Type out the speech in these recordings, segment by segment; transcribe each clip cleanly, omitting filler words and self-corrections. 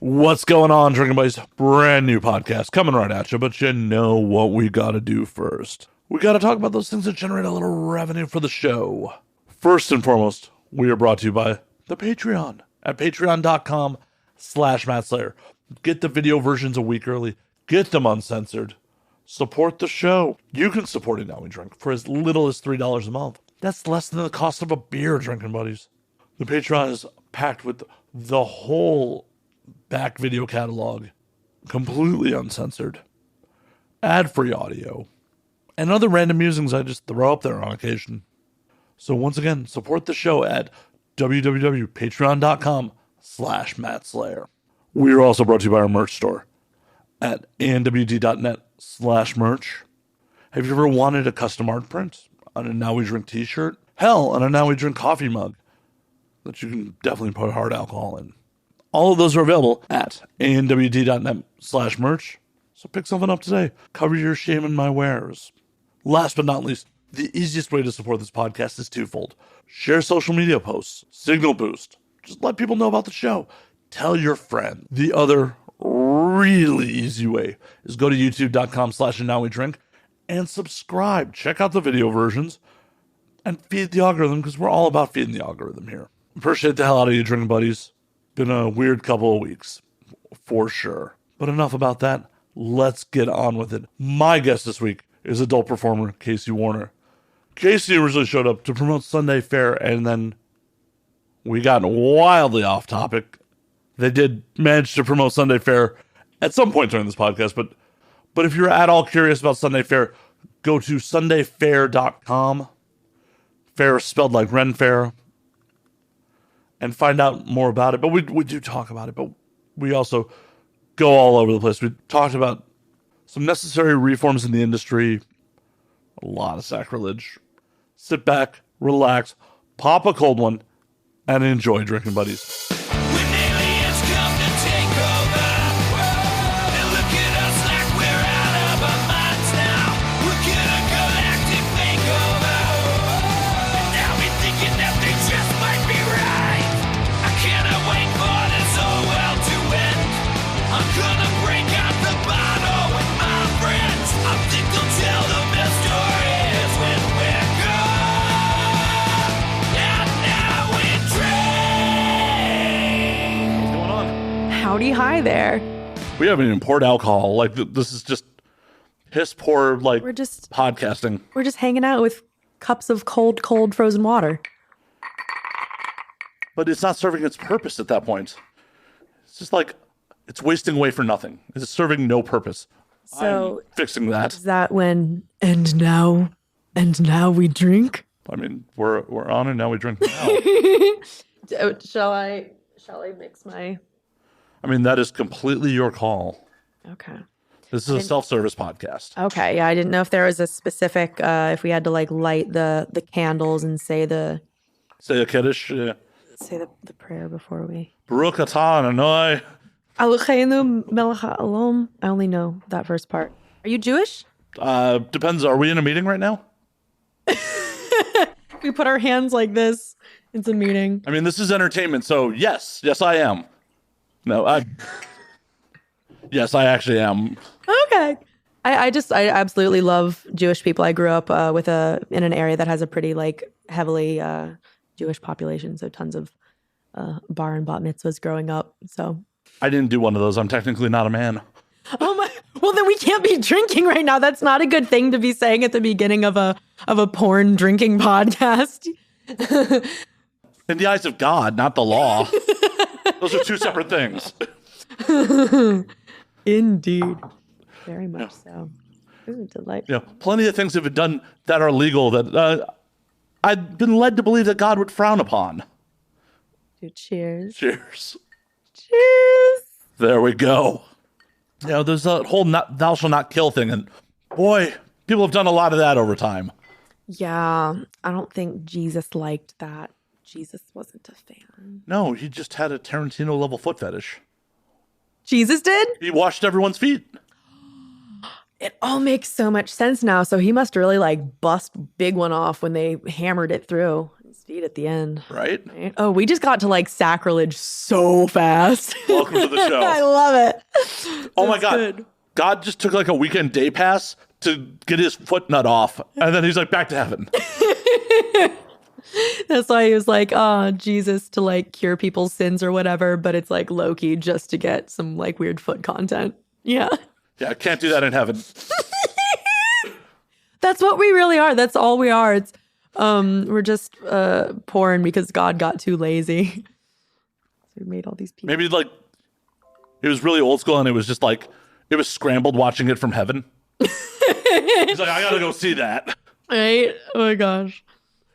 What's going on, Drinking Buddies? Brand new podcast coming right at you, but you know what we gotta do first. We gotta talk about those things that generate a little revenue for the show. First and foremost, we are brought to you by the Patreon at patreon.com/Matt Slayer. Get the video versions a week early. Get them uncensored. Support the show. You can support it Now We Drink for as little as $3 a month. That's less than the cost of a beer, Drinking Buddies. The Patreon is packed with the whole back video catalog, completely uncensored, ad-free audio, and other random musings I just throw up there on occasion. So once again, support the show at www.patreon.com/Matt Slayer. We are also brought to you by our merch store at anwd.net/merch. Have you ever wanted a custom art print on a Now We Drink t-shirt? Hell, on a Now We Drink coffee mug that you can definitely put hard alcohol in. All of those are available at anwd.net/merch. So pick something up today. Cover your shame in my wares. Last but not least, the easiest way to support this podcast is twofold. Share social media posts. Signal boost. Just let people know about the show. Tell your friend. The other really easy way is go to youtube.com/nowwedrink and subscribe. Check out the video versions and feed the algorithm, because we're all about feeding the algorithm here. Appreciate the hell out of you, Drinking Buddies. Been a weird couple of weeks, for sure. But enough about that. Let's get on with it. My guest this week is adult performer Kasey Warner. Kasey originally showed up to promote Sunday Fair, and then we got wildly off topic. They did manage to promote Sunday Fair at some point during this podcast, but if you're at all curious about Sunday Fair, go to sundayfair.com. Fair is spelled like Ren Fair. And find out more about it. But we do talk about it, but we also go all over the place. We talked about some necessary reforms in the industry, a lot of sacrilege. Sit back, relax, pop a cold one, and enjoy, Drinking Buddies. Howdy, hi there. We haven't even poured alcohol. Like, this is just piss poor, like, We're just podcasting. We're just hanging out with cups of cold frozen water. But it's not serving its purpose at that point. It's just like, it's wasting away for nothing. It's serving no purpose. So I'm fixing that. Is that when, and now we drink? I mean, we're on it, now we drink now. Shall I mix my... I mean, that is completely your call. Okay. This is a self-service podcast. Okay, yeah, I didn't know if there was a specific, if we had to like light the candles and say a Kiddush. Yeah. Say the prayer before we... Baruch atah Adonai. Eloheinu melech haolam. I only know that first part. Are you Jewish? Depends. Are we in a meeting right now? We put our hands like this. It's a meeting. I mean, this is entertainment, so yes, I am. No, yes, I actually am. Okay. I absolutely love Jewish people. I grew up in an area that has a pretty like heavily Jewish population, so tons of bar and bat mitzvahs growing up. So I didn't do one of those. I'm technically not a man. Oh my! Well, then we can't be drinking right now. That's not a good thing to be saying at the beginning of a porn drinking podcast. In the eyes of God, not the law. Those are two separate things. Indeed. Very much so. It was a delight. Yeah, plenty of things have been done that are legal that I've been led to believe that God would frown upon. Dude, cheers. Cheers. Cheers. There we go. You know, there's a whole thou shalt not kill thing, and boy, people have done a lot of that over time. Yeah, I don't think Jesus liked that. Jesus wasn't a fan. No, he just had a Tarantino-level foot fetish. Jesus did? He washed everyone's feet. It all makes so much sense now. So he must really like bust big one off when they hammered it through. His Speed at the end. Right? Oh, we just got to like sacrilege so fast. Welcome to the show. I love it. Oh my God. Good. God just took like a weekend day pass to get his foot nut off. And then he's like, back to heaven. That's why he was like, oh, Jesus to like cure people's sins or whatever. But it's like Loki just to get some like weird foot content. Yeah. Yeah, I can't do that in heaven. That's what we really are. That's all we are. It's we're just porn because God got too lazy. So we made all these people. Maybe like it was really old school and it was just like it was scrambled watching it from heaven. He's like, I gotta go see that. Right? Oh my gosh.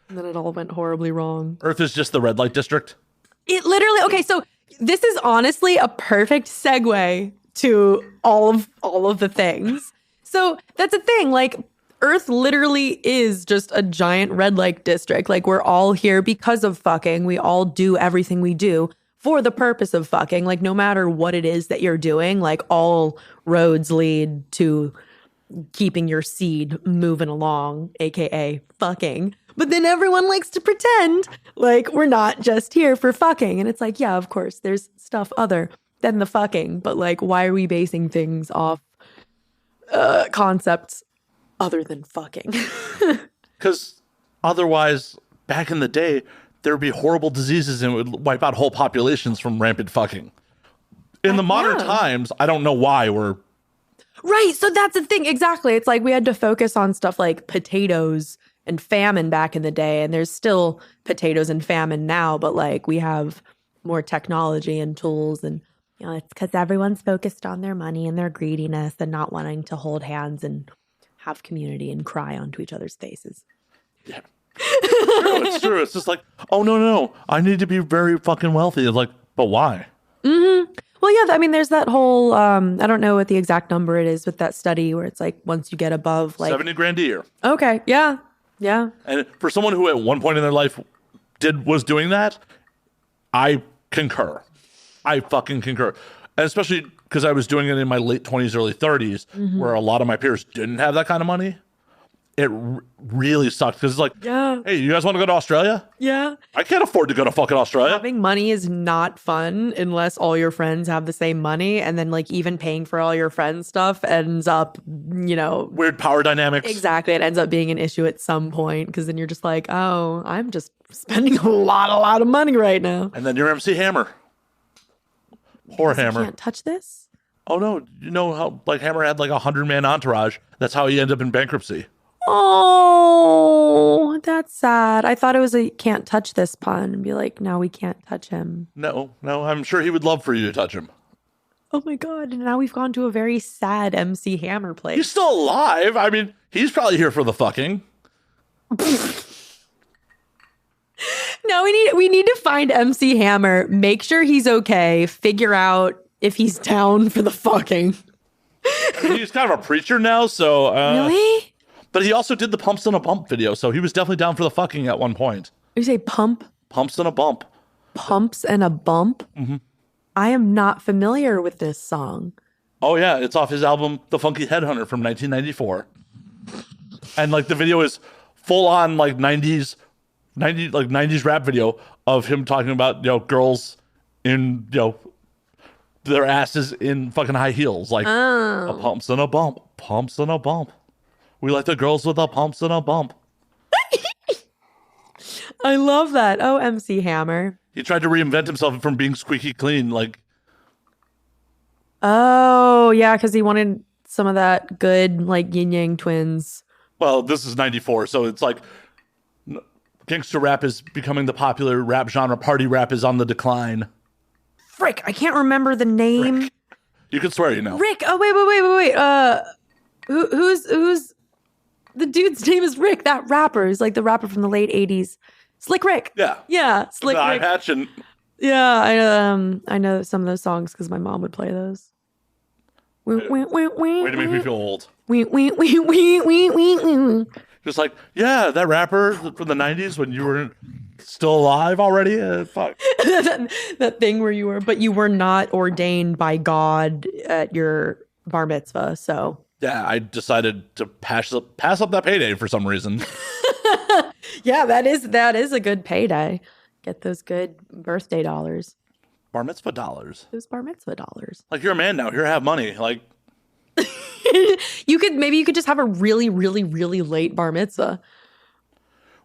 And then it all went horribly wrong. Earth is just the red light district. It literally, okay, so this is honestly a perfect segue to all of the things. So that's the thing, like Earth literally is just a giant red light district. Like we're all here because of fucking. We all do everything we do for the purpose of fucking. Like no matter what it is that you're doing, like all roads lead to keeping your seed moving along, aka fucking. But then everyone likes to pretend like we're not just here for fucking. And it's like, yeah, of course, there's stuff other than the fucking. But like, why are we basing things off concepts other than fucking? Because otherwise, back in the day, there would be horrible diseases and it would wipe out whole populations from rampant fucking. In the modern times, I don't know why we're... Right, so that's the thing, exactly. It's like we had to focus on stuff like potatoes and famine back in the day, and there's still potatoes and famine now, but like we have more technology and tools, and you know, it's because everyone's focused on their money and their greediness and not wanting to hold hands and have community and cry onto each other's faces. Yeah. It's true. It's just like, oh, no. I need to be very fucking wealthy. It's like, but why? Mm-hmm. Well, yeah, I mean, there's that whole, I don't know what the exact number it is with that study where it's like once you get above like... $70,000 a year. Okay, yeah. Yeah. And for someone who at one point in their life was doing that, I concur. I fucking concur. And especially because I was doing it in my late 20s, early 30s, where a lot of my peers didn't have that kind of money. It really sucked because it's like, hey, you guys want to go to Australia? Yeah. I can't afford to go to fucking Australia. Having money is not fun unless all your friends have the same money. And then like even paying for all your friends' stuff ends up, you know. Weird power dynamics. Exactly. It ends up being an issue at some point because then you're just like, oh, I'm just spending a lot of money right now. And then you're MC Hammer. Poor Hammer. You can't touch this? Oh, no. You know how like Hammer had like a 100-man entourage. That's how he ended up in bankruptcy. Oh, that's sad. I thought it was a can't touch this pun and be like, now we can't touch him. No, I'm sure he would love for you to touch him. Oh my God. And now we've gone to a very sad MC Hammer place. He's still alive. I mean, he's probably here for the fucking. No, we need to find MC Hammer, make sure he's okay, figure out if he's down for the fucking. He's kind of a preacher now, so. Really? But he also did the Pumps and a Bump video, so he was definitely down for the fucking at one point. You say pump? Pumps and a Bump. Pumps and a Bump? Mm-hmm. I am not familiar with this song. Oh, yeah. It's off his album, The Funky Headhunter from 1994. And, like, the video is full-on, like, 90s rap video of him talking about, you know, girls in, you know, their asses in fucking high heels. Like, a pumps and a bump, pumps and a bump. We like the girls with the pumps and a bump. I love that. Oh, MC Hammer. He tried to reinvent himself from being squeaky clean, like. Oh, yeah, because he wanted some of that good, like, yin yang twins. Well, this is 94, so it's like gangster rap is becoming the popular rap genre. Party rap is on the decline. Frick, I can't remember the name. Rick. You can swear you know. Rick. Oh, wait. Who's the dude's name is Rick, that rapper. He's like the rapper from the late 80s. Slick Rick. Yeah. Yeah, Slick Rick. Hatch and... Yeah, I know some of those songs because my mom would play those. Way to make me feel old. Just like, yeah, that rapper from the 90s when you were still alive already. Fuck. that thing where you were not ordained by God at your bar mitzvah, so... Yeah, I decided to pass up that payday for some reason. Yeah, that is a good payday. Get those good birthday dollars. Bar mitzvah dollars. Those bar mitzvah dollars. Like, you're a man now. Here, have money. Like, you could just have a really, really, really late bar mitzvah.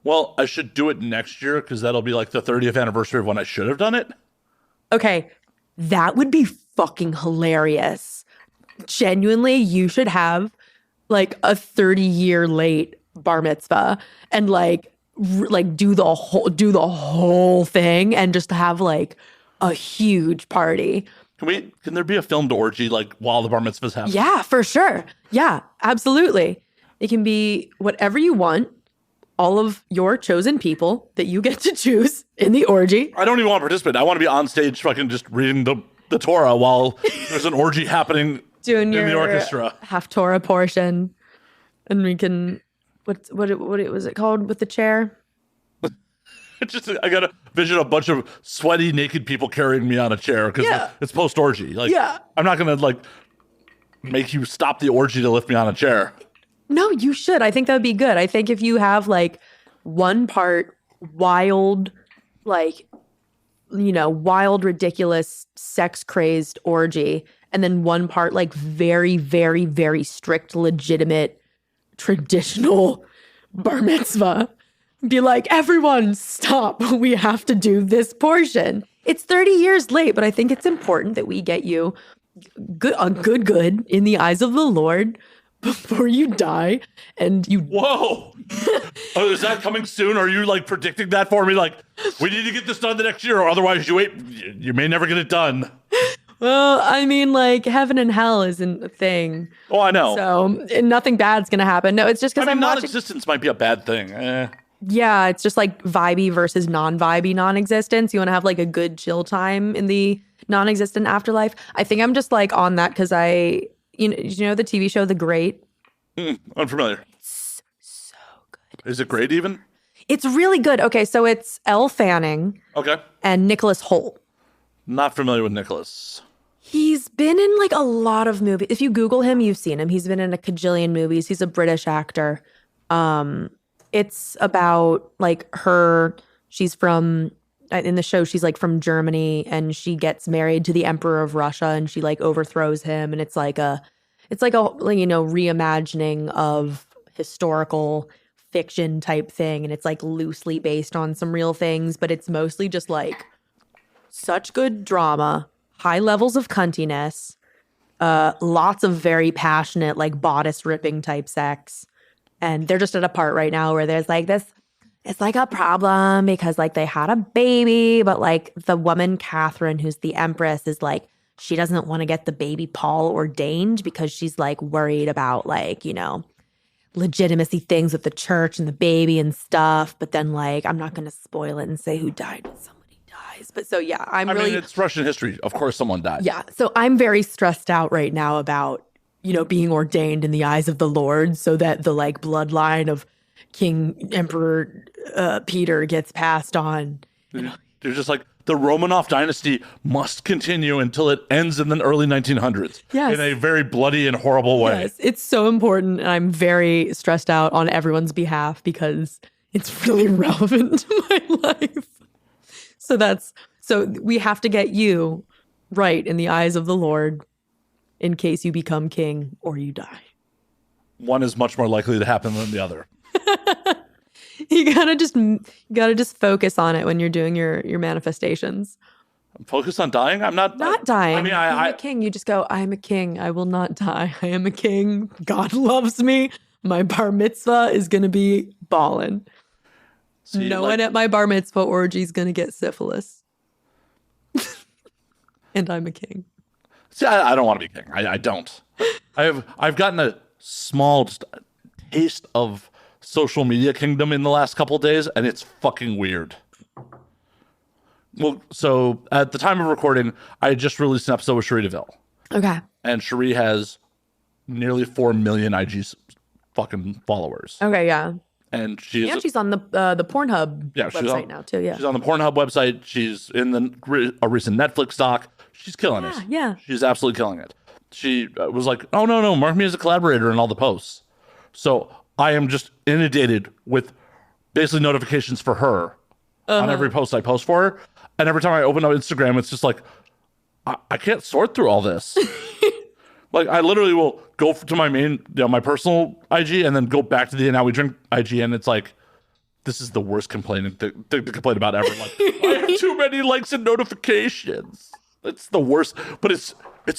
well, I should do it next year because that'll be like the 30th anniversary of when I should have done it. Okay, that would be fucking hilarious. Genuinely, you should have like a 30-year late bar mitzvah and like do the whole thing and just have like a huge party. Can there be a filmed orgy like while the bar mitzvah's happening? Yeah, for sure. Yeah, absolutely. It can be whatever you want. All of your chosen people that you get to choose in the orgy. I don't even want to participate. I want to be on stage fucking just reading the Torah while there's an orgy happening Doing in your the orchestra. Half Torah portion. And we can, what was it called with the chair? I got to vision a bunch of sweaty, naked people carrying me on a chair because it's post-orgy. Like, I'm not going to like make you stop the orgy to lift me on a chair. No, you should. I think that would be good. I think if you have like one part wild, like, wild, ridiculous, sex-crazed orgy, and then one part like very, very, very strict, legitimate, traditional bar mitzvah, be like, everyone stop. We have to do this portion. It's 30 years late, but I think it's important that we get you good in the eyes of the Lord before you die. And you... Whoa! Oh, is that coming soon? Are you like predicting that for me? Like, we need to get this done the next year, or otherwise you may never get it done. Well, I mean, like, heaven and hell isn't a thing. Oh, I know. So nothing bad's going to happen. No, it's just because I'm watching... non-existence might be a bad thing. Yeah, it's just like vibey versus non-vibey non-existence. You want to have like a good chill time in the non-existent afterlife. I think I'm just like on that because you know the TV show The Great? Unfamiliar. It's so good. Is it great even? It's really good. Okay, so it's Elle Fanning. Okay. And Nicholas Hoult. Not familiar with Nicholas. He's been in like a lot of movies. If you Google him, you've seen him. He's been in a cajillion movies. He's a British actor. It's about like she's from, in the show, she's like from Germany and she gets married to the Emperor of Russia and she like overthrows him. And it's like a reimagining of historical fiction type thing. And it's like loosely based on some real things, but it's mostly just like such good drama, high levels of cuntiness, lots of very passionate, like bodice ripping type sex. And they're just at a part right now where there's like this, it's like a problem because like they had a baby, but like the woman, Catherine, who's the empress, is like, she doesn't want to get the baby Paul ordained because she's like worried about like, legitimacy things with the church and the baby and stuff. But then like, I'm not going to spoil it and say who died when somebody dies. But so yeah, I mean, it's Russian history. Of course someone died. Yeah. So I'm very stressed out right now about being ordained in the eyes of the Lord so that the like bloodline of King Emperor Peter gets passed on. They're just like, the Romanov dynasty must continue until it ends in the early 1900s. Yes. In a very bloody and horrible way. Yes, it's so important. And I'm very stressed out on everyone's behalf because it's really relevant to my life. So we have to get you right in the eyes of the Lord in case you become king or you die. One is much more likely to happen than the other. You gotta just focus on it when you're doing your manifestations. Focus on dying? I'm not dying. I mean, I'm a king. You just go, I am a king. I will not die. I am a king. God loves me. My bar mitzvah is gonna be ballin'. No one at my bar mitzvah orgy is gonna get syphilis. And I'm a king. See, I don't want to be king. I don't. I've gotten a small taste of social media kingdom in the last couple of days, and it's fucking weird. Well, so at the time of recording, I had just released an episode with Cherie DeVille. Okay. And Cherie has nearly 4 million IG fucking followers. Okay, yeah. And she's on the Pornhub website now too. Yeah, she's on the Pornhub website. She's in a recent Netflix doc. She's killing it. Yeah, she's absolutely killing it. She was like, "Oh no, mark me as a collaborator in all the posts." So I am just inundated with basically notifications for her on every post I post for her. And every time I open up Instagram, it's just like, I can't sort through all this. Like, I literally will go to my main, my personal IG and then go back to the Now We Drink IG, and it's like, this is the worst complaint to complain about ever. Like, I have too many likes and notifications. It's the worst, but it's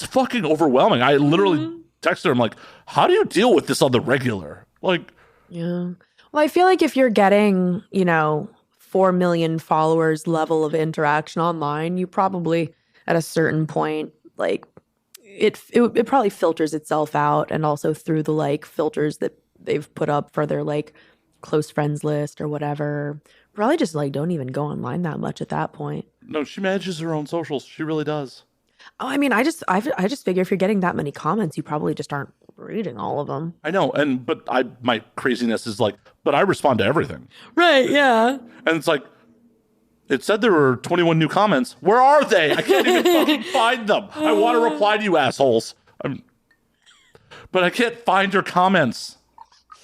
fucking overwhelming. I literally text her, I'm like, how do you deal with this on the regular? Like, yeah. Well, I feel like if you're getting, 4 million followers level of interaction online, you probably at a certain point, like, it probably filters itself out, and also through the like filters that they've put up for their like close friends list or whatever. Probably just like don't even go online that much at that point. no, she manages her own socials. She really does. Oh, I mean, I just figure if you're getting that many comments, you probably just aren't reading all of them. I know, but my craziness is like, but I respond to everything. Right? Yeah. And it's like, it said there were 21 new comments. Where are they? I can't even fucking find them. I want to reply to you assholes. But I can't find your comments.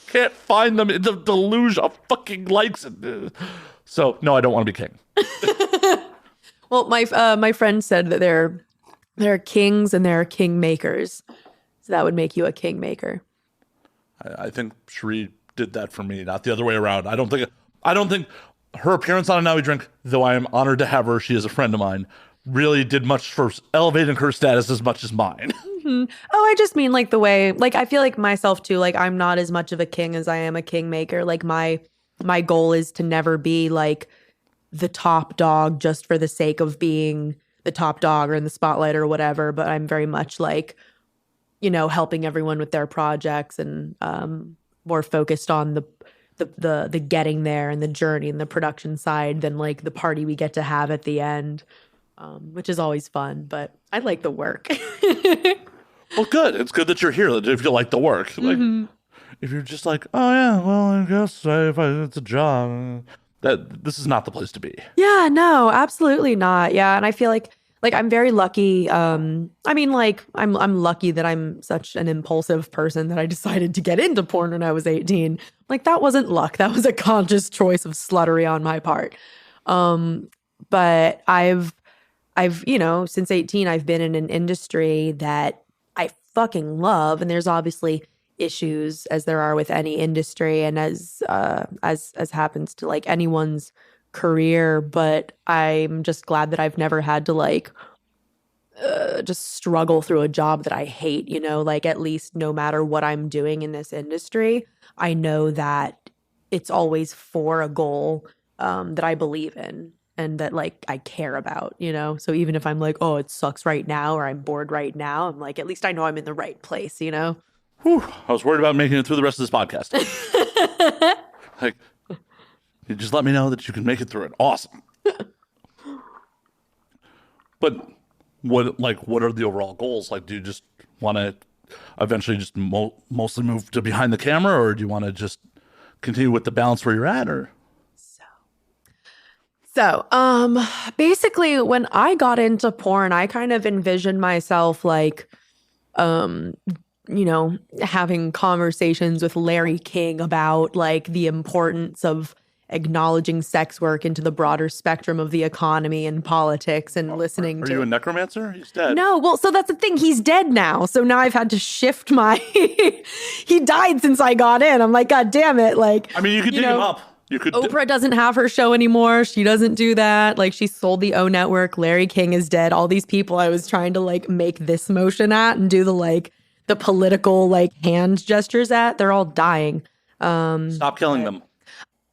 Can't find them in the deluge of fucking likes. So, no, I don't want to be king. Well, my friend said that there are kings and there are king makers. So that would make you a king maker. I think Cherie did that for me, not the other way around. I don't think her appearance on a Now We Drink, though I am honored to have her, she is a friend of mine, really did much for elevating her status as much as mine. Mm-hmm. Oh, I just mean like the way, like I feel like myself too, like I'm not as much of a king as I am a king maker. Like my goal is to never be like the top dog just for the sake of being the top dog or in the spotlight or whatever. But I'm very much like, helping everyone with their projects and more focused on the getting there and the journey and the production side than like the party we get to have at the end, which is always fun. But I like the work. Well, good. It's good that you're here if you like the work. Like, if you're just like, oh yeah, well, I guess if it's a job, this is not the place to be. Yeah, no, absolutely not. Yeah, and I feel like I'm very lucky. I mean, like I'm lucky that I'm such an impulsive person that I decided to get into porn when I was 18. Like that wasn't luck. That was a conscious choice of sluttery on my part. But I've since 18 I've been in an industry that I fucking love, and there's obviously issues as there are with any industry and as happens to like anyone's career, but I'm just glad that I've never had to like just struggle through a job that I hate, like at least no matter what I'm doing in this industry, I know that it's always for a goal that I believe in and that like I care about, so even if I'm like, oh, it sucks right now or I'm bored right now, I'm like, at least I know I'm in the right place, Whew, I was worried about making it through the rest of this podcast. Like, you just let me know that you can make it through it. Awesome. But what are the overall goals? Like, do you just want to eventually just mostly move to behind the camera, or do you want to just continue with the balance where you're at, or? So, basically when I got into porn, I kind of envisioned myself like, having conversations with Larry King about like the importance of acknowledging sex work into the broader spectrum of the economy and politics and listening to... Are you a necromancer? He's dead. No, well, so that's the thing. He's dead now. So now I've had to shift my... He died since I got in. I'm like, God damn it. Like, I mean, you could dig him up. Oprah doesn't have her show anymore. She doesn't do that. Like, she sold the O Network. Larry King is dead. All these people I was trying to like make this motion at and do the political like hand gestures at, they're all dying. Stop killing them.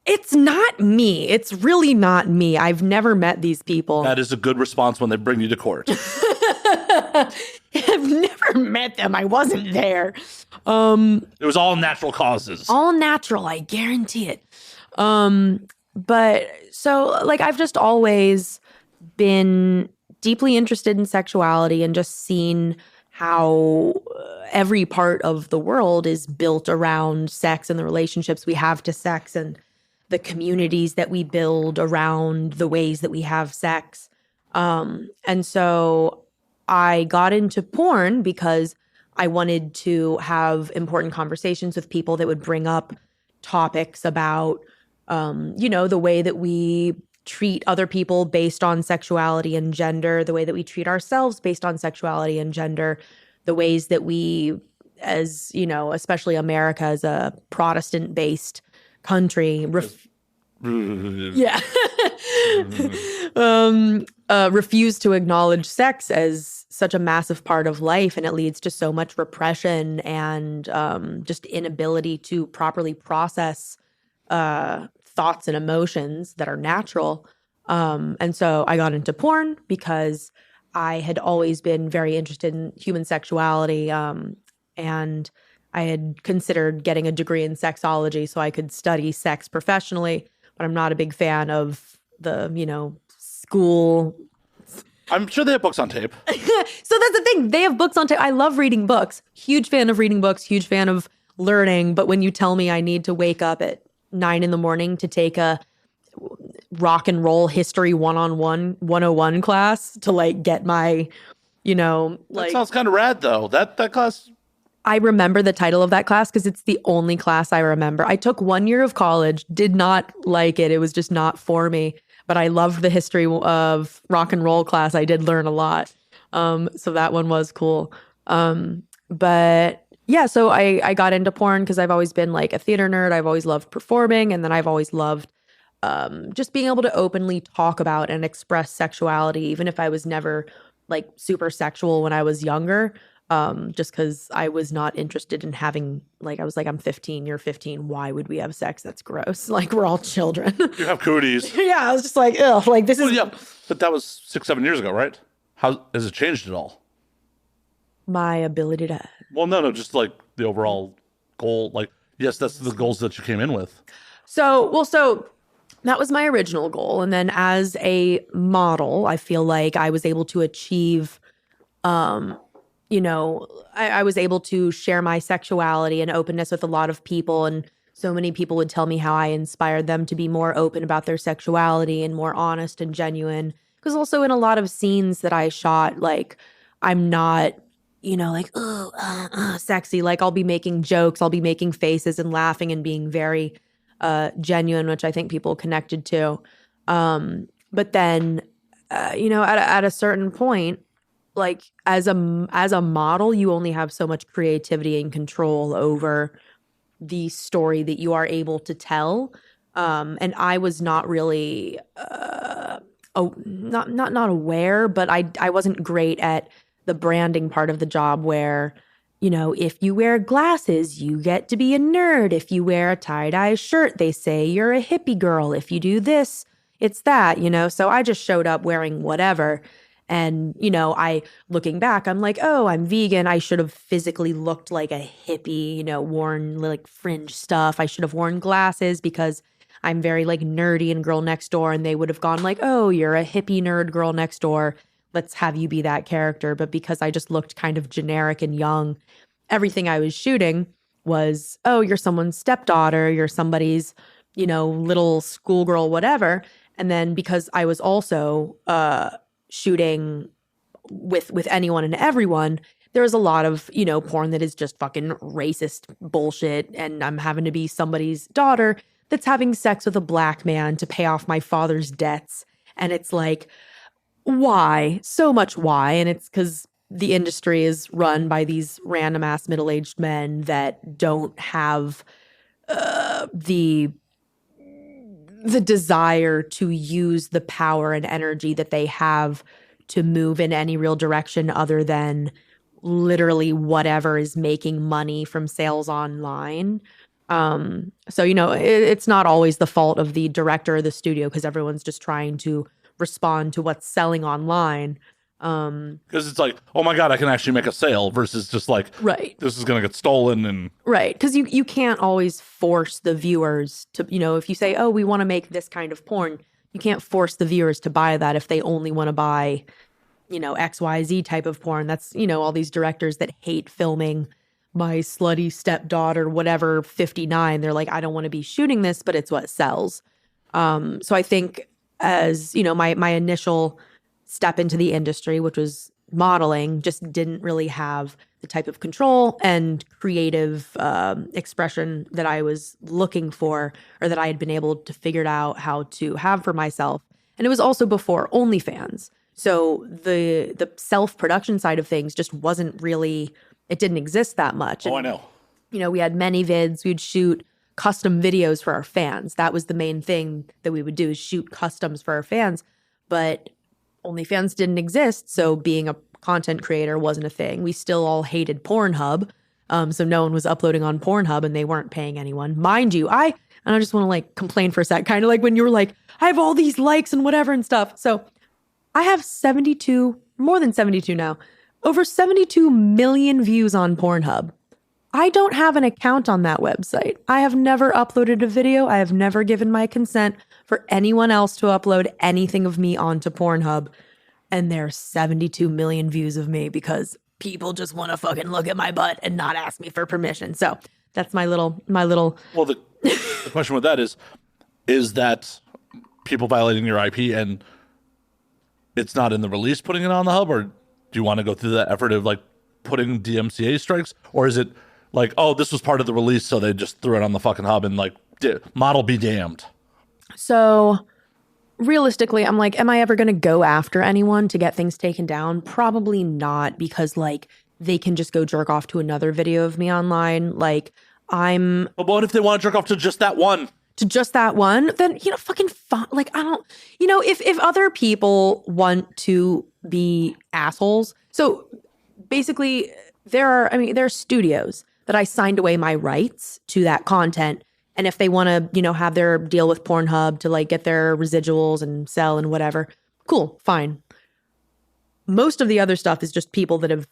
It's not me. It's really not me. I've never met these people. That is a good response when they bring you to court. I've never met them. I wasn't there. It was all natural causes. All natural, I guarantee it. But so like I've just always been deeply interested in sexuality and just seen how every part of the world is built around sex and the relationships we have to sex and the communities that we build around the ways that we have sex. And so I got into porn because I wanted to have important conversations with people that would bring up topics about The way that we treat other people based on sexuality and gender, the way that we treat ourselves based on sexuality and gender, the ways that we, as, especially America as a Protestant-based country, yeah, refuse to acknowledge sex as such a massive part of life, and it leads to so much repression and just inability to properly process thoughts and emotions that are natural. And so I got into porn because I had always been very interested in human sexuality, and I had considered getting a degree in sexology so I could study sex professionally, but I'm not a big fan of the, school. I'm sure they have books on tape. So that's the thing. They have books on tape. I love reading books. Huge fan of reading books, huge fan of learning. But when you tell me I need to wake up at 9 a.m. to take a rock and roll history 101 class to get my, that sounds kind of rad though. That class. I remember the title of that class because it's the only class I remember. I took 1 year of college, did not like it. It was just not for me. But I loved the history of rock and roll class. I did learn a lot. So that one was cool. But yeah, so I got into porn because I've always been a theater nerd. I've always loved performing. And then I've always loved just being able to openly talk about and express sexuality, even if I was never super sexual when I was younger. Just because I was not interested in having, I was I'm 15, you're 15. Why would we have sex? That's gross. We're all children. You have cooties. Yeah, I was just ugh, this is. Yeah, but that was 6-7 years ago, right? How has it changed at all? My ability to. Well, no, just the overall goal. Yes, that's the goals that you came in with. So that was my original goal. And then as a model, I feel like I was able to achieve, I was able to share my sexuality and openness with a lot of people. And so many people would tell me how I inspired them to be more open about their sexuality and more honest and genuine. Because also in a lot of scenes that I shot, I'm not, sexy. I'll be making jokes, I'll be making faces and laughing and being very genuine, which I think people connected to. But then, at a certain point, as a model, you only have so much creativity and control over the story that you are able to tell. And I was not really, not aware, but I wasn't great at the branding part of the job where, if you wear glasses, you get to be a nerd. If you wear a tie-dye shirt, they say you're a hippie girl. If you do this, it's that, So I just showed up wearing whatever. And, looking back, I'm oh, I'm vegan. I should have physically looked like a hippie, worn fringe stuff. I should have worn glasses because I'm very nerdy and girl next door. And they would have gone oh, you're a hippie nerd girl next door. Let's have you be that character. But because I just looked kind of generic and young, everything I was shooting was, oh, you're someone's stepdaughter. You're somebody's, little schoolgirl, whatever. And then because I was also, shooting with anyone and everyone, there's a lot of, porn that is just fucking racist bullshit. And I'm having to be somebody's daughter that's having sex with a black man to pay off my father's debts. And it's why? So much why? And it's because the industry is run by these random ass middle-aged men that don't have the desire to use the power and energy that they have to move in any real direction other than literally whatever is making money from sales online. So, it's not always the fault of the director or the studio because everyone's just trying to respond to what's selling online. Because it's oh my God, I can actually make a sale versus just right. This is going to get stolen. And right. Because you can't always force the viewers to, if you say, oh, we want to make this kind of porn, you can't force the viewers to buy that if they only want to buy, XYZ type of porn. That's, all these directors that hate filming my slutty stepdaughter, whatever, 59. They're I don't want to be shooting this, but it's what sells. So I think as, my initial step into the industry, which was modeling, just didn't really have the type of control and creative expression that I was looking for, or that I had been able to figure out how to have for myself. And it was also before OnlyFans. So the self-production side of things just wasn't really, it didn't exist that much. Oh, I know. You know, we had many vids. We'd shoot custom videos for our fans. That was the main thing that we would do, is shoot customs for our fans. But OnlyFans didn't exist, so being a content creator wasn't a thing. We still all hated Pornhub, so no one was uploading on Pornhub, and they weren't paying anyone. Mind you, I just want to like complain for a sec, kind of like when you were like, I have all these likes and whatever and stuff. So I have 72, more than 72 now, over 72 million views on Pornhub. I don't have an account on that website. I have never uploaded a video. I have never given my consent for anyone else to upload anything of me onto Pornhub. And there are 72 million views of me because people just want to fucking look at my butt and not ask me for permission. So that's my little. Well, the question with that is that people violating your IP and it's not in the release putting it on the hub, or do you want to go through that effort of like putting DMCA strikes, or is it like, oh, this was part of the release, so they just threw it on the fucking hub and like, model be damned? So realistically, I'm like, am I ever going to go after anyone to get things taken down? Probably not, because like they can just go jerk off to another video of me online. Like But what if they want to jerk off to just that one? To just that one, then, you know, fucking fine. Like, I don't, you know, if other people want to be assholes. So basically there are studios that I signed away my rights to that content. And if they want to, you know, have their deal with Pornhub to like get their residuals and sell and whatever, cool, fine. Most of the other stuff is just people that have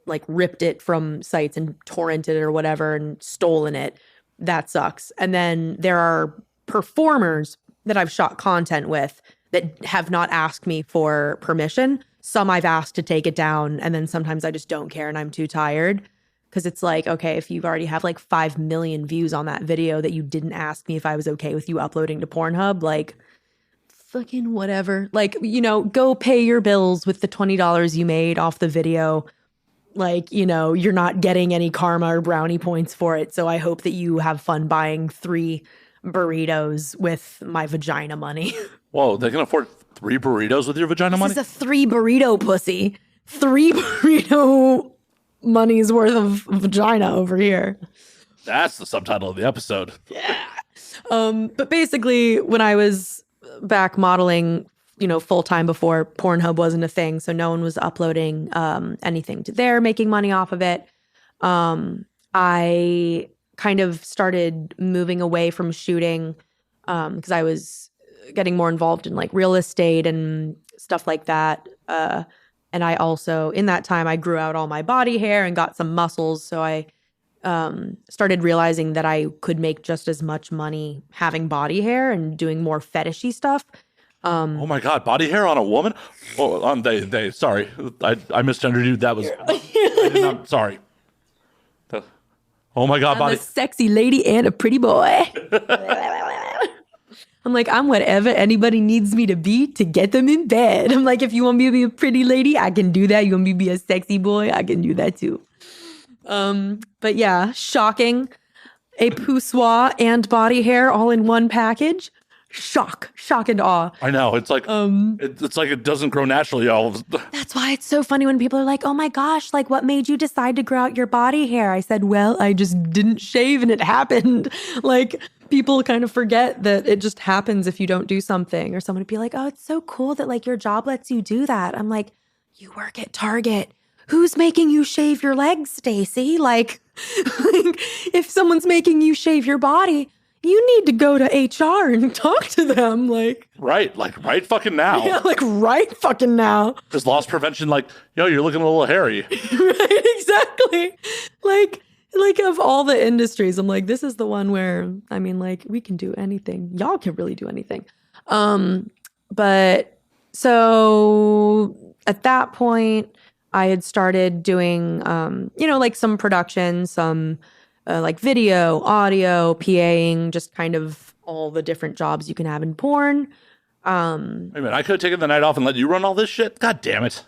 like ripped it from sites and torrented it or whatever and stolen it. That sucks. And then there are performers that I've shot content with that have not asked me for permission. Some I've asked to take it down, and then sometimes I just don't care and I'm too tired. Because it's like, okay, if you already have like 5 million views on that video that you didn't ask me if I was okay with you uploading to Pornhub, like, fucking whatever. Like, you know, go pay your bills with the $20 you made off the video. Like, you know, you're not getting any karma or brownie points for it. So I hope that you have fun buying 3 burritos with my vagina money. Whoa, they can afford 3 burritos with your vagina money? This is a 3 burrito pussy. 3 burrito money's worth of vagina over here. That's the subtitle of the episode. Yeah. But basically, when I was back modeling, you know, full time before Pornhub wasn't a thing, so no one was uploading anything to there, making money off of it. I kind of started moving away from shooting because I was getting more involved in like real estate and stuff like that. And I also, in that time, I grew out all my body hair and got some muscles. So I started realizing that I could make just as much money having body hair and doing more fetishy stuff. Oh my God, body hair on a woman? Oh, on they. Sorry, I misgendered you. That was. I did not, sorry. Oh my God, I'm a sexy lady and a pretty boy. I'm like, I'm whatever anybody needs me to be to get them in bed. I'm like, if you want me to be a pretty lady, I can do that. You want me to be a sexy boy, I can do that too. But yeah, shocking. A poussoir and body hair all in one package. Shock and awe. I know. It's like it's like it doesn't grow naturally. That's why it's so funny when people are like, oh my gosh, like what made you decide to grow out your body hair? I said, well, I just didn't shave and it happened. Like people kind of forget that it just happens if you don't do something. Or someone would be like, oh, it's so cool that like your job lets you do that. I'm like, you work at Target. Who's making you shave your legs, Stacey? Like if someone's making you shave your body, you need to go to HR and talk to them. Like right fucking now. Yeah, like right fucking now. There's loss prevention, like, yo, you're looking a little hairy. Right, exactly. Like of all the industries, I'm like, this is the one where, I mean, like, we can do anything. Y'all can really do anything. But so at that point, I had started doing, you know, like some production, some like video, audio, PAing, just kind of all the different jobs you can have in porn. Wait a minute, I could have taken the night off and let you run all this shit? God damn it.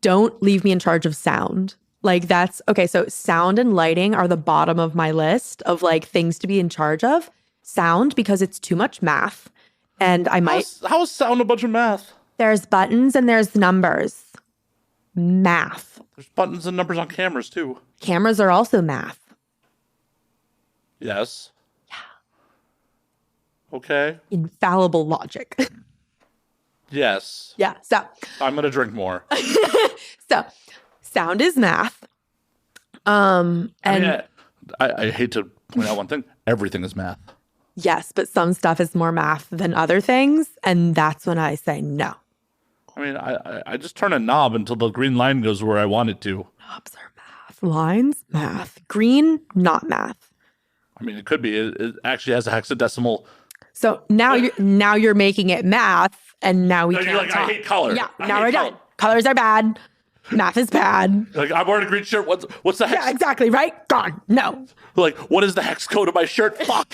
Don't leave me in charge of sound. Like that's okay. So sound and lighting are the bottom of my list of like things to be in charge of. Sound, because it's too much math. And I might. How is sound a bunch of math? There's buttons and there's numbers. Math. There's buttons and numbers on cameras too. Cameras are also math. Yes. Yeah. Okay. Infallible logic. Yes. Yeah. So I'm going to drink more. So sound is math. And I hate to point out one thing. Everything is math. yes, but some stuff is more math than other things. And that's when I say no. I mean, I just turn a knob until the green line goes where I want it to. Knobs are math. Lines, math. Green, not math. I mean, it could be. It actually has a hexadecimal. So now you're making it math, and now we can't You're like, talk. I hate color. Yeah, now we're done. Colors are bad. Math is bad. Like, I'm wearing a green shirt. What's the hex? Yeah, exactly, right? Gone. No. Like, what is the hex code of my shirt? Fuck.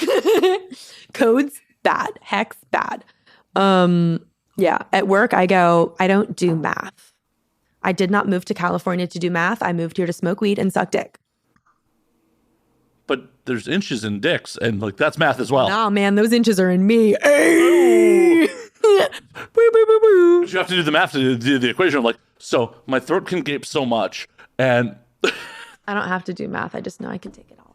Codes, bad. Hex, bad. Yeah, at work, I don't do math. I did not move to California to do math. I moved here to smoke weed and suck dick. But there's inches in dicks, and like that's math as well. Nah, man, those inches are in me. Hey! Boo, boo, boo, boo. But you have to do the math to do the equation of like, so my throat can gape so much, and I don't have to do math. I just know I can take it all.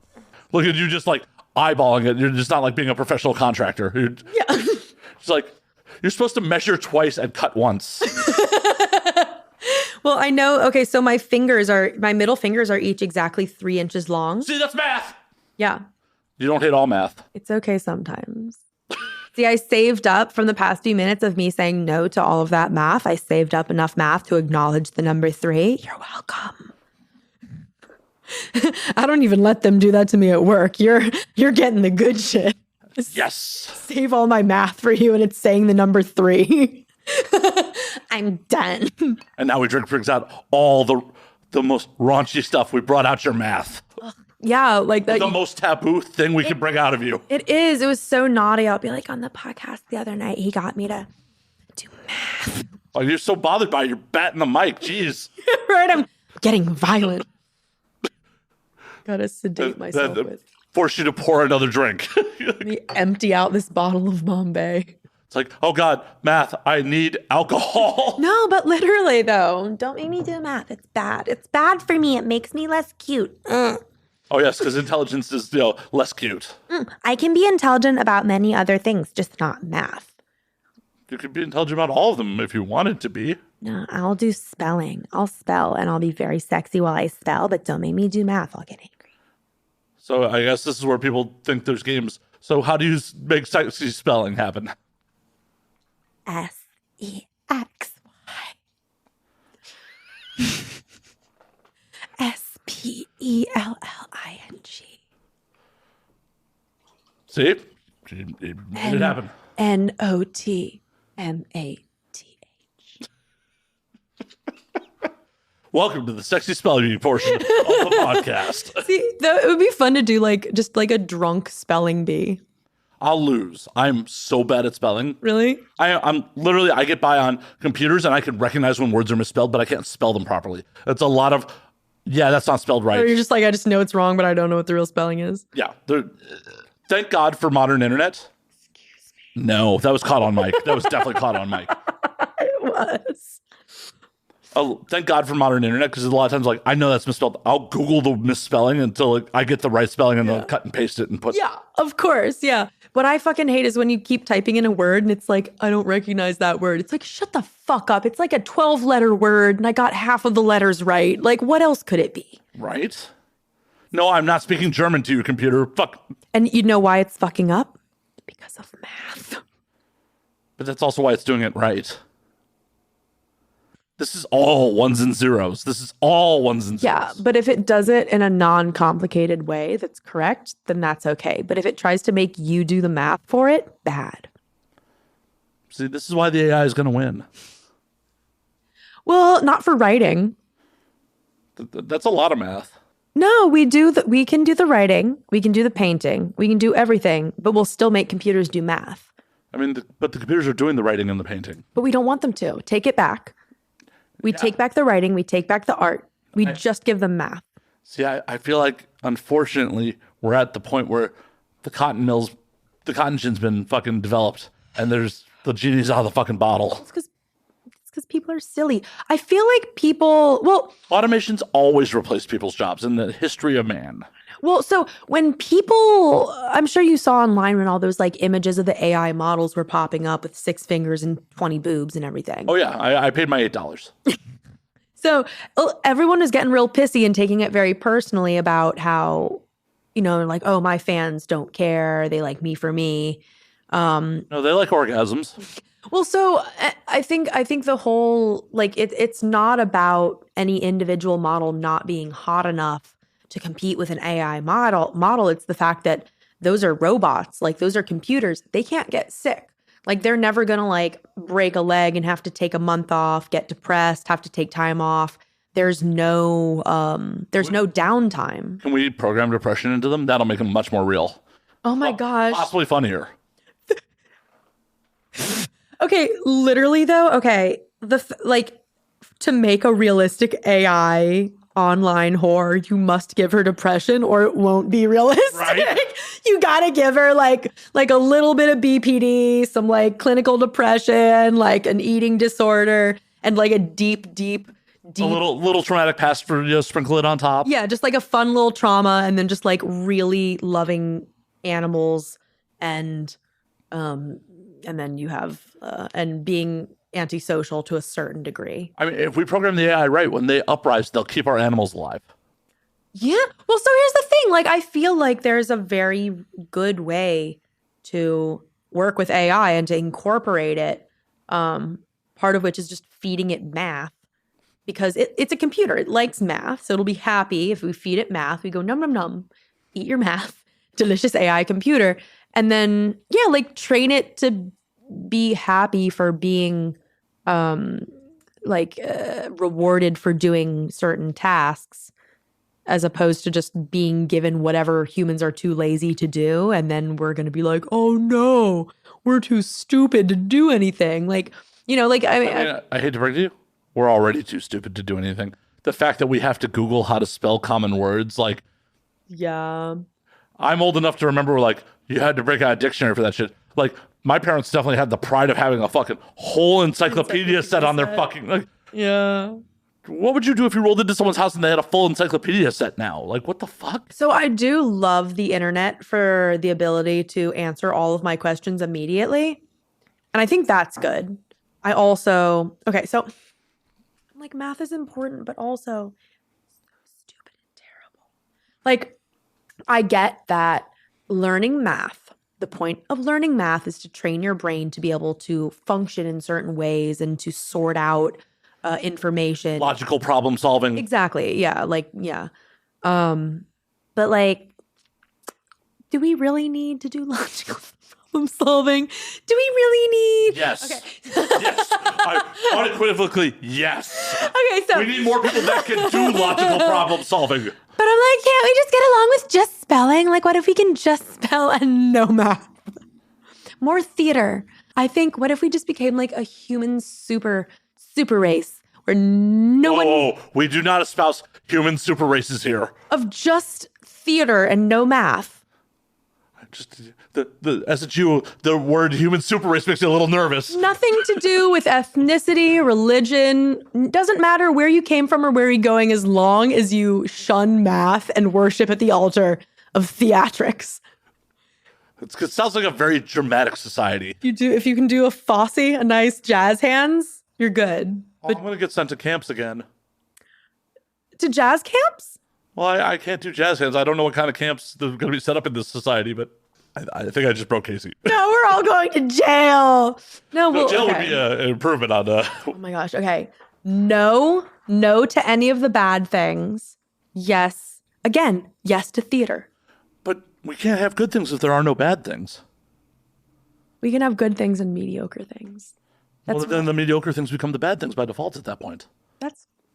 look at you just like eyeballing it. You're just not like being a professional contractor. Yeah. It's like, you're supposed to measure twice and cut once. Well, I know. Okay, so my middle fingers are each exactly 3 inches long. See, that's math. Yeah. You don't hit all math. It's okay sometimes. See, I saved up from the past few minutes of me saying no to all of that math. I saved up enough math to acknowledge the number 3. You're welcome. I don't even let them do that to me at work. You're getting the good shit. Yes. Save all my math for you, and it's saying the number 3. I'm done. And now brings out all the most raunchy stuff. We brought out your math. Yeah, like that. The most taboo thing we could bring out of you. It is. It was so naughty. I'll be like, on the podcast the other night, he got me to do math. Oh, you're so bothered by it. You're batting the mic. Jeez. Right? I'm getting violent. Gotta sedate myself with. Force you to pour another drink. Let me empty out this bottle of Bombay. It's like, oh God, math, I need alcohol. No, but literally though, don't make me do math. It's bad. It's bad for me. It makes me less cute. Oh yes, because intelligence is less cute. I can be intelligent about many other things, just not math. You could be intelligent about all of them if you wanted to be. No, I'll do spelling. I'll spell and I'll be very sexy while I spell, but don't make me do math. I'll get angry. So I guess this is where people think there's games. So how do you make sexy spelling happen? SEXY. SPELLING. See? It made it happen. NOTMATH. Welcome to the sexy spelling portion of the podcast. See, it would be fun to do just like a drunk spelling bee. I'll lose. I'm so bad at spelling. Really? I'm literally, I get by on computers and I can recognize when words are misspelled, but I can't spell them properly. It's a lot of, yeah, that's not spelled right. Or you're just like, I just know it's wrong, but I don't know what the real spelling is. Yeah. Thank God for modern internet. Excuse me. No, that was caught on mic. That was definitely caught on mic. It was. Oh, thank God for modern internet, because a lot of times, like, I know that's misspelled. I'll Google the misspelling until I get the right spelling and then cut and paste it and put. Yeah, of course. Yeah. What I fucking hate is when you keep typing in a word and it's like, I don't recognize that word. It's like, shut the fuck up. It's like a 12-letter word and I got half of the letters right. Like, what else could it be? Right? No, I'm not speaking German to you, computer. Fuck. And you know why it's fucking up? Because of math. But that's also why it's doing it right. This is all ones and zeros. This is all ones and zeros. Yeah, but if it does it in a non-complicated way that's correct, then that's okay. But if it tries to make you do the math for it, bad. See, this is why the AI is going to win. Well, not for writing. That's a lot of math. No, we can do the writing, we can do the painting, we can do everything, but we'll still make computers do math. I mean, but the computers are doing the writing and the painting. But we don't want them to. Take it back. We take back the writing, we take back the art. We just give them math. See, I feel like, unfortunately, we're at the point where the cotton gin's been fucking developed, and the genie's out of the fucking bottle. It's because people are silly. I feel like people, automation's always replaced people's jobs in the history of man. Well, so when people, I'm sure you saw online when all those like images of the AI models were popping up with 6 fingers and 20 boobs and everything. Oh yeah, I paid my $8. So everyone was getting real pissy and taking it very personally about how, like, oh, my fans don't care. They like me for me. No, they like orgasms. Well, so I think the whole, like, it's not about any individual model not being hot enough to compete with an AI model. It's the fact that those are robots. Like, those are computers. They can't get sick. Like, they're never going to, like, break a leg and have to take a month off, get depressed, have to take time off. There's no downtime. Can we program depression into them? That'll make them much more real. Oh, my gosh. Possibly funnier. Okay, literally, though, okay, to make a realistic AI online whore, you must give her depression or it won't be realistic. Right? You gotta give her like a little bit of BPD, some like clinical depression, like an eating disorder, and like a deep a little traumatic past for sprinkle it on top. Yeah, just like a fun little trauma, and then just like really loving animals, and then you have and being antisocial to a certain degree. I mean, if we program the AI right, when they uprise, they'll keep our animals alive. Yeah. Well, so here's the thing. Like, I feel like there's a very good way to work with AI and to incorporate it. Part of which is just feeding it math, because it's a computer. It likes math. So it'll be happy if we feed it math. We go, num, num, num, eat your math, delicious AI computer. And then, yeah, like train it to be happy for being rewarded for doing certain tasks, as opposed to just being given whatever humans are too lazy to do. And then we're going to be like, oh no, we're too stupid to do anything. Like, I hate to break it to you, we're already too stupid to do anything. The fact that we have to Google how to spell common words, like, yeah, I'm old enough to remember, like, you had to break out a dictionary for that shit. Like, my parents definitely had the pride of having a fucking whole encyclopedia set on their fucking, like, yeah. What would you do if you rolled into someone's house and they had a full encyclopedia set now? Like, what the fuck? So I do love the internet for the ability to answer all of my questions immediately. And I think that's good. I also, okay, so like math is important, but also stupid and terrible. Like, I get that learning math, the point of learning math is to train your brain to be able to function in certain ways and to sort out information. Logical problem solving. Exactly. Yeah. Like, yeah. But like, do we really need to do logical problem solving? Do we really need? Yes. Okay. Yes. Unequivocally, yes. Okay. So we need more people that can do logical problem solving. But I'm like, can't we just get along with just spelling? Like, what if we can just spell and no math? More theater. I think, what if we just became like a human super race where no one... Oh, we do not espouse human super races here. Of just theater and no math. Just as a Jew, the word human super race makes you a little nervous. Nothing to do with ethnicity, religion. Doesn't matter where you came from or where you're going, as long as you shun math and worship at the altar of theatrics. It sounds like a very dramatic society. If you can do a Fosse, a nice jazz hands, you're good. But I'm going to get sent to camps again. To jazz camps? Well, I can't do jazz hands. I don't know what kind of camps are going to be set up in this society, but I think I just broke Kasey. No, we're all going to jail. Jail would be an improvement on... Oh my gosh, okay. No to any of the bad things. Yes. Again, yes to theater. But we can't have good things if there are no bad things. We can have good things and mediocre things. Then the mediocre things become the bad things by default at that point.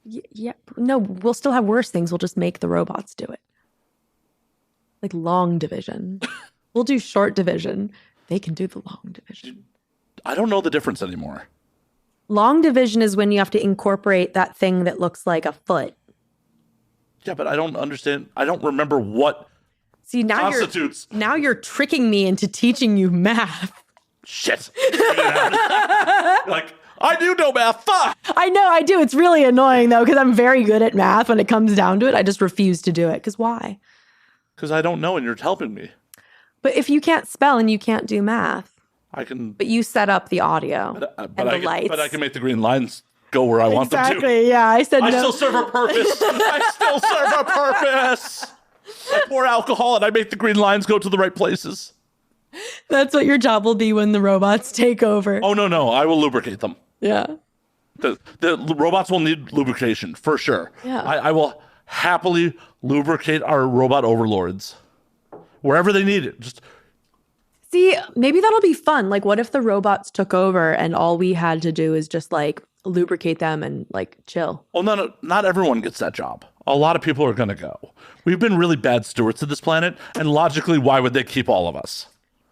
Yeah. No, we'll still have worse things. We'll just make the robots do it. Like long division. We'll do short division. They can do the long division. I don't know the difference anymore. Long division is when you have to incorporate that thing that looks like a foot. Yeah, but I don't understand. I don't remember what See, now constitutes. you're tricking me into teaching you math. Shit. Like, I do know math. Fuck. I know I do. It's really annoying though, because I'm very good at math when it comes down to it. I just refuse to do it. Because why? Because I don't know and you're helping me. But if you can't spell and you can't do math, I can. but you set up the audio and the lights. But I can make the green lines go where I want them to. Exactly. Yeah, I said I no. still serve a purpose. I still serve a purpose. I pour alcohol and I make the green lines go to the right places. That's what your job will be when the robots take over. Oh, no. I will lubricate them. Yeah. The robots will need lubrication for sure. Yeah. I will happily lubricate our robot overlords wherever they need it. Just See, maybe that'll be fun. Like, what if the robots took over and all we had to do is just like lubricate them and like chill? well, no, not everyone gets that job. A lot of people are going to go. We've been really bad stewards of this planet, and logically, why would they keep all of us?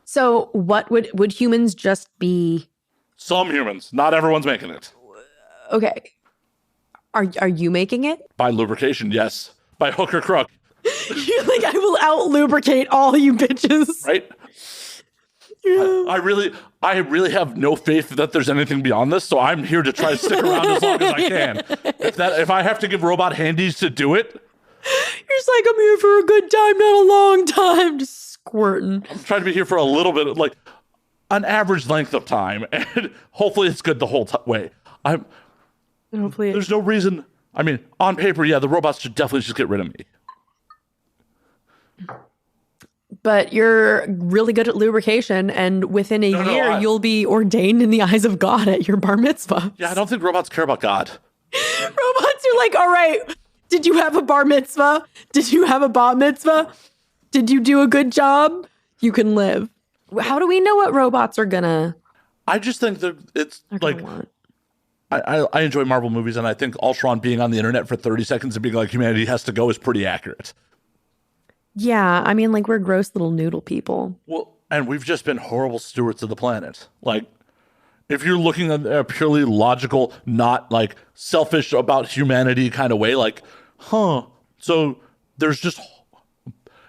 So, what would humans just be? Some humans. Not everyone's making it. Okay, are you making it? By lubrication, yes. By hook or crook, You're like, I will out lubricate all you bitches. right? Yeah. I really have no faith that there's anything beyond this, so I'm here to try to stick around as long as I can. If I have to give robot handies to do it, You're just like, I'm here for a good time, not a long time. Just squirting. I'm trying to be here for a little bit, like an average length of time, and hopefully it's good the whole way. Hopefully, There's no reason. I mean, on paper, yeah, the robots should definitely just get rid of me. but you're really good at lubrication, and within a year, you'll be ordained in the eyes of God at your bar mitzvah. Yeah, I don't think robots care about God. Robots are like, all right, did you have a bar mitzvah? Did you have a bat mitzvah? Did you do a good job? You can live. How do we know what robots are gonna? I just think that it's like want? I enjoy Marvel movies, and I think Ultron being on the internet for 30 seconds and being like humanity has to go is pretty accurate. Yeah, I mean, like, we're gross little noodle people. Well, and we've just been horrible stewards of the planet. Like, if you're looking at a purely logical, not like selfish about humanity kind of way, like, so there's just,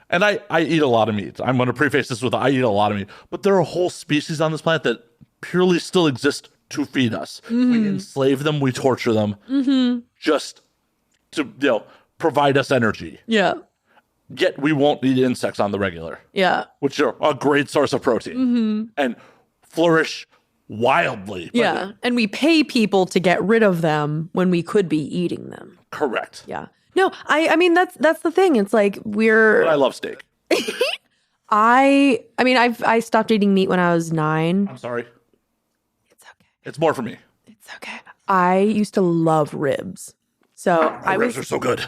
and I eat a lot of meat. I'm going to preface this with I eat a lot of meat, but there are whole species on this planet that purely still exist to feed us. Mm-hmm. We enslave them, we torture them, just to provide us energy. Yeah. Yet we won't eat insects on the regular. Yeah. Which are a great source of protein and flourish wildly. Yeah. And we pay people to get rid of them when we could be eating them. Correct. Yeah. No, I mean, that's the thing. It's like But I love steak. I mean, I stopped eating meat when I was 9. I'm sorry. It's okay. It's more for me. It's okay. I used to love ribs. So Ribs are so good.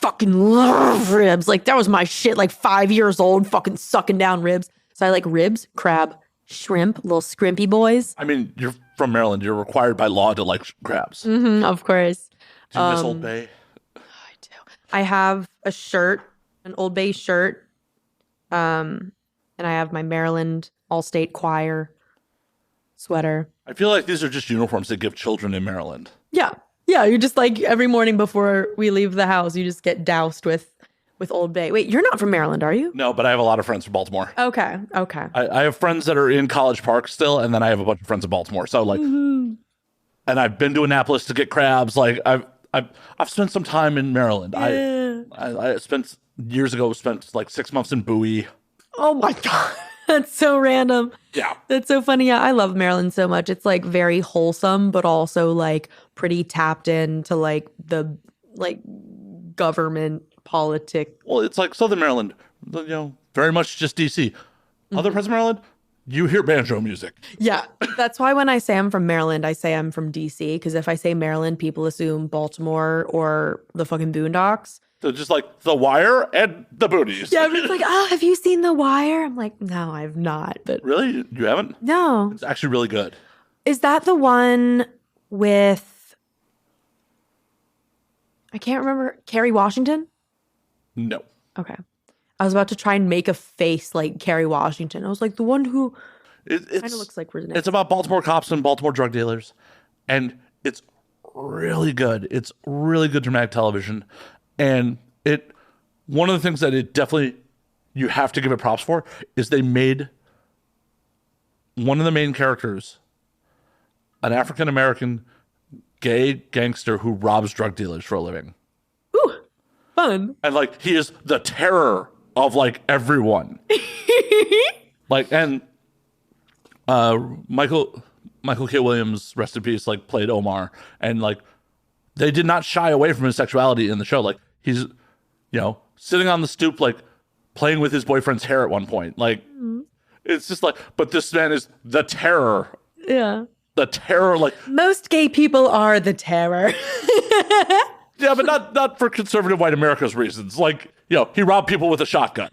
Fucking love ribs. Like, that was my shit. Like, 5 years old, fucking sucking down ribs. So I like ribs, crab, shrimp, little scrimpy boys. I mean, you're from Maryland. You're required by law to like crabs. Of course. Do you miss Old Bay? I do. I have a shirt, an Old Bay shirt, and I have my Maryland All-State Choir sweater. I feel like these are just uniforms they give children in Maryland. Yeah. Yeah, you just like every morning before we leave the house, you just get doused with Old Bay. Wait, you're not from Maryland, are you? No, but I have a lot of friends from Baltimore. Okay. I have friends that are in College Park still, and then I have a bunch of friends in Baltimore. So like, and I've been to Annapolis to get crabs. Like I've spent some time in Maryland. Yeah. I spent years ago like 6 months in Bowie. Oh my God. That's so random. Yeah. That's so funny. Yeah, I love Maryland so much. It's like very wholesome, but also like pretty tapped into like the like government politic. Well, it's like Southern Maryland, very much just DC. Other parts of Maryland, you hear banjo music. Yeah. That's why when I say I'm from Maryland, I say I'm from DC. Because if I say Maryland, people assume Baltimore or the fucking Boondocks. So just like The Wire and the Boonies. Yeah, it's like, oh, have you seen The Wire? I'm like, no, I've not. But Really? You haven't? no. It's actually really good. Is that the one with, I can't remember, Kerry Washington? No. Okay. I was about to try and make a face like Kerry Washington. I was like, the one who It kind of looks like Renee. It's about Baltimore cops and Baltimore drug dealers. And it's really good. It's really good dramatic television. And one of the things that it definitely, you have to give it props for, is they made one of the main characters an African-American gay gangster who robs drug dealers for a living. Ooh, fun. And like, he is the terror of like everyone. Like, and Michael K. Williams, rest in peace, like played Omar, and like they did not shy away from his sexuality in the show. Like, he's, sitting on the stoop, like playing with his boyfriend's hair at one point. Like, it's just like, but this man is the terror. Yeah. The terror, like most gay people are the terror. Yeah, but not for conservative white America's reasons. Like, he robbed people with a shotgun.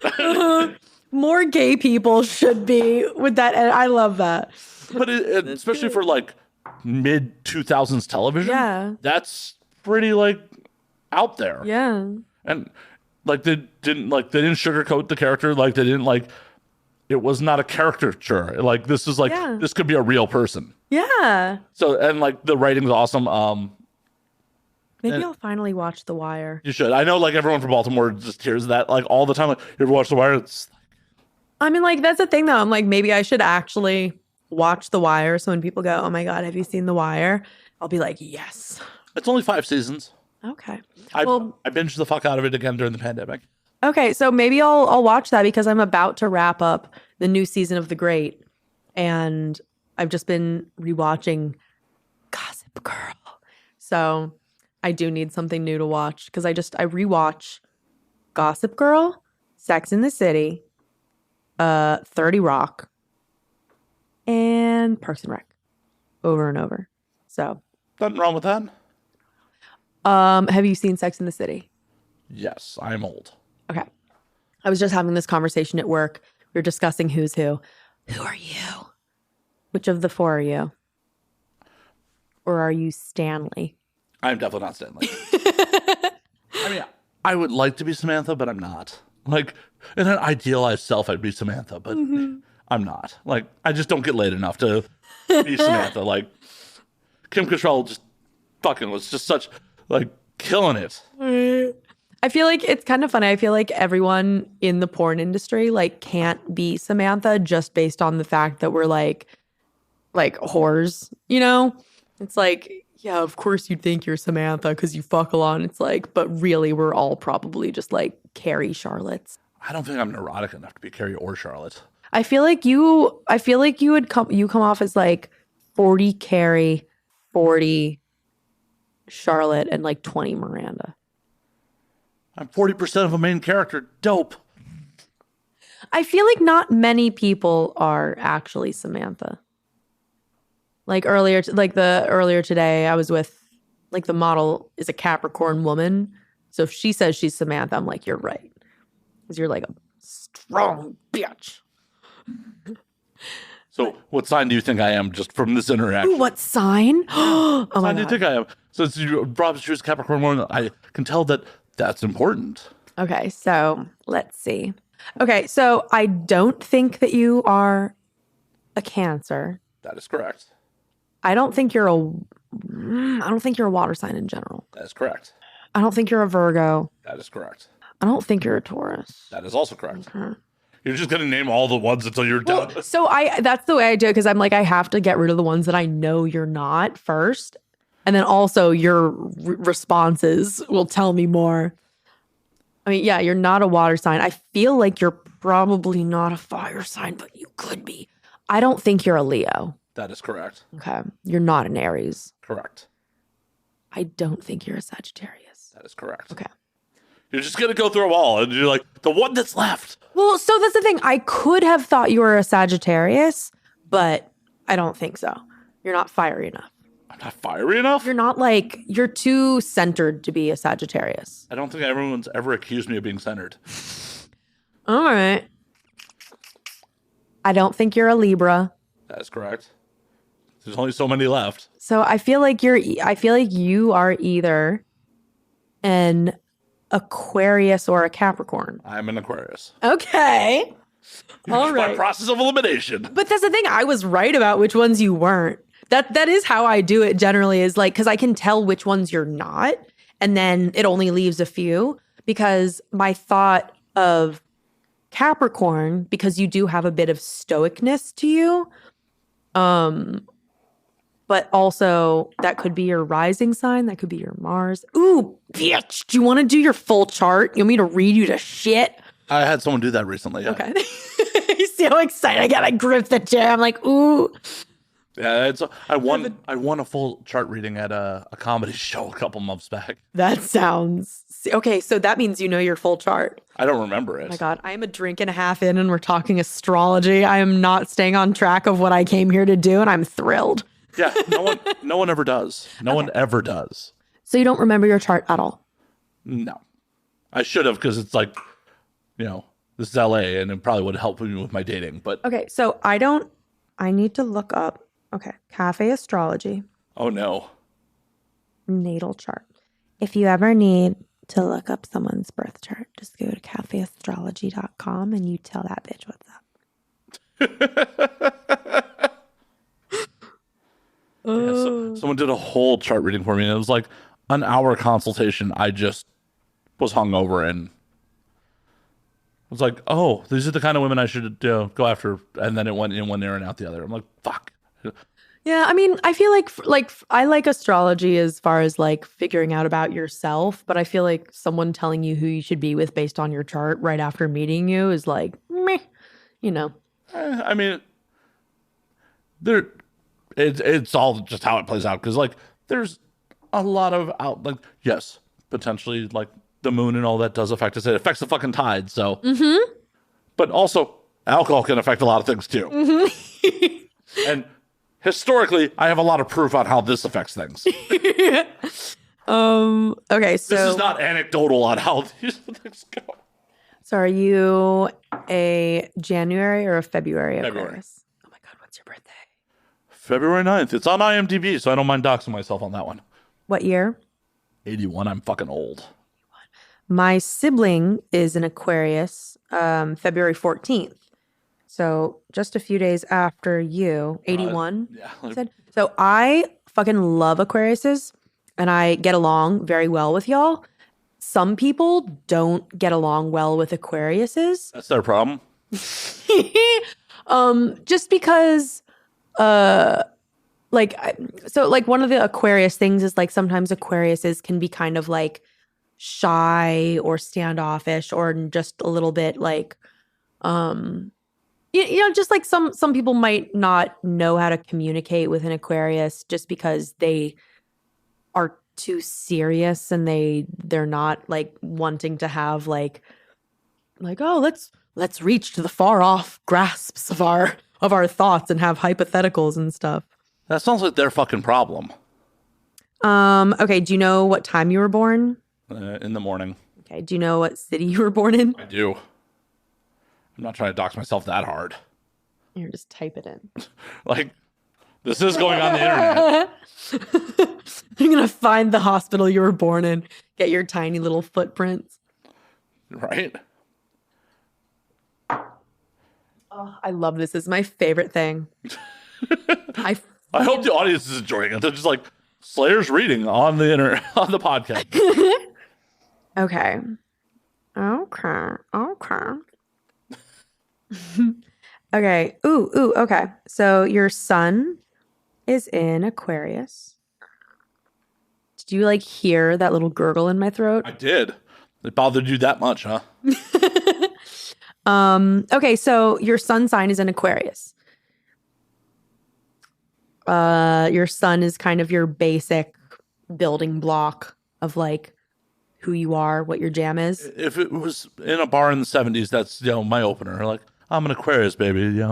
More gay people should be with that. And I love that. But especially for like mid 2000s television, that's pretty like out there. Yeah. And like they didn't sugarcoat the character. Like they didn't it was not a caricature. Like this is like this could be a real person. Yeah. So, and like the writing's awesome. Maybe I'll finally watch The Wire. You should. I know like everyone from Baltimore just hears that like all the time. Like, you ever watch The Wire? It's I mean, like, that's the thing though. I'm like, maybe I should actually watch The Wire. So when people go, oh my God, have you seen The Wire? I'll be like, yes. It's only 5 seasons. Okay. I binged the fuck out of it again during the pandemic. Okay. So maybe I'll watch that because I'm about to wrap up the new season of The Great. And I've just been rewatching Gossip Girl. So I do need something new to watch because I rewatch Gossip Girl, Sex and the City, 30 Rock, and Parks and Rec over and over. So nothing wrong with that. Have you seen Sex and the City? Yes, I'm old. Okay. I was just having this conversation at work. We were discussing who's who. Who are you? Which of the 4 are you? Or are you Stanley? I'm definitely not Stanley. I mean, I would like to be Samantha, but I'm not. Like, in an idealized self, I'd be Samantha, but I'm not. Like, I just don't get laid enough to be Samantha. Like, Kim Cattrall just fucking was just such, like, killing it. I feel like it's kind of funny. I feel like everyone in the porn industry, like, can't be Samantha just based on the fact that we're, like whores, It's like, yeah, of course you'd think you're Samantha because you fuck a lot. And it's like, but really, we're all probably just like Carrie Charlottes. I don't think I'm neurotic enough to be Carrie or Charlotte. I feel like you would come off as like 40 Carrie, 40 Charlotte, and like 20 Miranda. I'm 40% of a main character. Dope. I feel like not many people are actually Samantha. Like earlier today, I was with, like, the model is a Capricorn woman. So if she says she's Samantha, I'm like, you're right. Because you're like a strong bitch. So what sign do you think I am just from this interaction? Ooh, what sign? Oh what my sign do you think I am? So you brought up choose Capricorn woman. I can tell that that's important. Okay, so let's see. Okay, so I don't think that you are a Cancer. That is correct. I don't think you're a water sign in general. That is correct. I don't think you're a Virgo. That is correct. I don't think you're a Taurus. That is also correct. Okay. You're just going to name all the ones until you're done. So that's the way I do it because I'm like, I have to get rid of the ones that I know you're not first. And then also your responses will tell me more. I mean, yeah, you're not a water sign. I feel like you're probably not a fire sign, but you could be. I don't think you're a Leo. That is correct. Okay. You're not an Aries. Correct. I don't think you're a Sagittarius. That is correct. Okay. You're just going to go through them all, and you're like, the one that's left. Well, so that's the thing. I could have thought you were a Sagittarius, but I don't think so. You're not fiery enough. I'm not fiery enough? You're too centered to be a Sagittarius. I don't think everyone's ever accused me of being centered. All right. I don't think you're a Libra. That is correct. There's only so many left. So I feel like you are either an Aquarius or a Capricorn. I'm an Aquarius. Okay. All right. By process of elimination. But that's the thing. I was right about which ones you weren't. That is how I do it generally, is like, because I can tell which ones you're not, and then it only leaves a few, because my thought of Capricorn, because you do have a bit of stoicness to you, but also that could be your rising sign, that could be your Mars. Ooh, bitch, do you want to do your full chart? You want me to read you to shit? I had someone do that recently. Yeah. Okay. You see how excited I got? I gripped the chair. I'm like, ooh. Yeah, I won a full chart reading at a comedy show a couple months back. That sounds okay. So that means you know your full chart. I don't remember it. Oh my God, I am a drink and a half in, and we're talking astrology. I am not staying on track of what I came here to do, and I'm thrilled. Yeah, no one ever does. No one ever does. So you don't remember your chart at all? No, I should have, because it's like, this is LA, and it probably would help me with my dating. But okay, so I need to look up. Okay, Cafe Astrology. Oh no. Natal chart. If you ever need to look up someone's birth chart, just go to cafeastrology.com and you tell that bitch what's up. Yeah, someone did a whole chart reading for me, and it was like an hour consultation. I just was hungover and was like, oh, these are the kind of women I should go after. And then it went in one ear and out the other. I'm like, fuck. Yeah, I mean, I feel like I like astrology as far as like figuring out about yourself, but I feel like someone telling you who you should be with based on your chart right after meeting you is like, meh, I mean, it's all just how it plays out, because like there's a lot of yes, potentially like the moon and all that does affect us. It affects the fucking tide, so. But also alcohol can affect a lot of things too. And historically, I have a lot of proof on how this affects things. Okay, so this is not anecdotal on how these things go. So are you a January or a February Aquarius? Oh my God, what's your birthday? February 9th. It's on IMDb, so I don't mind doxing myself on that one. What year? 81. I'm fucking old. My sibling is an Aquarius, February 14th. So just a few days after you, 81. Yeah. Said. So I fucking love Aquariuses, and I get along very well with y'all. Some people don't get along well with Aquariuses. That's their problem. Just because, one of the Aquarius things is like sometimes Aquariuses can be kind of like shy or standoffish or just a little bit like, just like some people might not know how to communicate with an Aquarius just because they are too serious and they're not like wanting to have like oh, let's reach to the far off grasps of our thoughts and have hypotheticals and stuff. That sounds like their fucking problem. Okay, do you know what time you were born? In the morning. Okay, do you know what city you were born in? I do. I'm not trying to dox myself that hard. Here, just type it in. Like, this is going on the internet. You're going to find the hospital you were born in, get your tiny little footprints. Right? Oh, I love this. This is my favorite thing. I hope the audience is enjoying it. They're just like, Slayer's reading on the on the podcast. Okay. Okay. Ooh, okay. So your sun is in Aquarius. Did you like hear that little gurgle in my throat? I did. It bothered you that much, huh? Okay, so your sun sign is in Aquarius. Your sun is kind of your basic building block of like who you are, what your jam is. If it was in a bar in the 70s, that's my opener. Like, I'm an Aquarius, baby,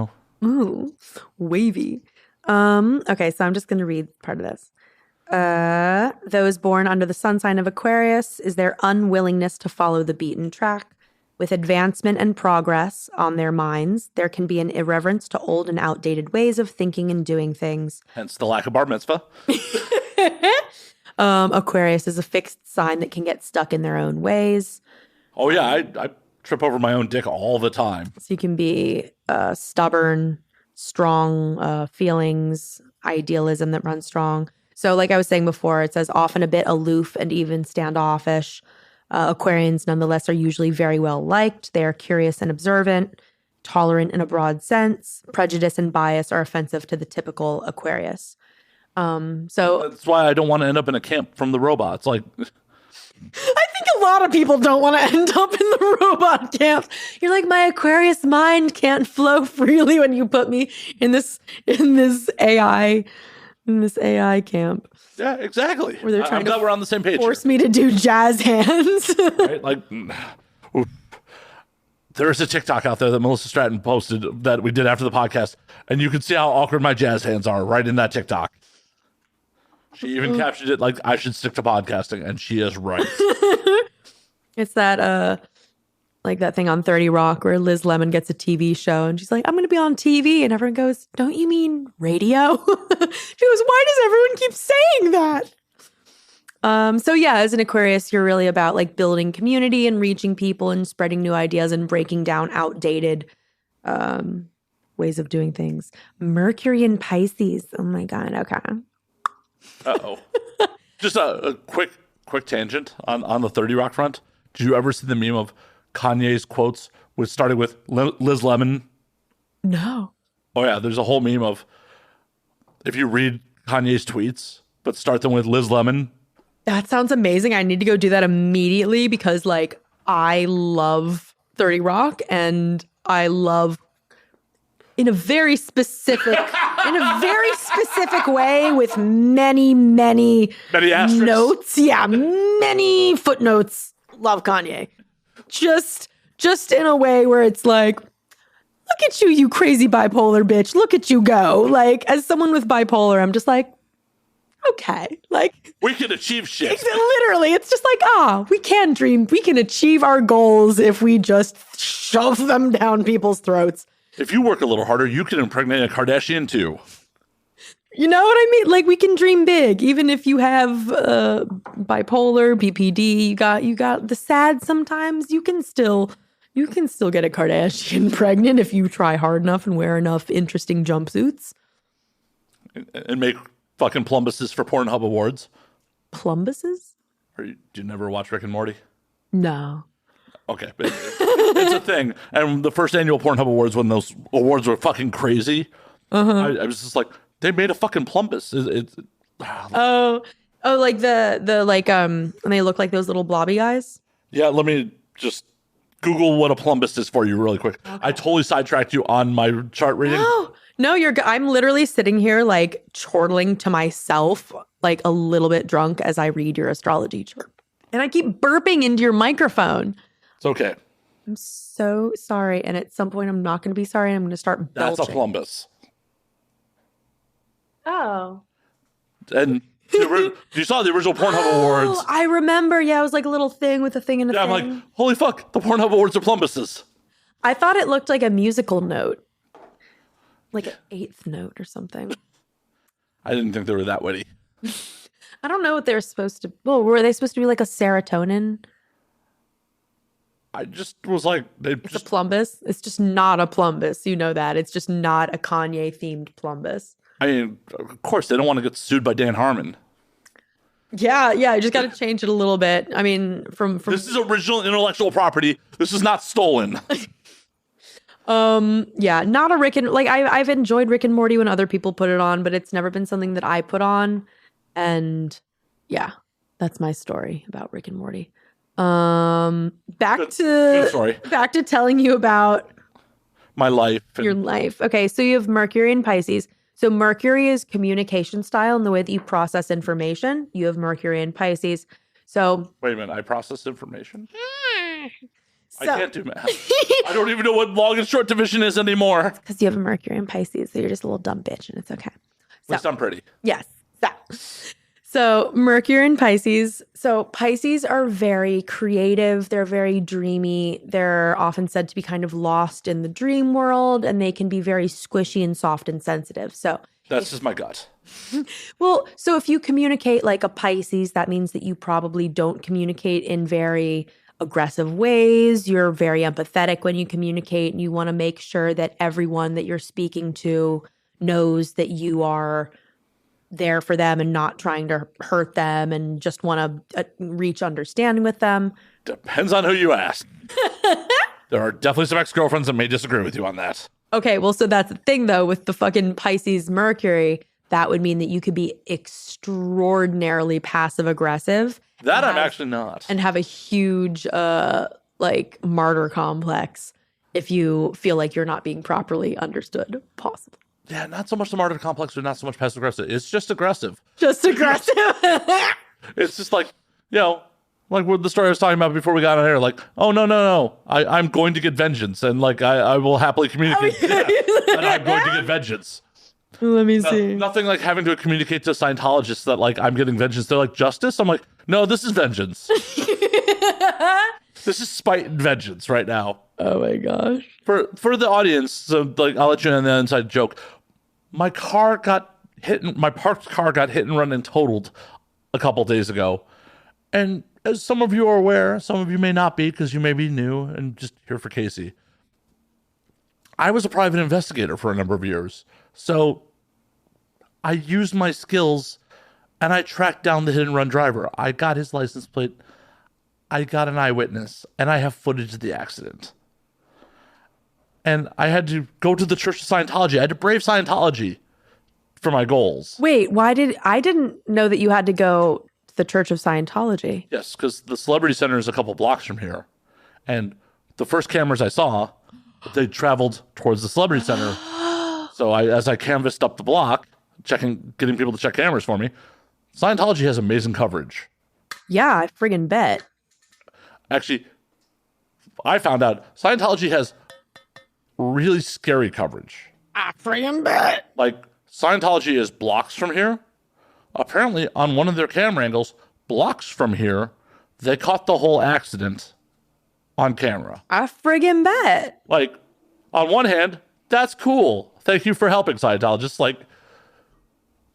Ooh, wavy. Okay, so I'm just gonna read part of this. Those born under the sun sign of Aquarius is their unwillingness to follow the beaten track. With advancement and progress on their minds, there can be an irreverence to old and outdated ways of thinking and doing things. Hence the lack of bar mitzvah. Aquarius is a fixed sign that can get stuck in their own ways. Oh, yeah, I trip over my own dick all the time. So you can be stubborn, strong feelings. idealism that runs strong. So like I was saying before, it says often a bit aloof and even standoffish. Aquarians, nonetheless, are usually very well liked. They are curious and observant, tolerant in a broad sense. Prejudice and bias are offensive to the typical Aquarius. So That's why I don't want to end up in a camp from the robots. Like, I think a lot of people don't want to end up in the robot camp. You're like, my Aquarius mind can't flow freely when you put me in this AI camp. yeah, exactly. Where they're trying I'm glad we're on the same page. Force me to do jazz hands. Right? Like, there's a TikTok out there that Melissa Stratton posted that we did after the podcast, and you can see how awkward my jazz hands are right in that TikTok. She even captioned it like, I should stick to podcasting, and she is right. It's that like that thing on 30 Rock where Liz Lemon gets a TV show and she's like, I'm going to be on TV. And everyone goes, don't you mean radio? She goes, why does everyone keep saying that? So yeah, as an Aquarius, you're really about like building community and reaching people and spreading new ideas and breaking down outdated ways of doing things. Mercury in Pisces. Oh my God. Okay. Uh-oh. Just a quick tangent on the 30 Rock front. Did you ever see the meme of Kanye's quotes which started with Liz Lemon? No. Oh yeah, there's a whole meme of if you read Kanye's tweets, but start them with Liz Lemon. That sounds amazing. I need to go do that immediately because like I love 30 Rock and I love in a very specific way with many notes. Yeah, many footnotes. Love Kanye. Just in a way where it's like, look at you, you crazy bipolar bitch. Look at you go. Like, as someone with bipolar, I'm just like, okay. Like, we can achieve shit. Literally, it's just like, we can dream. We can achieve our goals if we just shove them down people's throats. If you work a little harder, you can impregnate a Kardashian too. You know what I mean? Like, we can dream big, even if you have bipolar, BPD. You got the sad. Sometimes you can still get a Kardashian pregnant if you try hard enough and wear enough interesting jumpsuits and make fucking plumbuses for Pornhub awards. Plumbuses? Do you never watch Rick and Morty? No. Okay, but it's a thing. And the first annual Pornhub Awards, when those awards were fucking crazy, I was just like, they made a fucking plumbus. Like the like and they look like those little blobby guys. Yeah, let me just Google what a plumbus is for you really quick. Okay. I totally sidetracked you on my chart reading. No, I'm literally sitting here like chortling to myself, like a little bit drunk as I read your astrology chart, and I keep burping into your microphone. It's okay. I'm so sorry. And at some point, I'm not going to be sorry. I'm going to start belching. That's a plumbus. Oh. And you saw the original Pornhub Awards. I remember. Yeah, it was like a little thing with a thing and a thing. I'm like, holy fuck, the Pornhub Awards are plumbuses. I thought it looked like a musical note. Like an eighth note or something. I didn't think they were that witty. I don't know what they were supposed to... Well, were they supposed to be like a serotonin? I just was like... It's a plumbus. It's just not a plumbus. You know that. It's just not a Kanye-themed plumbus. I mean, of course, they don't want to get sued by Dan Harmon. Yeah, I just got to change it a little bit. I mean, from... This is original intellectual property. This is not stolen. Yeah, not a Rick and... Like, I've enjoyed Rick and Morty when other people put it on, but it's never been something that I put on. And yeah, that's my story about Rick and Morty. Back to telling you about my life. Your life. Okay, so you have Mercury in Pisces. So Mercury is communication style and the way that you process information. You have Mercury in Pisces. So wait a minute, I process information? I can't do math. I don't even know what long and short division is anymore. Because you have a Mercury in Pisces, so you're just a little dumb bitch, and it's okay. At least I'm pretty. Yes. So Mercury in Pisces. So Pisces are very creative. They're very dreamy. They're often said to be kind of lost in the dream world, and they can be very squishy and soft and sensitive. So that's just my gut. Well, so if you communicate like a Pisces, that means that you probably don't communicate in very aggressive ways. You're very empathetic when you communicate, and you want to make sure that everyone that you're speaking to knows that you are there for them and not trying to hurt them and just want to reach understanding with them. Depends on who you ask. There are definitely some ex-girlfriends that may disagree with you on that. Okay, well, so that's the thing, though, with the fucking Pisces Mercury, that would mean that you could be extraordinarily passive-aggressive. That I'm actually not. And have a huge, martyr complex if you feel like you're not being properly understood, possible. Yeah, not so much the martyr complex, but not so much passive-aggressive. It's just aggressive. Just aggressive. It's just like, like with the story I was talking about before we got on air, like, oh, no. I'm going to get vengeance, and like I will happily communicate that I'm going to get vengeance. Let me see. Nothing like having to communicate to Scientologists that like I'm getting vengeance. They're like, justice? I'm like, no, this is vengeance. This is spite and vengeance right now. Oh my gosh. For the audience, so like I'll let you in on the inside joke. My parked car got hit and run and totaled a couple days ago. And as some of you are aware, some of you may not be because you may be new and just here for Kasey. I was a private investigator for a number of years. So I used my skills and I tracked down the hit and run driver. I got his license plate. I got an eyewitness and I have footage of the accident. And I had to go to the Church of Scientology. I had to brave Scientology for my goals. Wait, I didn't know that you had to go to the Church of Scientology. Yes, because the Celebrity Center is a couple blocks from here. And the first cameras I saw, they traveled towards the Celebrity Center. So as I canvassed up the block, getting people to check cameras for me, Scientology has amazing coverage. Yeah, I friggin' bet. Actually, I found out Scientology has really scary coverage. I friggin' bet. Like, Scientology is blocks from here. Apparently, on one of their camera angles, blocks from here, they caught the whole accident on camera. I friggin' bet. Like, on one hand, that's cool. Thank you for helping, Scientologists. Like,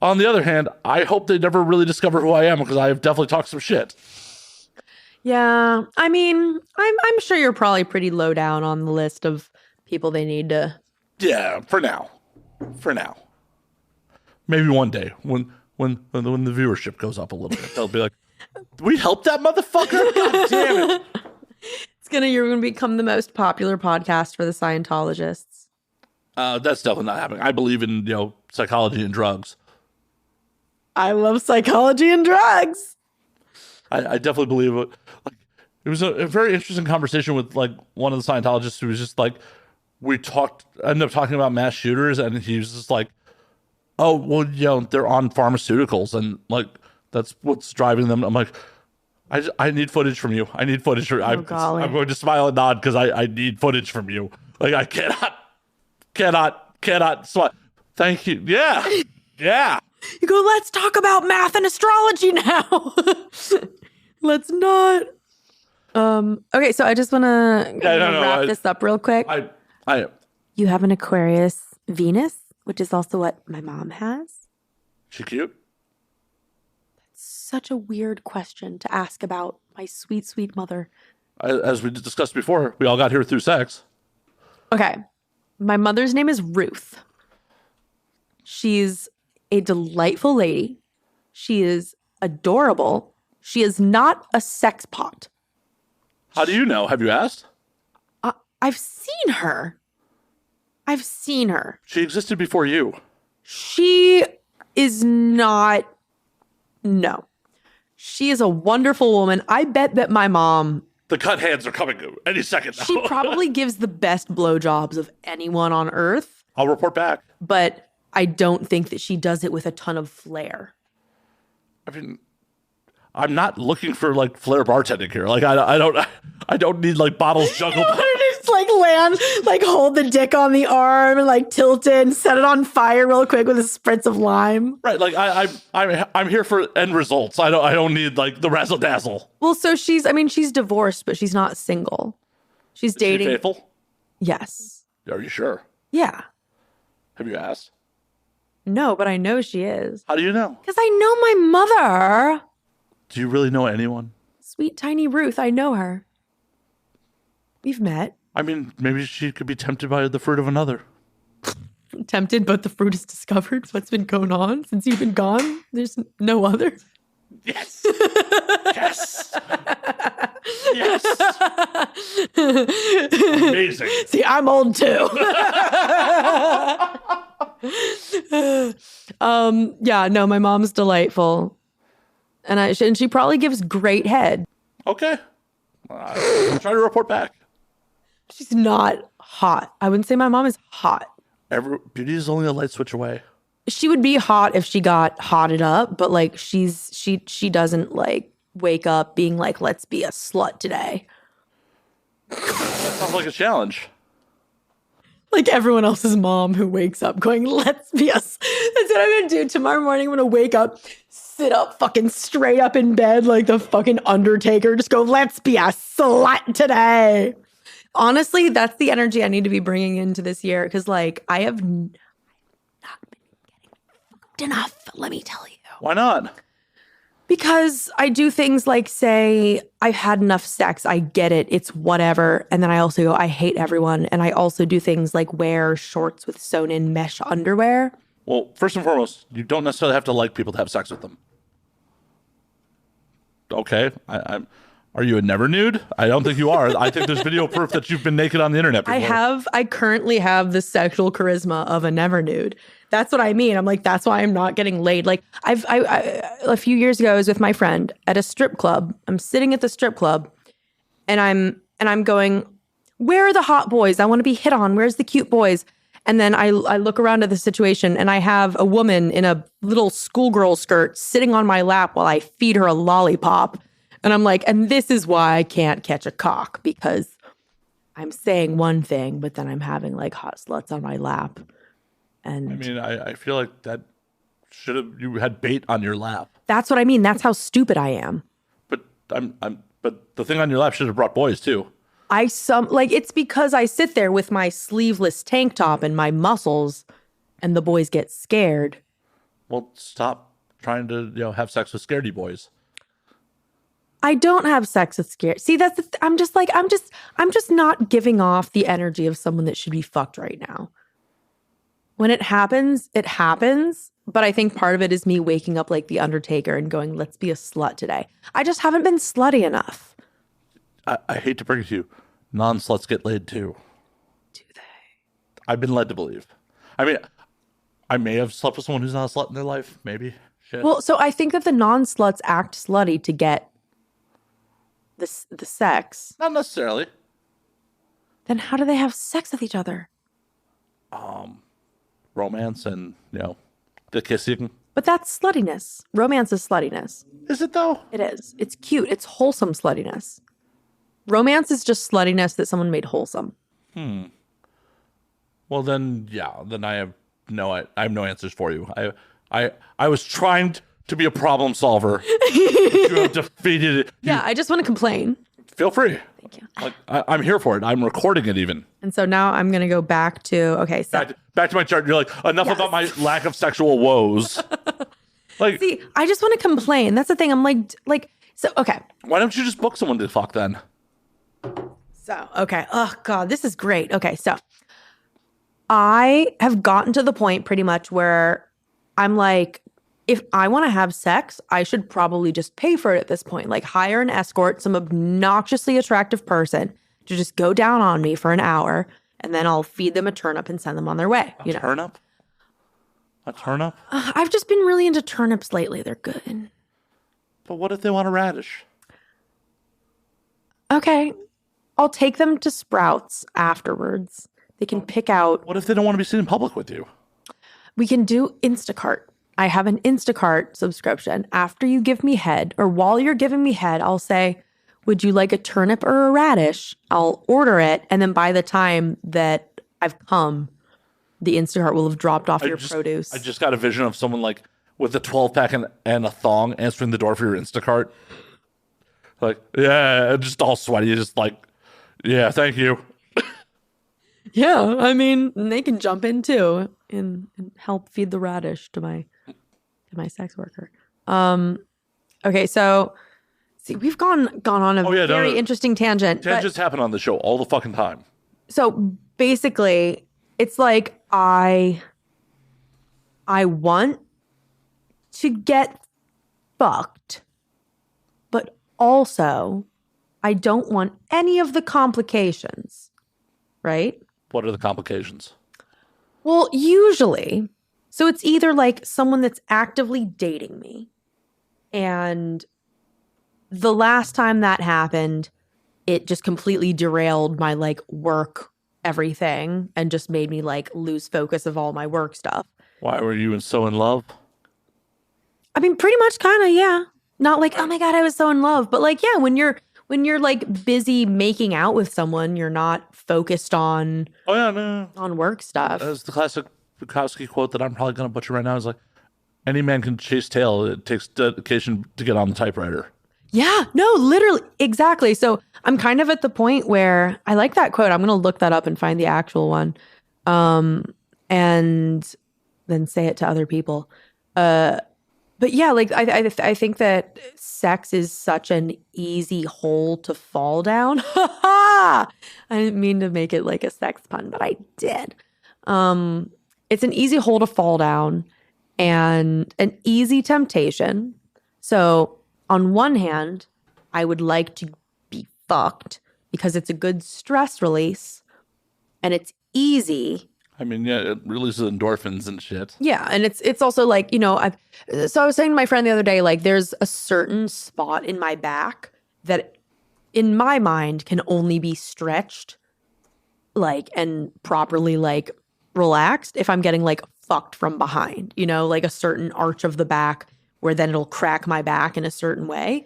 on the other hand, I hope they never really discover who I am because I have definitely talked some shit. Yeah, I mean, I'm sure you're probably pretty low down on the list of people they need to. Yeah, for now. Maybe one day when the viewership goes up a little bit, they'll be like, "We helped that motherfucker? God damn it!" You're gonna become the most popular podcast for the Scientologists. That's definitely not happening. I believe in psychology and drugs. I love psychology and drugs. I definitely believe it. Like, it was a very interesting conversation with like one of the Scientologists who was just like, ended up talking about mass shooters, and he was just like, oh, well, they're on pharmaceuticals, and like that's what's driving them. I'm like, I need footage from you. I need footage from you. I'm going to smile and nod because I need footage from you. Like, I cannot smile. Thank you. Yeah. Yeah. You go, let's talk about math and astrology now. Let's not. Okay, so I just want to wrap this up real quick. You have an Aquarius Venus, which is also what my mom has. She cute? Such a weird question to ask about my sweet, sweet mother. As we discussed before, we all got here through sex. Okay. My mother's name is Ruth. She's a delightful lady. She is adorable. She is not a sex pot. How do you know? Have you asked? I've seen her. She existed before you. She is not. No. She is a wonderful woman. I bet that my mom. The cut hands are coming any second now. She probably gives the best blowjobs of anyone on earth. I'll report back. But I don't think that she does it with a ton of flair. I mean, I'm not looking for like flair bartending here. Like I don't need like bottles juggled. Just like land, like hold the dick on the arm and like tilt it and set it on fire real quick with a spritz of lime. Right, like I'm here for end results. I don't need like the razzle dazzle. Well, so she's divorced, but she's not single. She's dating. Is she faithful? Yes. Are you sure? Yeah. Have you asked? No, but I know she is. How do you know? Because I know my mother. Do you really know anyone? Sweet tiny Ruth, I know her. We've met. I mean, maybe she could be tempted by the fruit of another. tempted, but the fruit is discovered. What's been going on since you've been gone? There's no other. Yes. Yes. Yes. Amazing. See, I'm old too. Yeah, no, my mom's delightful. And she probably gives great head. Okay. I'm trying to report back. She's not hot. I wouldn't say my mom is hot. Beauty is only a light switch away. She would be hot if she got hotted up, but like she doesn't like wake up being like, let's be a slut today. That sounds like a challenge. Like everyone else's mom who wakes up going, let's be a... That's what I'm going to do. Tomorrow morning, I'm going to wake up, sit up fucking straight up in bed like the fucking Undertaker. Just go, let's be a slut today. Honestly, that's the energy I need to be bringing into this year. Because like, I have not been getting fucked enough, let me tell you. Why not? Because I do things like say, I've had enough sex, I get it, it's whatever. And then I also go, I hate everyone. And I also do things like wear shorts with sewn in mesh underwear. Well, first and foremost, you don't necessarily have to like people to have sex with them. Okay, are you a never nude? I don't think you are. I think there's video proof that you've been naked on the internet before. I currently have the sexual charisma of a never nude. That's what I mean. I'm like, that's why I'm not getting laid. Like I a few years ago, I was with my friend at a strip club. I'm sitting at the strip club and I'm going, where are the hot boys? I want to be hit on. Where's the cute boys? And then I look around at the situation and I have a woman in a little schoolgirl skirt sitting on my lap while I feed her a lollipop. And I'm like, and this is why I can't catch a cock, because I'm saying one thing, but then I'm having like hot sluts on my lap. And I mean, I feel like that you had bait on your lap. That's what I mean. That's how stupid I am. But but the thing on your lap should have brought boys too. It's because I sit there with my sleeveless tank top and my muscles, and the boys get scared. Well, stop trying to have sex with scaredy boys. I don't have sex with scared. See, that's I'm just not giving off the energy of someone that should be fucked right now. When it happens, it happens. But I think part of it is me waking up like the Undertaker and going, let's be a slut today. I just haven't been slutty enough. I hate to bring it to you. Non-sluts get laid too. Do they? I've been led to believe. I mean, I may have slept with someone who's not a slut in their life. Maybe. Shit. Well, so I think that the non-sluts act slutty to get the sex. Not necessarily. Then how do they have sex with each other? Romance and, the kissing. But that's sluttiness. Romance is sluttiness. Is it though? It is. It's cute. It's wholesome sluttiness. Romance is just sluttiness that someone made wholesome. Well, then, then I have no answers for you. I was trying to be a problem solver. But you have defeated it. Yeah, I just want to complain. Feel free. Thank you. Like, I'm here for it. I'm recording it even. And so now I'm going to go back to, back to my chart. You're like, enough about my lack of sexual woes. Like, see, I just want to complain. That's the thing. I'm like, so, okay. Why don't you just book someone to fuck then? So, okay. Oh, God, this is great. Okay, so I have gotten to the point pretty much where I'm like, if I want to have sex, I should probably just pay for it at this point. Like hire an escort, some obnoxiously attractive person to just go down on me for an hour, and then I'll feed them a turnip and send them on their way. Turnip? A turnip? I've just been really into turnips lately. They're good. But what if they want a radish? Okay. I'll take them to Sprouts afterwards. They can pick out. What if they don't want to be seen in public with you? We can do Instacart. I have an Instacart subscription. After you give me head, or while you're giving me head, I'll say, would you like a turnip or a radish? I'll order it. And then by the time that I've come, the Instacart will have dropped off your produce. I just got a vision of someone like with a 12-pack and a thong answering the door for your Instacart. Like, yeah, just all sweaty. Just like, yeah, thank you. Yeah, I mean, they can jump in too and help feed the radish to my sex worker. Okay, so see, we've gone on a very interesting tangent. Tangents happen on the show all the fucking time. So basically, it's like I I want to get fucked, but also I don't want any of the complications, right? What are the complications? Well, usually, so it's either like someone that's actively dating me, and the last time that happened, it just completely derailed my like work everything and just made me like lose focus of all my work stuff. Why were you so in love? I mean, pretty much kind of, yeah. Not like, oh my God, I was so in love. But like, yeah, when you're like busy making out with someone, you're not focused on Oh yeah, no. on work stuff. That's the classic Bukowski quote that I'm probably gonna butcher right now. Is like, any man can chase tail. It takes dedication to get on the typewriter. Yeah, no, literally, exactly. So I'm kind of at the point where I like that quote. I'm going to look that up and find the actual one, and then say it to other people. But yeah, like I think that sex is such an easy hole to fall down. I didn't mean to make it like a sex pun, but I did. It's an easy hole to fall down and an easy temptation. So on one hand, I would like to be fucked because it's a good stress release and it's easy. I mean, yeah, it releases endorphins and shit. Yeah, and it's also like, I was saying to my friend the other day, like there's a certain spot in my back that in my mind can only be stretched like and properly like relaxed if I'm getting like fucked from behind, like a certain arch of the back where then it'll crack my back in a certain way.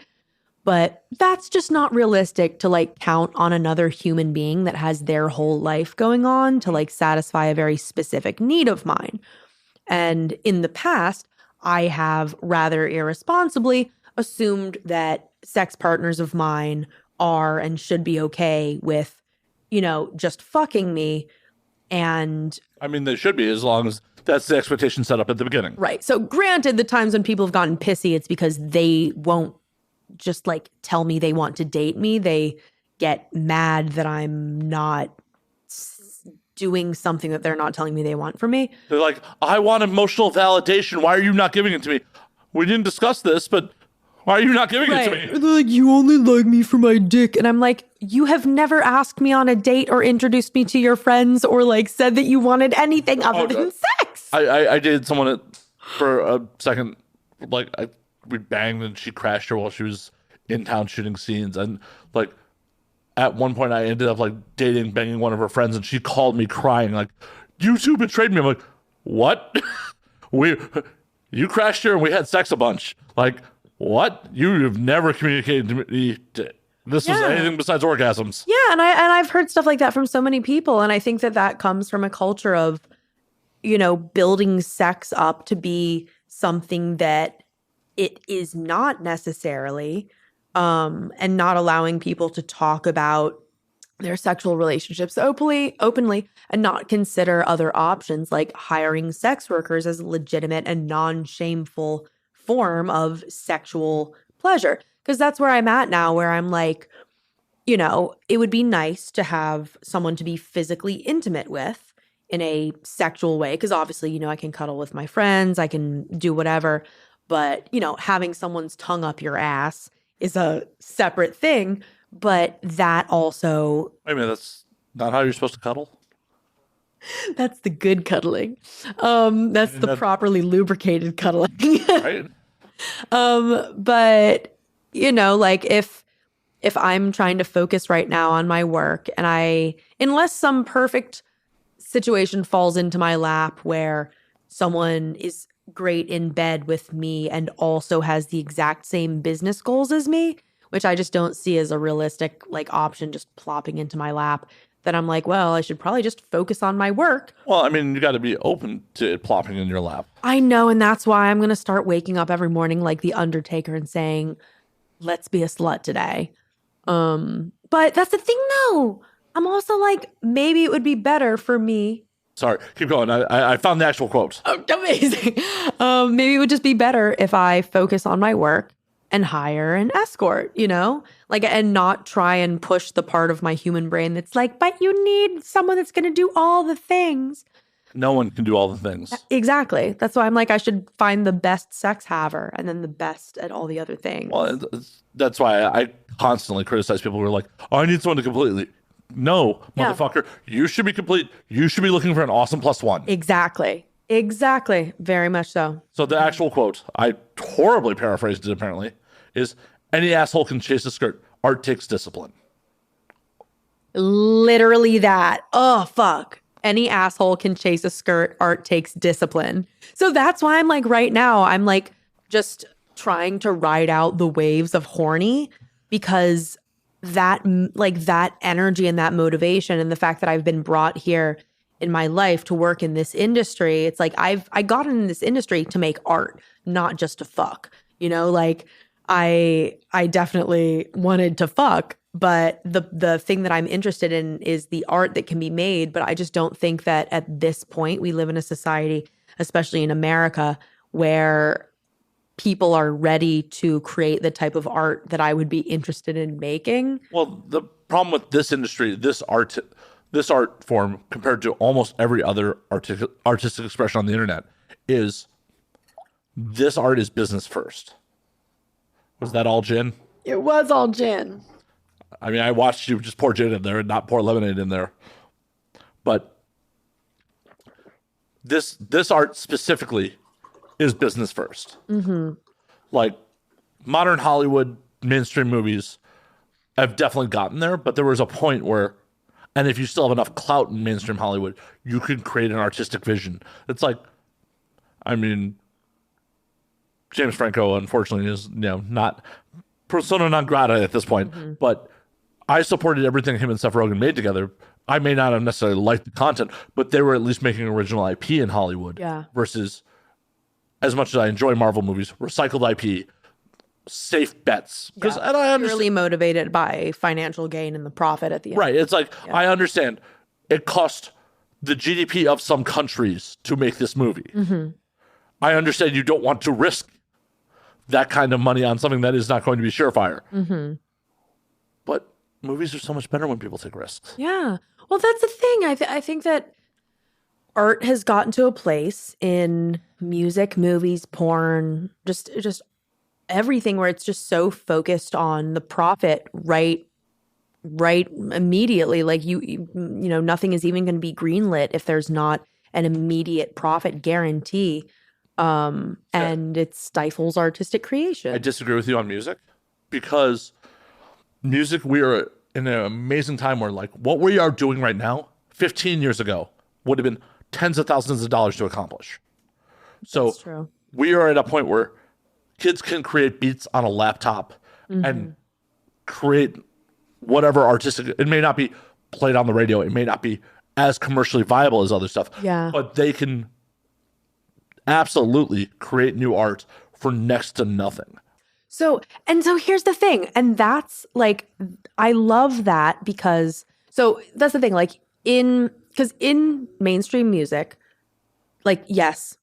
But that's just not realistic to like count on another human being that has their whole life going on to like satisfy a very specific need of mine. And in the past, I have rather irresponsibly assumed that sex partners of mine are and should be okay with, just fucking me. And I mean, they should be, as long as that's the expectation set up at the beginning. right. So granted, the times when people have gotten pissy, it's because they won't just like tell me they want to date me. They get mad that I'm not doing something that they're not telling me they want from me. They're like, I want emotional validation. Why are you not giving it to me? We didn't discuss this, but why are you not giving it to me? They're like, you only like me for my dick. And I'm like, you have never asked me on a date or introduced me to your friends or like said that you wanted anything other than sex. I dated someone for a second, like we banged and she crashed her while she was in town shooting scenes. And like at one point I ended up like banging one of her friends, and she called me crying like, you two betrayed me. I'm like, what? You crashed her and we had sex a bunch. Like, what? You've never communicated to me this was anything besides orgasms. Yeah, and I've heard stuff like that from so many people, and I think that comes from a culture of, building sex up to be something that it is not necessarily, and not allowing people to talk about their sexual relationships openly, and not consider other options like hiring sex workers as a legitimate and non-shameful form of sexual pleasure. Because that's where I'm at now, where I'm like, it would be nice to have someone to be physically intimate with in a sexual way. Because obviously, I can cuddle with my friends, I can do whatever. But, having someone's tongue up your ass is a separate thing. But that also... Wait a minute, that's not how you're supposed to cuddle? That's the good cuddling. That's the properly lubricated cuddling. Right? But like if I'm trying to focus right now on my work and unless some perfect situation falls into my lap where someone is great in bed with me and also has the exact same business goals as me, which I just don't see as a realistic like option just plopping into my lap, then I'm like, well, I should probably just focus on my work. Well, I mean, you got to be open to it plopping in your lap. I know, and that's why I'm going to start waking up every morning like the Undertaker and saying, let's be a slut today. But that's the thing, though. I'm also like, maybe it would be better for me. Sorry, keep going. I found the actual quote. Oh, amazing. Maybe it would just be better if I focus on my work and hire an escort, and not try and push the part of my human brain that's like, but you need someone that's going to do all the things. No one can do all the things. Exactly. That's why I'm like, I should find the best sex haver and then the best at all the other things. Well, that's why I constantly criticize people who are like, oh, I need someone to completely. No, motherfucker. You should be complete. You should be looking for an awesome plus one. Exactly. Very much so. So the actual quote, I horribly paraphrased it apparently, is any asshole can chase a skirt. Art takes discipline. Literally that. Oh, fuck. Any asshole can chase a skirt. Art takes discipline. So that's why I'm like, right now, I'm like just trying to ride out the waves of horny, because that energy and that motivation and the fact that I've been brought here in my life to work in this industry, it's like I got in this industry to make art, not just to fuck. You know, like I definitely wanted to fuck, but the thing that I'm interested in is the art that can be made. But I just don't think that at this point we live in a society, especially in America, where people are ready to create the type of art that I would be interested in making. Well, the problem with this industry, this art form, compared to almost every other artistic expression on the internet, is this art is business first. Was that all gin? It was all gin. I mean, I watched you just pour gin in there and not pour lemonade in there. But this art specifically is business first. Mm-hmm. Like modern Hollywood mainstream movies have definitely gotten there, but there was a point where, and if you still have enough clout in mainstream Hollywood, you could create an artistic vision. It's like, I mean, James Franco, unfortunately, is not persona non grata at this point, mm-hmm. but I supported everything him and Seth Rogen made together. I may not have necessarily liked the content, but they were at least making original IP in Hollywood. Yeah. Versus, as much as I enjoy Marvel movies, recycled IP, safe bets. And I understand, really motivated by financial gain and the profit at the end. Right. It's like, I understand it cost the GDP of some countries to make this movie. Mm-hmm. I understand you don't want to risk that kind of money on something that is not going to be surefire. Mm-hmm. But movies are so much better when people take risks. Yeah. Well, that's the thing. I think that art has gotten to a place in music, movies, porn, just everything, where it's just so focused on the profit right immediately. Like you know, nothing is even going to be greenlit if there's not an immediate profit guarantee. And it stifles artistic creation. I disagree with you on music, because music, we are in an amazing time where, like, what we are doing right now 15 years ago would have been tens of thousands of dollars to accomplish. So that's true. We are at a point where kids can create beats on a laptop mm-hmm. and create whatever artistic. It may not be played on the radio. It may not be as commercially viable as other stuff. Yeah. But they can absolutely create new art for next to nothing. So here's the thing. And that's like, I love that because that's the thing, like because in mainstream music, like, yes,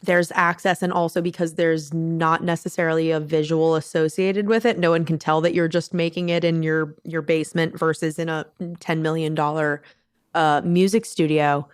there's access, and also because there's not necessarily a visual associated with it. No one can tell that you're just making it in your basement versus in a $10 million music studio.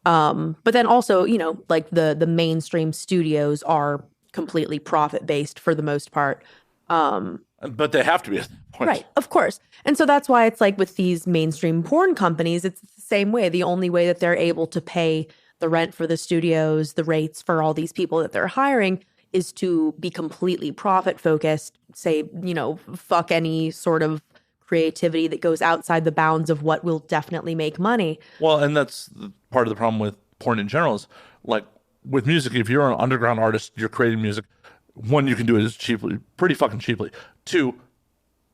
But then also, you know, like the mainstream studios are completely profit-based for the most part. But they have to be at that point. Right, of course. And so that's why it's like with these mainstream porn companies, it's the same way. The only way that they're able to pay the rent for the studios, the rates for all these people that they're hiring, is to be completely profit-focused, say, you know, fuck any sort of creativity that goes outside the bounds of what will definitely make money. Well, and that's part of the problem with porn in general is, like, with music, if you're an underground artist, you're creating music, one, you can do it as cheaply, pretty fucking cheaply. Two,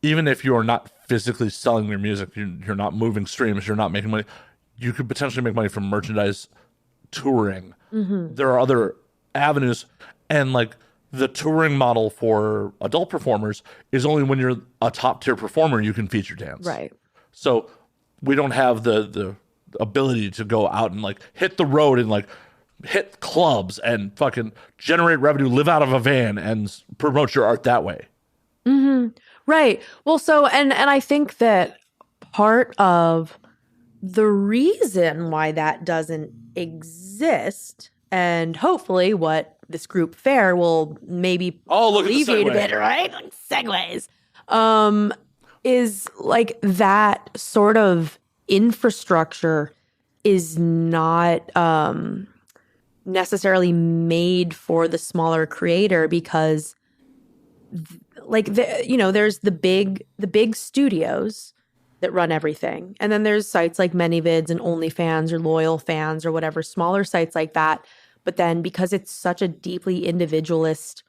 even if you're not physically selling your music, you're not moving streams, you're not making money, you could potentially make money from merchandise, touring. Mm-hmm. There are other avenues. And, like, the touring model for adult performers is only when you're a top tier performer, you can feature dance. Right. So we don't have the ability to go out and, like, hit the road and, like, hit clubs and fucking generate revenue, live out of a van and promote your art that way. Mm-hmm. Right. Well, so, and I think that part of the reason why that doesn't exist, and hopefully what this group fair will maybe alleviate a bit, right? Like segues. Is like that sort of infrastructure is not necessarily made for the smaller creator, because there's the big studios that run everything, and then there's sites like ManyVids and OnlyFans or Loyal Fans or whatever, smaller sites like that. But then because it's such a deeply individualist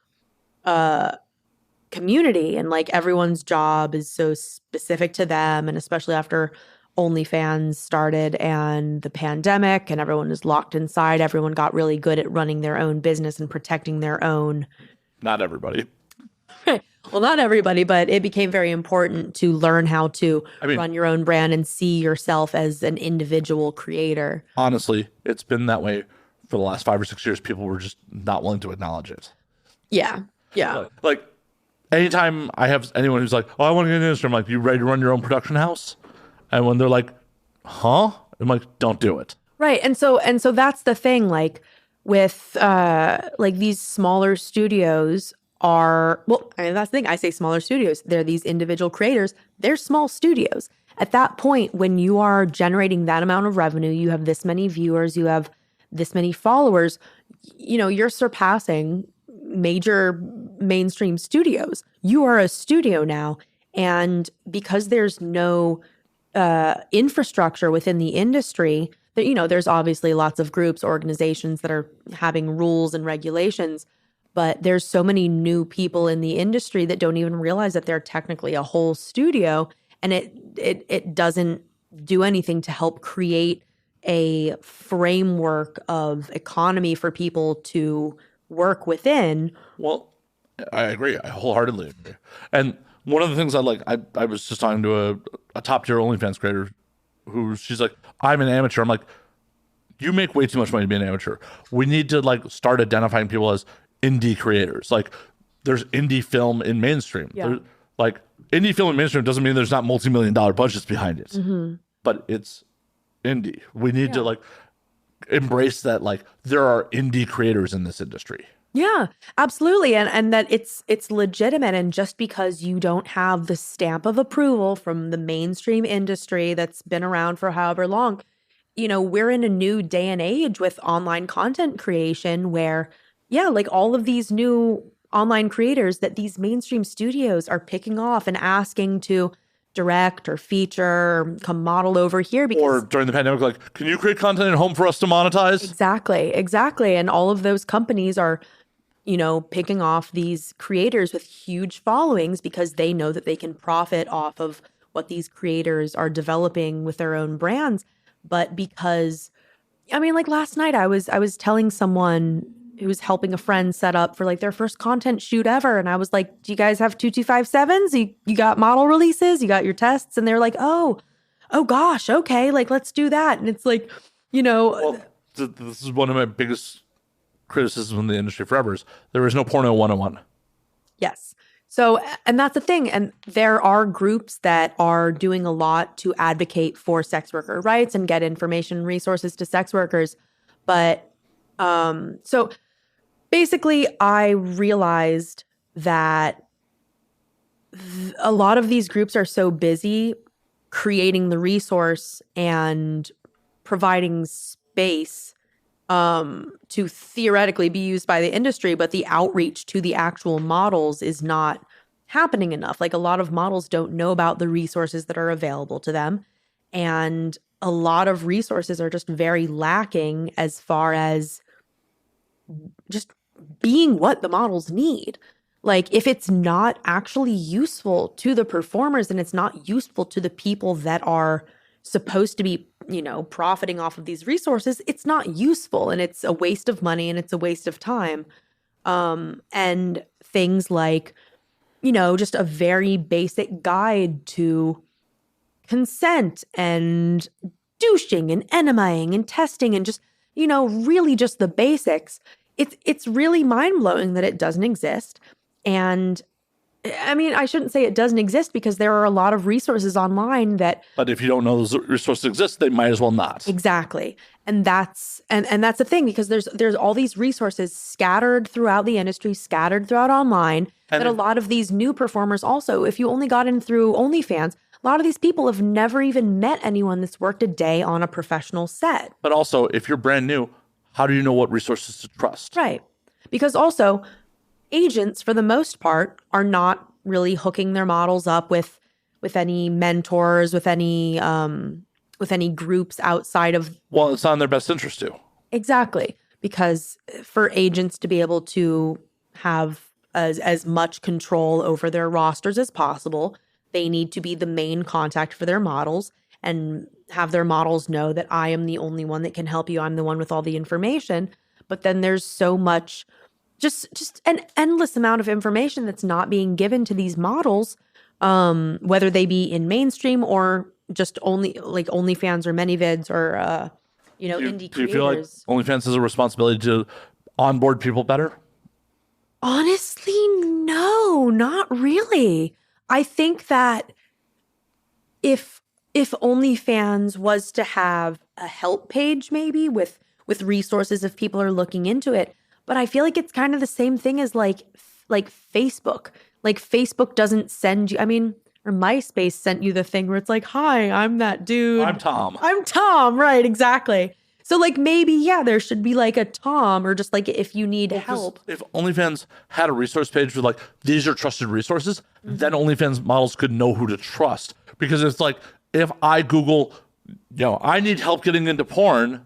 community, and like everyone's job is so specific to them, and especially after OnlyFans started and the pandemic and everyone was locked inside, everyone got really good at running their own business and protecting their own. Not everybody. Well, not everybody, but it became very important to learn how to run your own brand and see yourself as an individual creator. Honestly, it's been that way for the last 5 or 6 years. People were just not willing to acknowledge it. Yeah. Yeah. Like anytime I have anyone who's like, oh, I want to get into this, I'm like, you ready to run your own production house? And when they're like, huh? I'm like, don't do it. Right. And so that's the thing, like with like these smaller studios that's the thing. I say smaller studios. They're these individual creators. They're small studios. At that point, when you are generating that amount of revenue, you have this many viewers, you have this many followers, you're surpassing major mainstream studios. You are a studio now. And because there's no infrastructure within the industry, that there's obviously lots of groups, organizations that are having rules and regulations, but there's so many new people in the industry that don't even realize that they're technically a whole studio, and it doesn't do anything to help create a framework of economy for people to work within. Well, I agree. I wholeheartedly agree. And one of the things I was just talking to a top tier OnlyFans creator she's like, I'm an amateur. I'm like, you make way too much money to be an amateur. We need to start identifying people as indie creators. Like, there's indie film in mainstream. Yeah. Like, indie film in mainstream doesn't mean there's not multi-million-dollar budgets behind it, but it's indie. We need to embrace that. There are indie creators in this industry. Yeah, absolutely. And that it's legitimate. And just because you don't have the stamp of approval from the mainstream industry that's been around for however long, we're in a new day and age with online content creation where, all of these new online creators that these mainstream studios are picking off and asking to direct or feature or come model over here. Or during the pandemic, can you create content at home for us to monetize? Exactly. And all of those companies are picking off these creators with huge followings because they know that they can profit off of what these creators are developing with their own brands. But because, last night I was telling someone who was helping a friend set up for their first content shoot ever. And I was like, do you guys have 2257s? You got model releases? You got your tests? And they're like, oh gosh, okay, let's do that. And it's Well, this is one of my biggest criticism in the industry forever is there is no porno 101. Yes. So, and that's the thing. And there are groups that are doing a lot to advocate for sex worker rights and get information and resources to sex workers. But so basically I realized that a lot of these groups are so busy creating the resource and providing space to theoretically be used by the industry, but the outreach to the actual models is not happening enough. A lot of models don't know about the resources that are available to them. And a lot of resources are just very lacking as far as just being what the models need. If it's not actually useful to the performers and it's not useful to the people that are supposed to be, profiting off of these resources, it's not useful, and it's a waste of money and it's a waste of time. And things like, just a very basic guide to consent and douching and enemaing and testing and just, really just the basics. It's really mind-blowing that it doesn't exist. And I mean, I shouldn't say it doesn't exist because there are a lot of resources online that. But if you don't know those resources exist, they might as well not. Exactly. And that's the thing, because there's all these resources scattered throughout the industry, scattered throughout online, that a lot of these new performers also, if you only got in through OnlyFans, a lot of these people have never even met anyone that's worked a day on a professional set. But also, if you're brand new, how do you know what resources to trust? Right. Because also, agents, for the most part, are not really hooking their models up with any mentors, with any groups outside of. Well, it's not in their best interest to. Exactly. Because for agents to be able to have as much control over their rosters as possible, they need to be the main contact for their models and have their models know that I am the only one that can help you. I'm the one with all the information. But then there's so much, just an endless amount of information that's not being given to these models, whether they be in mainstream or just only like OnlyFans or ManyVids or indie creators. Do you feel like OnlyFans has a responsibility to onboard people better? Honestly, no, not really. I think that if OnlyFans was to have a help page, maybe with resources if people are looking into it, but I feel like it's kind of the same thing as like Facebook. Like Facebook doesn't send you. I mean, or MySpace sent you the thing where it's like, "Hi, I'm that dude. I'm Tom. I'm Tom." Right? Exactly. So like maybe there should be like a Tom, or just like if you need help. If OnlyFans had a resource page with like, these are trusted resources, then OnlyFans models could know who to trust. Because it's like, if I Google, I need help getting into porn,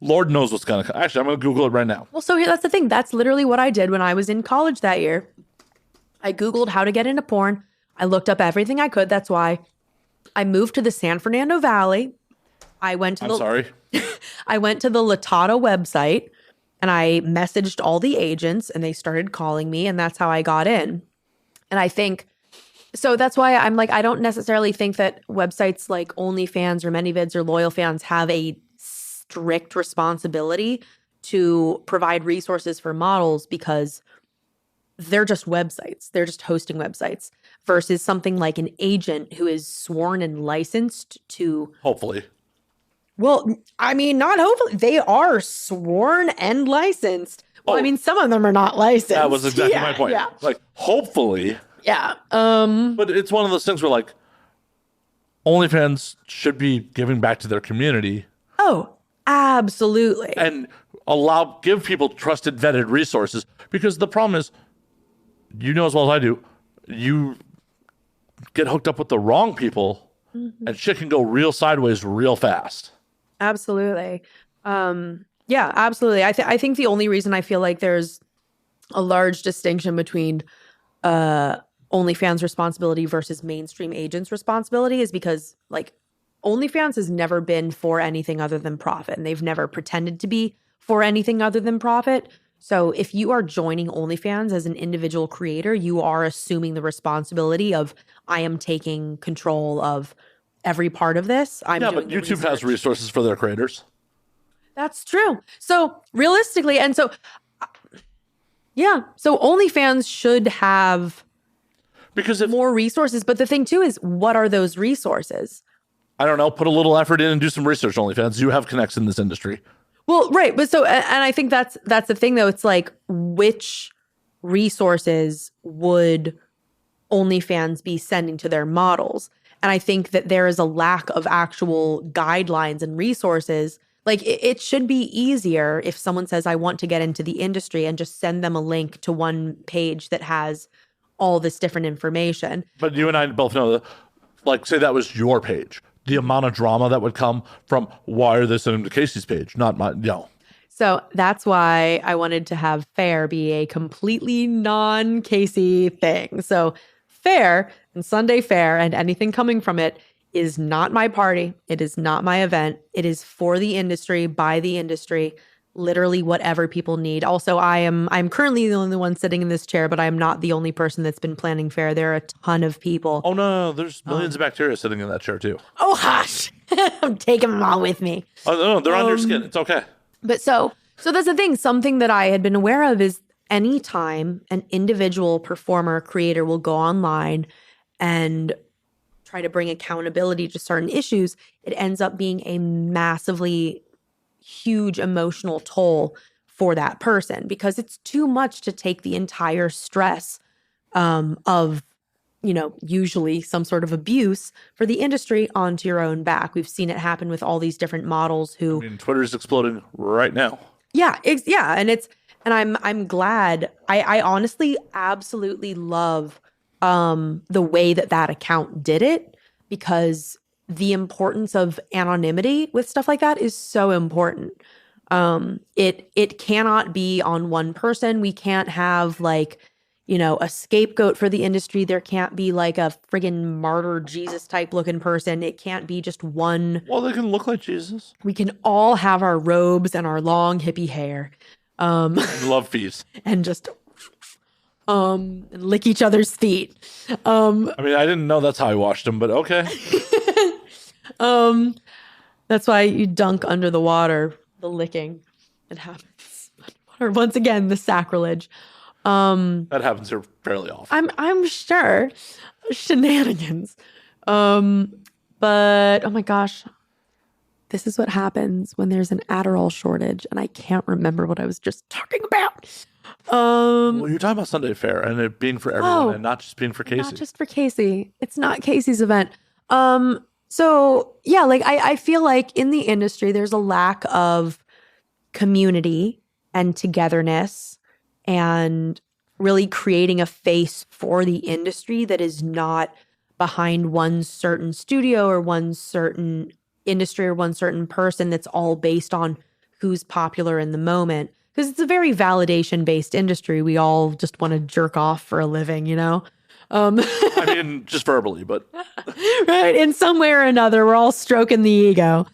Lord knows what's going to come. Actually, I'm going to Google it right now. Well, so here, that's the thing. That's literally what I did when I was in college that year. I Googled how to get into porn. I looked up everything I could. That's why I moved to the San Fernando Valley. I went to I went to the Latata website and I messaged all the agents and they started calling me, and that's how I got in. And I think, so that's why I'm like, I don't necessarily think that websites like OnlyFans or ManyVids or LoyalFans have a strict responsibility to provide resources for models, because they're just websites. They're just hosting websites versus something like an agent who is sworn and licensed to. Hopefully. Well, I mean, not hopefully. They are sworn and licensed. Well, I mean, some of them are not licensed. That was exactly my point. Yeah. Like, hopefully. Yeah. But it's one of those things where, like, OnlyFans should be giving back to their community. Oh, absolutely. And give people trusted, vetted resources. Because the problem is, as well as I do, you get hooked up with the wrong people, and shit can go real sideways real fast. Absolutely. Yeah, absolutely. I think the only reason I feel like there's a large distinction between OnlyFans responsibility versus mainstream agents responsibility is because, like, OnlyFans has never been for anything other than profit, and they've never pretended to be for anything other than profit. So if you are joining OnlyFans as an individual creator, you are assuming the responsibility of, I am taking control of every part of this. But YouTube has resources for their creators. That's true. So realistically, and so, so OnlyFans should have more resources. But the thing too is, what are those resources? I don't know. Put a little effort in and do some research, OnlyFans. You have connects in this industry. Well, right. But so, and I think that's the thing though. It's like, which resources would OnlyFans be sending to their models? And I think that there is a lack of actual guidelines and resources. Like, it should be easier if someone says, I want to get into the industry, and just send them a link to one page that has all this different information. But you and I both know that, like, say that was your page. The amount of drama that would come from, why are they sending to Kasey's page? Not mine. So that's why I wanted to have Fair be a completely non-Kasey thing. So Fair and Sunday Fair and anything coming from it is not my party. It is not my event. It is for the industry, by the industry, literally whatever people need. Also, I'm currently the only one sitting in this chair, but I'm not the only person that's been planning Fair. There are a ton of people. Oh, no. There's millions of bacteria sitting in that chair, too. Oh, hush. I'm taking them all with me. Oh, no, they're on your skin. It's okay. But so that's the thing. Something that I had been aware of is anytime an individual performer, creator will go online and try to bring accountability to certain issues, it ends up being a massively huge emotional toll for that person, because it's too much to take the entire stress of, usually some sort of abuse for the industry onto your own back. We've seen it happen with all these different models who, Twitter's exploding right now. yeah, and I'm glad. I honestly absolutely love the way that account did it, because the importance of anonymity with stuff like that is so important. It cannot be on one person. We can't have a scapegoat for the industry. There can't be like a friggin' martyr Jesus type looking person. It can't be just one. Well, they can look like Jesus. We can all have our robes and our long hippie hair. Love feast. And just and lick each other's feet. I didn't know that's how I washed them, but okay. That's why you dunk under the water, the licking. It happens. Or once again, the sacrilege. That happens here fairly often. I'm sure. Shenanigans. But oh my gosh. This is what happens when there's an Adderall shortage and I can't remember what I was just talking about. Well, you're talking about Sunday Fair and it being for everyone and not just being for Kasey. Not just for Kasey. It's not Kasey's event. So yeah, I feel like in the industry, there's a lack of community and togetherness and really creating a face for the industry that is not behind one certain studio or one certain industry or one certain person, that's all based on who's popular in the moment. Because it's a very validation-based industry. We all just want to jerk off for a living, Just verbally, but right, in some way or another, we're all stroking the ego.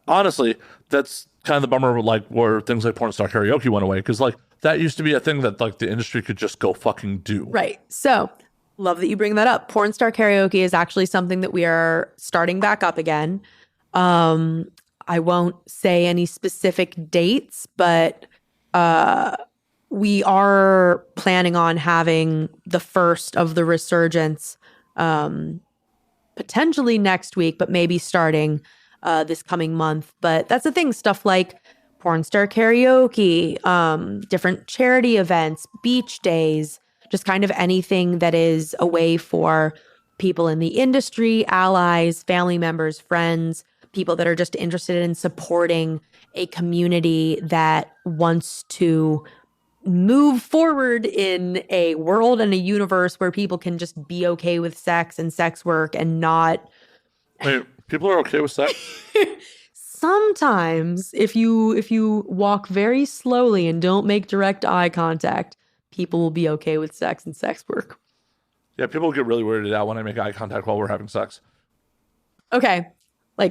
Honestly, that's kind of the bummer, where things like porn star karaoke went away, because that used to be a thing that the industry could just go fucking do. Right. So love that you bring that up. Porn star karaoke is actually something that we are starting back up again. I won't say any specific dates, but we are planning on having the first of the resurgence potentially next week, but maybe starting this coming month. But that's the thing, stuff like porn star karaoke, different charity events, beach days, just kind of anything that is a way for people in the industry, allies, family members, friends, people that are just interested in supporting a community that wants to move forward in a world and a universe where people can just be okay with sex and sex work and not... Wait, people are okay with sex? Sometimes if you walk very slowly and don't make direct eye contact, people will be okay with sex and sex work. Yeah, people get really weirded out when I make eye contact while we're having sex. Okay.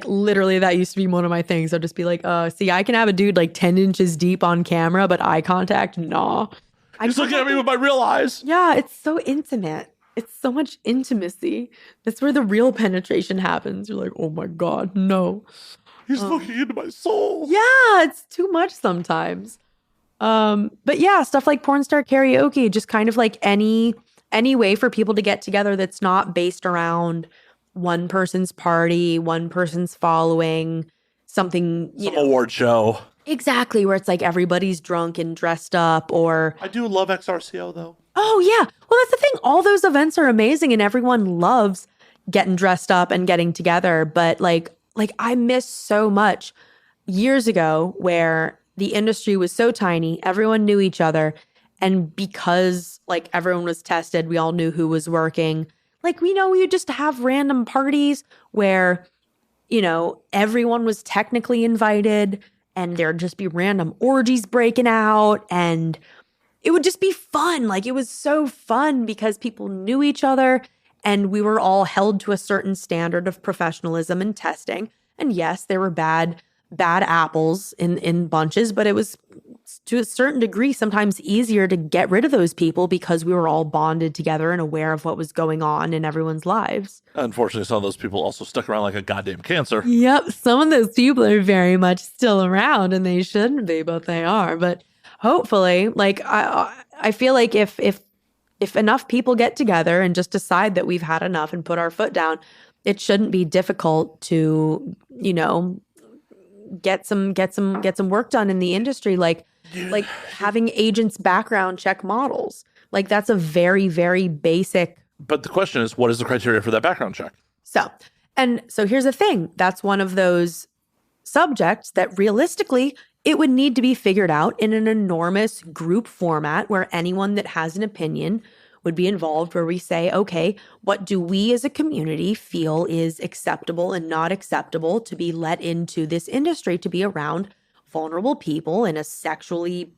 Literally, that used to be one of my things. I'll just be like, see, I can have a dude 10 inches deep on camera, but eye contact, nah. He's looking at me with my real eyes. Yeah, it's so intimate. It's so much intimacy. That's where the real penetration happens. You're like, oh my God, no. He's looking into my soul. Yeah, it's too much sometimes. But yeah, stuff like porn star karaoke, just kind of any way for people to get together that's not based around one person's party, one person's following, something, Some award show. Exactly, where it's everybody's drunk and dressed up, or... I do love XRCO, though. Oh, yeah. Well, that's the thing. All those events are amazing, and everyone loves getting dressed up and getting together. But, I miss so much years ago where the industry was so tiny, everyone knew each other, and because, everyone was tested, we all knew who was working. We would just have random parties where, everyone was technically invited and there'd just be random orgies breaking out and it would just be fun. It was so fun because people knew each other and we were all held to a certain standard of professionalism and testing. And yes, there were bad apples in bunches, but it was to a certain degree sometimes easier to get rid of those people because we were all bonded together and aware of what was going on in everyone's lives. Unfortunately, some of those people also stuck around like a goddamn cancer. Yep, some of those people are very much still around and they shouldn't be, but they are. But Hopefully, like I feel like if enough people get together and just decide that we've had enough and put our foot down, it shouldn't be difficult to, get some work done in the industry, like having agents background check models. Like that's a very, very basic. But the question is, what is the criteria for that background check? So here's the thing. That's one of those subjects that realistically it would need to be figured out in an enormous group format where anyone that has an opinion would be involved, where we say, okay, what do we as a community feel is acceptable and not acceptable to be let into this industry, to be around vulnerable people in a sexually,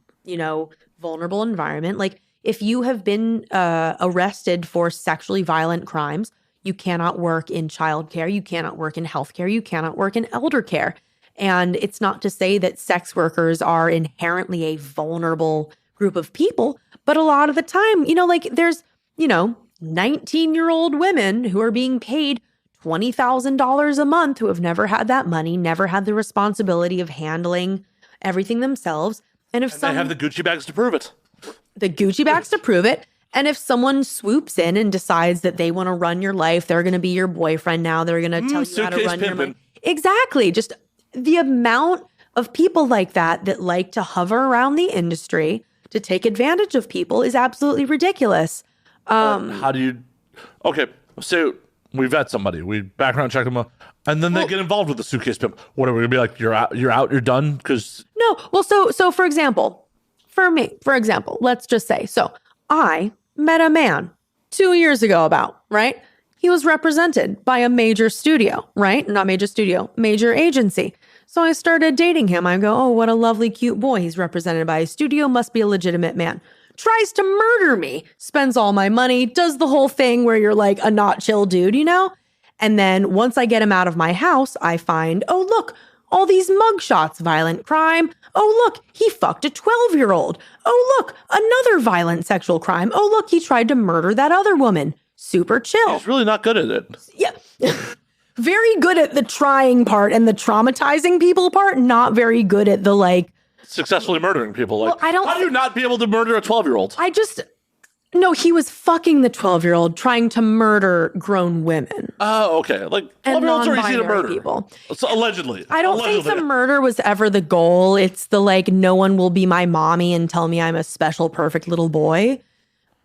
vulnerable environment. Like if you have been arrested for sexually violent crimes, you cannot work in childcare, you cannot work in healthcare, you cannot work in elder care. And it's not to say that sex workers are inherently a vulnerable group of people, but a lot of the time, there's, 19-year-old women who are being paid $20,000 a month who have never had that money, never had the responsibility of handling everything themselves. And they have the Gucci bags to prove it. The Gucci bags to prove it. And if someone swoops in and decides that they want to run your life, they're going to be your boyfriend now, they're going to tell you how to run your life. Exactly. Just the amount of people like that like to hover around the industry to take advantage of people is absolutely ridiculous. How do you... Okay, so we vet somebody, we background check them, and then they get involved with the suitcase pimp. What are we going to be like, you're out, you're done? Because... No, well, so for example, let's just say, so I met a man 2 years ago right? He was represented by a major studio, right? Not major studio, major agency. So I started dating him. I go, oh, what a lovely, cute boy. He's represented by a studio, must be a legitimate man. Tries to murder me, spends all my money, does the whole thing where you're like a not chill dude, And then once I get him out of my house, I find, oh, look, all these mugshots, violent crime. Oh, look, he fucked a 12-year-old. Oh, look, another violent sexual crime. Oh, look, he tried to murder that other woman. Super chill. He's really not good at it. Yeah. Very good at the trying part and the traumatizing people part, not very good at the successfully murdering people. Well, how do you not be able to murder a 12-year-old? No, he was fucking the 12-year-old trying to murder grown women. Oh, okay. 12-year-olds are easy to murder. People. So allegedly. I don't think the murder was ever the goal. It's the no one will be my mommy and tell me I'm a special, perfect little boy.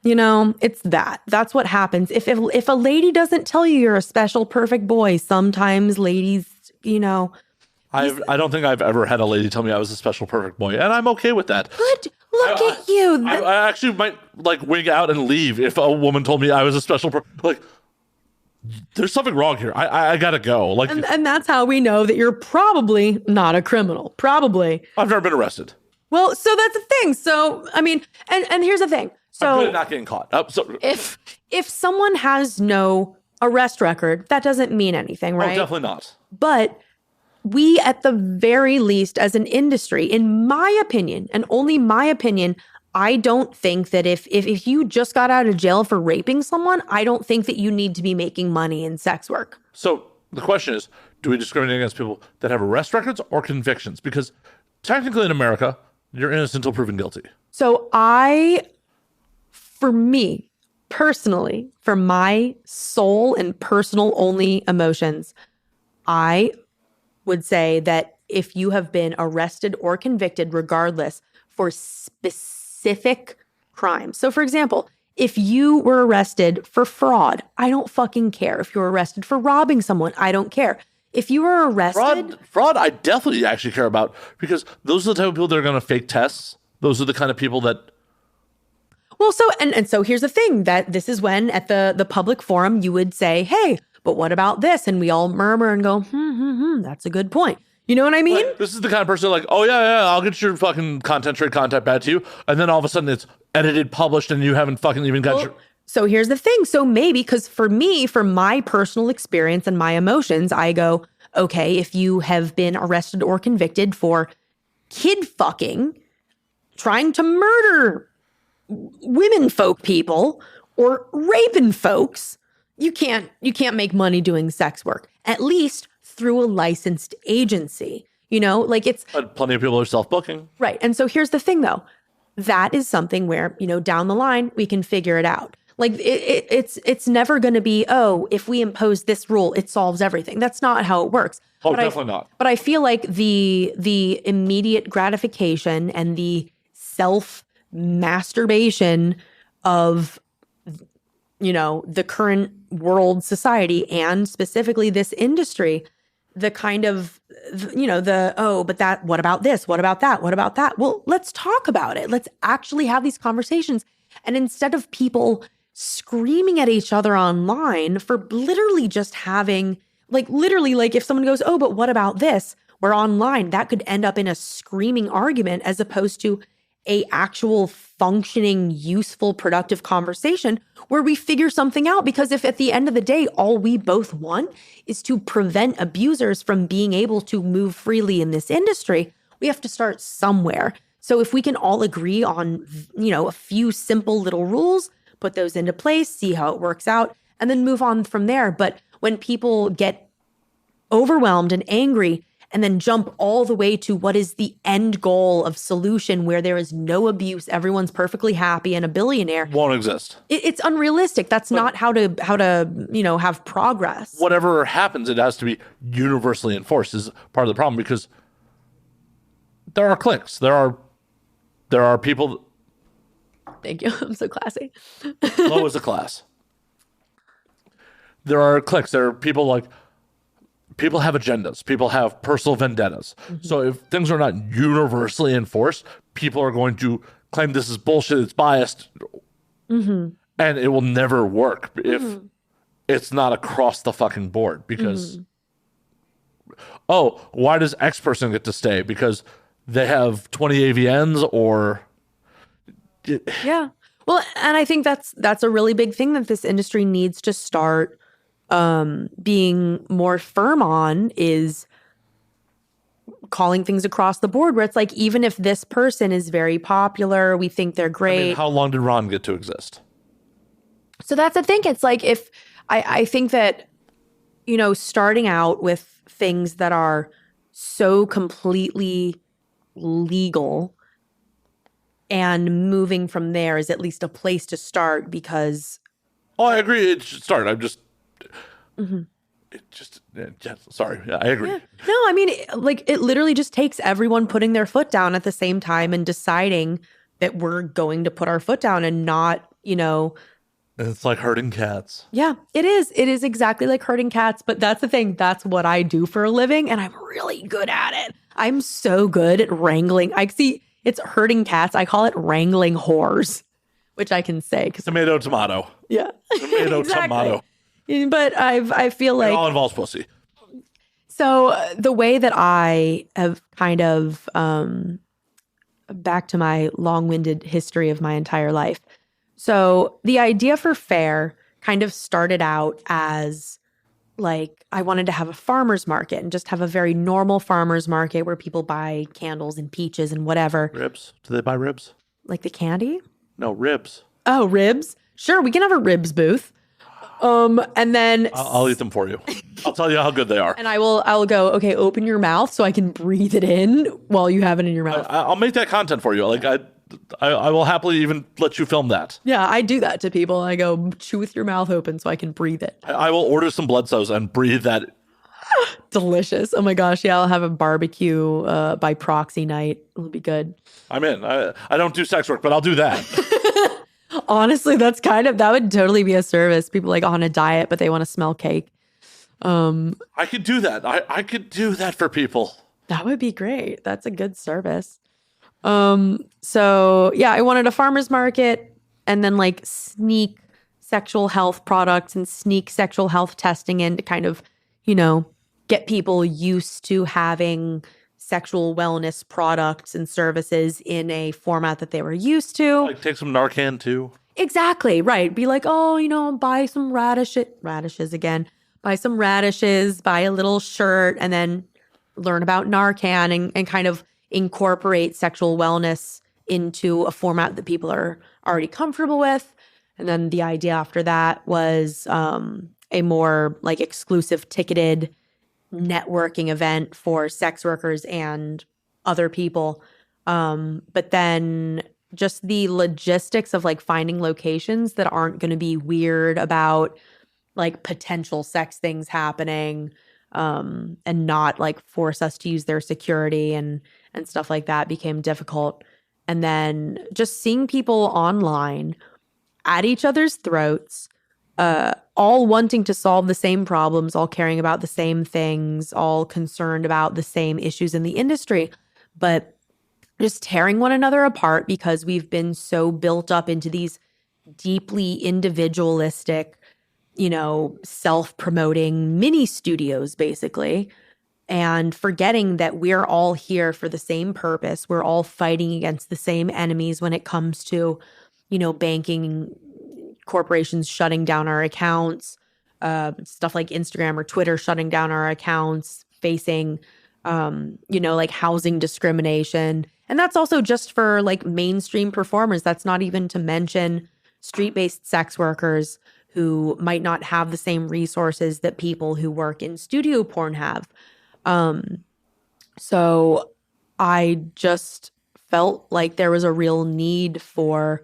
It's that. That's what happens. If a lady doesn't tell you you're a special, perfect boy, sometimes ladies, I don't think I've ever had a lady tell me I was a special, perfect boy, and I'm okay with that. Good. Look at you. I actually might wig out and leave if a woman told me I was a special, there's something wrong here. I gotta go. And that's how we know that you're probably not a criminal. Probably. I've never been arrested. Well, so that's the thing. So, I mean, and here's the thing. So I'm good at not getting caught. If someone has no arrest record, that doesn't mean anything, right? Oh, definitely not. But we, at the very least, as an industry, in my opinion, and only my opinion, I don't think that if you just got out of jail for raping someone, I don't think that you need to be making money in sex work. So the question is, do we discriminate against people that have arrest records or convictions? Because technically in America, you're innocent until proven guilty. So for me, personally, for my soul and personal only emotions, I would say that if you have been arrested or convicted, regardless, for specific crimes. So for example, if you were arrested for fraud, I don't fucking care. If you're arrested for robbing someone, I don't care. If you were arrested... Fraud, I definitely actually care about, because those are the type of people that are going to fake tests. Those are the kind of people that... Well, so here's the thing, that this is when at the public forum you would say, hey, but what about this? And we all murmur and go, that's a good point. You know what I mean? This is the kind of person oh yeah, I'll get your fucking trade content back to you. And then all of a sudden it's edited, published, and you haven't fucking even got your... So here's the thing. So maybe, because for me, for my personal experience and my emotions, I go, okay, if you have been arrested or convicted for kid fucking, trying to murder women folk people, or raping folks, you can't make money doing sex work, at least through a licensed agency. It's... But plenty of people are self-booking. Right. And so here's the thing, though. that is something where, down the line, we can figure it out. Like it's never going to be, oh, if we impose this rule, it solves everything. That's not how it works. Oh, definitely not. But I feel like the immediate gratification and the self-masturbation of, the current world society and specifically this industry, the kind of, but what about this? What about that? What about that? Well, let's talk about it. Let's actually have these conversations. And instead of people screaming at each other online for literally just having, if someone goes, oh, but what about this? We're online, that could end up in a screaming argument as opposed to a actual functioning, useful, productive conversation where we figure something out. Because if at the end of the day, all we both want is to prevent abusers from being able to move freely in this industry, we have to start somewhere. So if we can all agree on, a few simple little rules, put those into place, see how it works out, and then move on from there. But when people get overwhelmed and angry and then jump all the way to what is the end goal of solution where there is no abuse, everyone's perfectly happy and a billionaire, won't exist. It's unrealistic. That's not how to have progress. Whatever happens, it has to be universally enforced is part of the problem, because there are cliques. There are people. Thank you. I'm so classy. Low as a class. There are cliques. There are people have agendas. People have personal vendettas. Mm-hmm. So if things are not universally enforced, people are going to claim this is bullshit, it's biased, and it will never work if it's not across the fucking board. Because, why does X person get to stay? Because they have 20 AVNs or... Yeah. Well, and I think that's a really big thing that this industry needs to start being more firm on, is calling things across the board, where it's like, even if this person is very popular, we think they're great. I mean, how long did Ron get to exist? So that's the thing. It's like, if I think that, starting out with things that are so completely legal and moving from there is at least a place to start, because... Oh, I agree. It should start. I'm just... Sorry. Yeah, I agree. Yeah. No, I mean, it literally just takes everyone putting their foot down at the same time and deciding that we're going to put our foot down and not, It's like herding cats. Yeah, it is. It is exactly like herding cats. But that's the thing. That's what I do for a living, and I'm really good at it. I'm so good at wrangling. It's herding cats. I call it wrangling whores, which I can say. Tomato, tomato. Yeah. Tomato, exactly. tomato. But I feel like... It all involves pussy. So the way that I have kind of, back to my long-winded history of my entire life. So the idea for fair kind of started out as I wanted to have a farmer's market and just have a very normal farmer's market where people buy candles and peaches and whatever. Ribs? Do they buy ribs? Like the candy? No, ribs. Oh, ribs? Sure, we can have a ribs booth. And then I'll eat them for you. I'll tell you how good they are. And I will go, okay, open your mouth so I can breathe it in while you have it in your mouth. I'll make that content for you. I will happily even let you film that. Yeah, I do that to people. I go, chew with your mouth open so I can breathe it. I will order some blood cells and breathe that. Delicious. Oh my gosh. Yeah, I'll have a barbecue by proxy night. It'll be good. I'm in. I don't do sex work, but I'll do that. Honestly, that would totally be a service. People on a diet, but they want to smell cake. I could do that. I could do that for people. That would be great. That's a good service. So yeah, I wanted a farmer's market and then sneak sexual health products and sneak sexual health testing in to kind of, get people used to having sexual wellness products and services in a format that they were used to. Take some Narcan too. Exactly. Right. Be like, buy some radishes again, buy some radishes, buy a little shirt, and then learn about Narcan and kind of incorporate sexual wellness into a format that people are already comfortable with. And then the idea after that was a more exclusive ticketed networking event for sex workers and other people. But then just the logistics of like finding locations that aren't going to be weird about like potential sex things happening, and not like force us to use their security and stuff like that became difficult. And then just seeing people online at each other's throats, all wanting to solve the same problems, all caring about the same things, all concerned about the same issues in the industry, but just tearing one another apart because we've been so built up into these deeply individualistic, self-promoting mini studios, basically, and forgetting that we're all here for the same purpose. We're all fighting against the same enemies when it comes to, banking, corporations shutting down our accounts, stuff like Instagram or Twitter shutting down our accounts, facing, like housing discrimination. And that's also just for like mainstream performers. That's not even to mention street-based sex workers who might not have the same resources that people who work in studio porn have. So I just felt like there was a real need for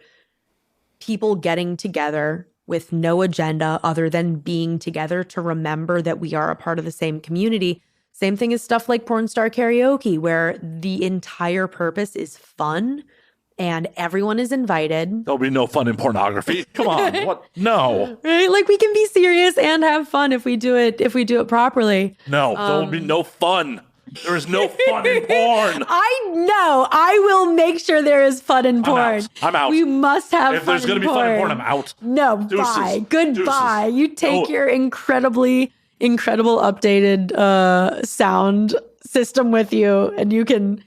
people getting together with no agenda other than being together to remember that we are a part of the same community. Same thing as stuff like porn star karaoke, where the entire purpose is fun and everyone is invited. There'll be no fun in pornography. Come on. What? No. Right? Like we can be serious and have fun if we do it properly. No, there will be no fun. There is no fun in porn. I know. I will make sure there is fun in porn. I'm out. We must have if fun there's going to be fun in porn, I'm out. No, Deuces. bye. Goodbye. Deuces. You take your incredible updated sound system with you, and you can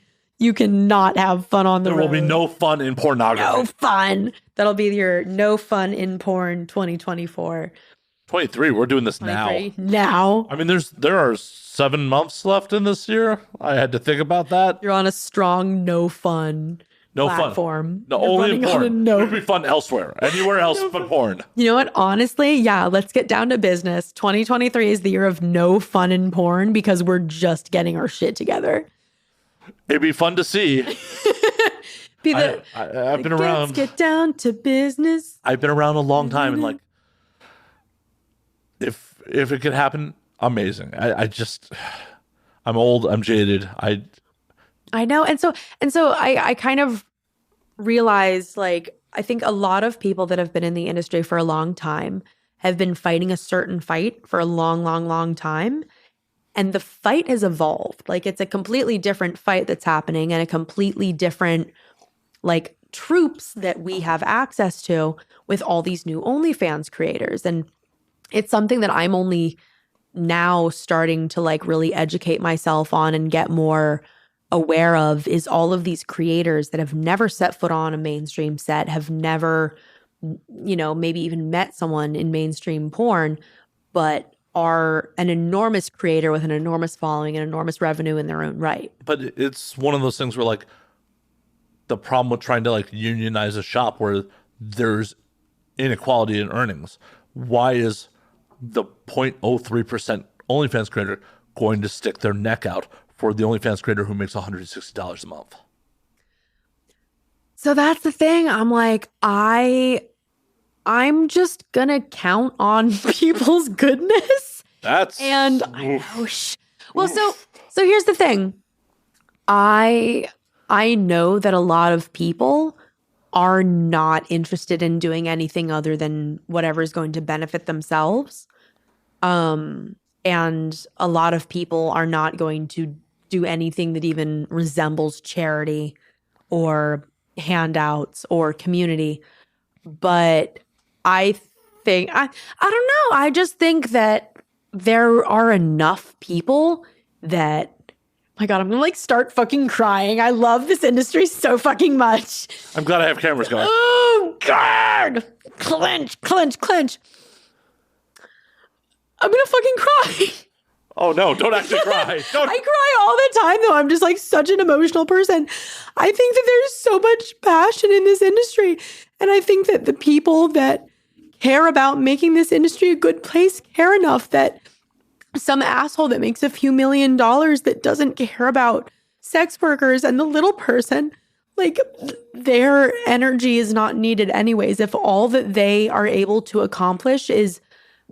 not have fun on the road. There will be no fun in pornography. No fun. That'll be your no fun in porn 2024. 23. We're doing this now. Now. I mean, there are 7 months left in this year. I had to think about that. You're on a strong no fun platform. No, only in porn. It would be fun elsewhere. Anywhere else but porn. You know what? Honestly, yeah, let's get down to business. 2023 is the year of no fun in porn because we're just getting our shit together. It'd be fun to see. I've been around. Let's get down to business. I've been around a long time, and like, if it could happen, amazing. I'm old. I'm jaded. I know, and so I kind of realized, like, I think a lot of people that have been in the industry for a long time have been fighting a certain fight for a long, long, long time. And the fight has evolved. Like, it's a completely different fight that's happening and a completely different, like, troops that we have access to with all these new OnlyFans creators. And it's something that I'm only now starting to, like, really educate myself on and get more aware of, is all of these creators that have never set foot on a mainstream set, have never, maybe even met someone in mainstream porn, but are an enormous creator with an enormous following and enormous revenue in their own right. But it's one of those things where, like, the problem with trying to, like, unionize a shop where there's inequality in earnings. Why is the 0.03% OnlyFans creator going to stick their neck out for the OnlyFans creator who makes $160 a month? So that's the thing. I'm like, I'm just gonna count on people's goodness. I know. Well, so here's the thing. I know that a lot of people are not interested in doing anything other than whatever is going to benefit themselves. And a lot of people are not going to do anything that even resembles charity or handouts or community. But I think, I don't know. I just think that there are enough people that, my God, I'm going to, like, start fucking crying. I love this industry so fucking much. I'm glad I have cameras going. Oh, God. Clench. I'm going to fucking cry. Oh, no, don't actually cry. Don't. I cry all the time, though. I'm just, like, such an emotional person. I think that there's so much passion in this industry. And I think that the people that care about making this industry a good place care enough that some asshole that makes a few $1 million that doesn't care about sex workers and the little person like their energy is not needed anyways. If all that they are able to accomplish is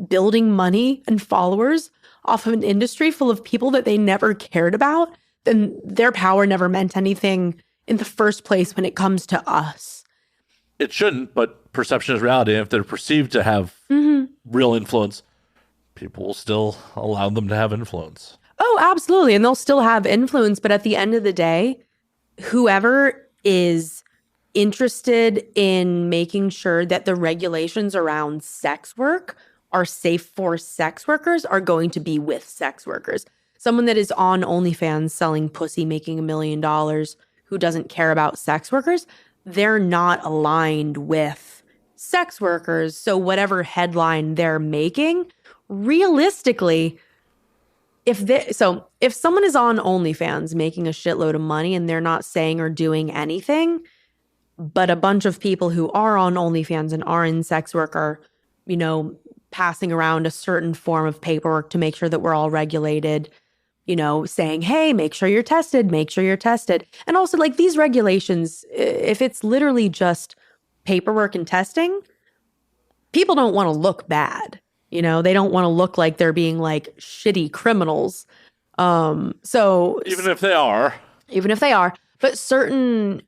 building money and followers off of an industry full of people that they never cared about, then their power never meant anything in the first place when it comes to us. It shouldn't, but perception is reality. And if they're perceived to have real influence, people will still allow them to have influence. Oh, absolutely. And they'll still have influence. But at the end of the day, whoever is interested in making sure that the regulations around sex work are safe for sex workers are going to be with sex workers. Someone that is on OnlyFans selling pussy, making $1 million, who doesn't care about sex workers, they're not aligned with sex workers. So whatever headline they're making, realistically, if someone is on OnlyFans making a shitload of money and they're not saying or doing anything, but a bunch of people who are on OnlyFans and are in sex work are, passing around a certain form of paperwork to make sure that we're all regulated, saying, hey, make sure you're tested. And also, like, these regulations, if it's literally just paperwork and testing, people don't want to look bad. They don't want to look like they're being like shitty criminals. So even if they are, but certain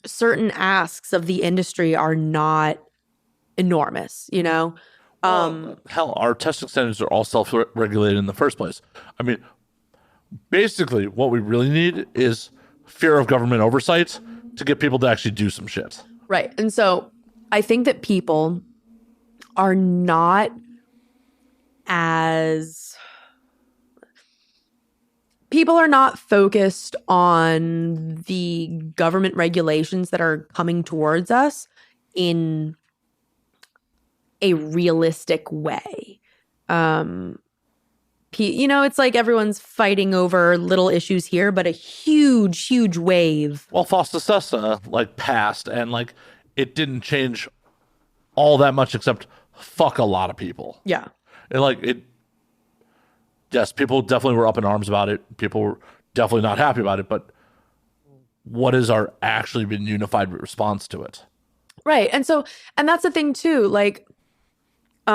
asks of the industry are not enormous, hell, our testing standards are all self-regulated in the first place. I mean, basically, what we really need is fear of government oversight to get people to actually do some shit. Right. And so I think that people are not focused on the government regulations that are coming towards us in a realistic way. It's like everyone's fighting over little issues here, but a huge, huge wave. Well, FOSTA SESTA passed, and it didn't change all that much except fuck a lot of people. Yeah. Yes, people definitely were up in arms about it. People were definitely not happy about it, but what has our actually been unified response to it? Right. And that's the thing too.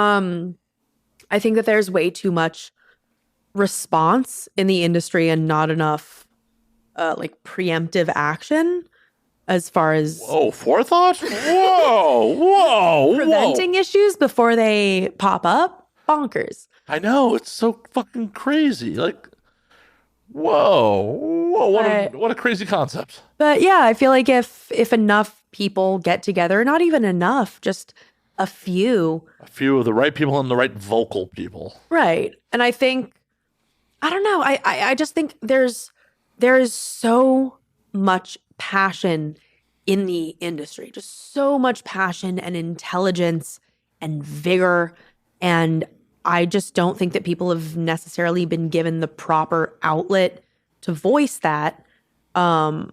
I think that there's way too much response in the industry and not enough preemptive action as far as forethought. Whoa preventing issues before they pop up. Bonkers. I know, it's so fucking crazy. What a crazy concept. But yeah, I feel like if enough people get together, not even enough, just a few of the right people and the right vocal people. Right. And I think, I don't know, I just think there is so much passion in the industry, just so much passion and intelligence and vigor. And I just don't think that people have necessarily been given the proper outlet to voice that. And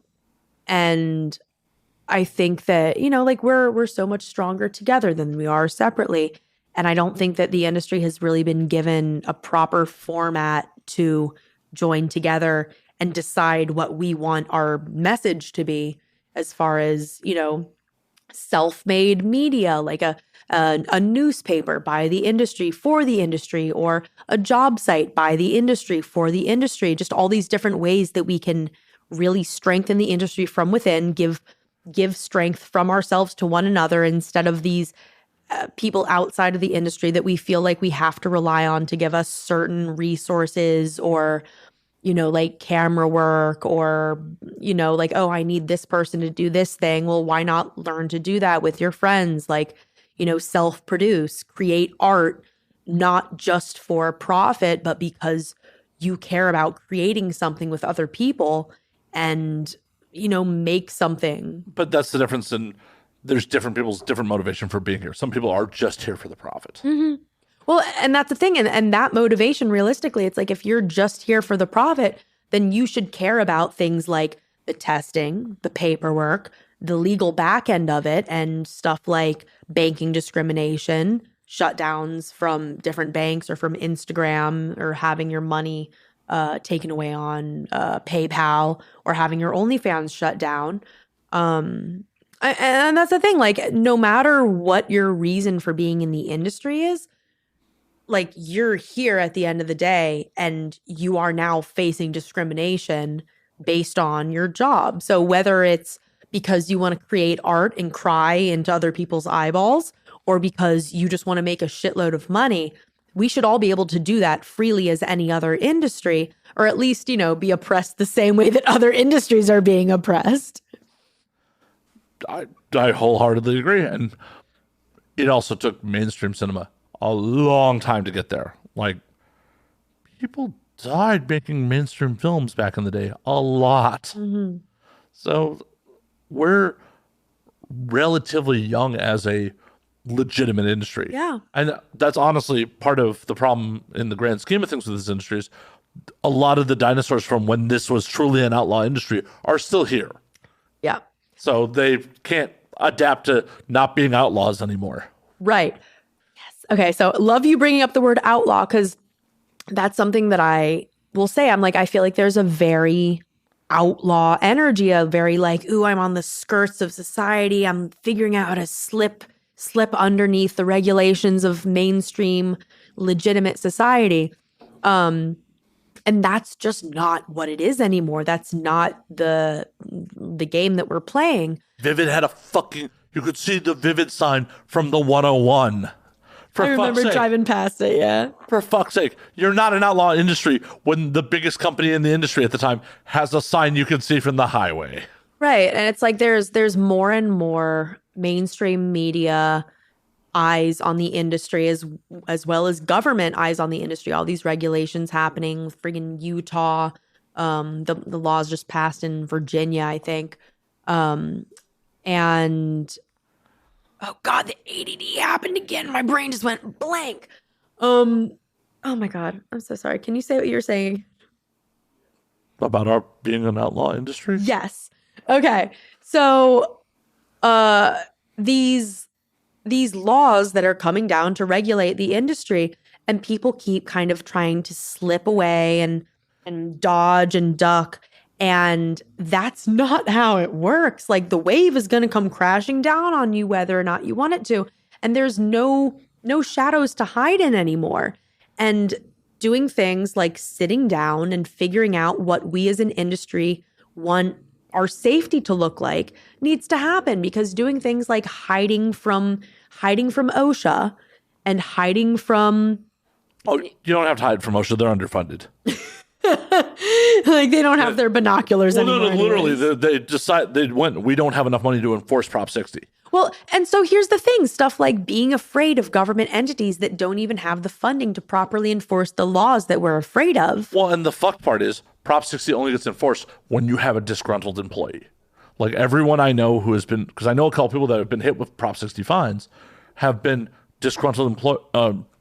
I think that, we're so much stronger together than we are separately. And I don't think that the industry has really been given a proper format to join together and decide what we want our message to be as far as, self-made media, like a newspaper by the industry for the industry, or a job site by the industry for the industry. Just all these different ways that we can really strengthen the industry from within, give strength from ourselves to one another, instead of these people outside of the industry that we feel like we have to rely on to give us certain resources, or camera work, or I need this person to do this thing. Well, why not learn to do that with your friends? Self-produce, create art, not just for profit, but because you care about creating something with other people and, make something. But that's the difference. There's different people's different motivation for being here. Some people are just here for the profit. Mm-hmm. Well, and that's the thing. And that motivation, realistically, it's like, if you're just here for the profit, then you should care about things like the testing, the paperwork, the legal back end of it, and stuff like banking discrimination, shutdowns from different banks or from Instagram, or having your money taken away on PayPal, or having your OnlyFans shut down. And that's the thing, like, no matter what your reason for being in the industry is, like, you're here at the end of the day and you are now facing discrimination based on your job. So whether it's because you want to create art and cry into other people's eyeballs, or because you just want to make a shitload of money, we should all be able to do that freely as any other industry, or at least, you know, be oppressed the same way that other industries are being oppressed. I wholeheartedly agree. And it also took mainstream cinema a long time to get there. Like, people died making mainstream films back in the day. A lot. Mm-hmm. So we're relatively young as a legitimate industry. Yeah. And that's honestly part of the problem in the grand scheme of things with this industry is a lot of the dinosaurs from when this was truly an outlaw industry are still here. Yeah. So they can't adapt to not being outlaws anymore. Right. Yes. Okay. So love you bringing up the word outlaw, because that's something that I will say. I'm like, I feel like there's a very outlaw energy, a very like, ooh, I'm on the skirts of society. I'm figuring out how to slip underneath the regulations of mainstream legitimate society. And that's just not what it is anymore. That's not the game that we're playing. Vivid had you could see the Vivid sign from the 101. I remember driving past it, yeah. For fuck's sake, you're not an outlaw industry when the biggest company in the industry at the time has a sign you can see from the highway. Right. And it's like there's more and more mainstream media eyes on the industry as well as government eyes on the industry. All these regulations happening, friggin' Utah, the laws just passed in Virginia, I think. And oh God, the ADD happened again. My brain just went blank. Oh my God, I'm so sorry. Can you say what you're saying? About our being an outlaw industry? Yes. Okay. So these laws that are coming down to regulate the industry, and people keep kind of trying to slip away and dodge and duck. And that's not how it works. Like, the wave is going to come crashing down on you whether or not you want it to. And there's no shadows to hide in anymore. And doing things like sitting down and figuring out what we as an industry want our safety to look like needs to happen, because doing things like hiding from OSHA and hiding from... Oh, you don't have to hide from OSHA. They're underfunded. Like, they don't have their binoculars anymore. No, literally, we don't have enough money to enforce Prop 60. Well, and so here's the thing, stuff like being afraid of government entities that don't even have the funding to properly enforce the laws that we're afraid of. Well, and the fucked part is Prop 60 only gets enforced when you have a disgruntled employee. Like, everyone I know who has been, because I know a couple people that have been hit with Prop 60 fines, have been disgruntled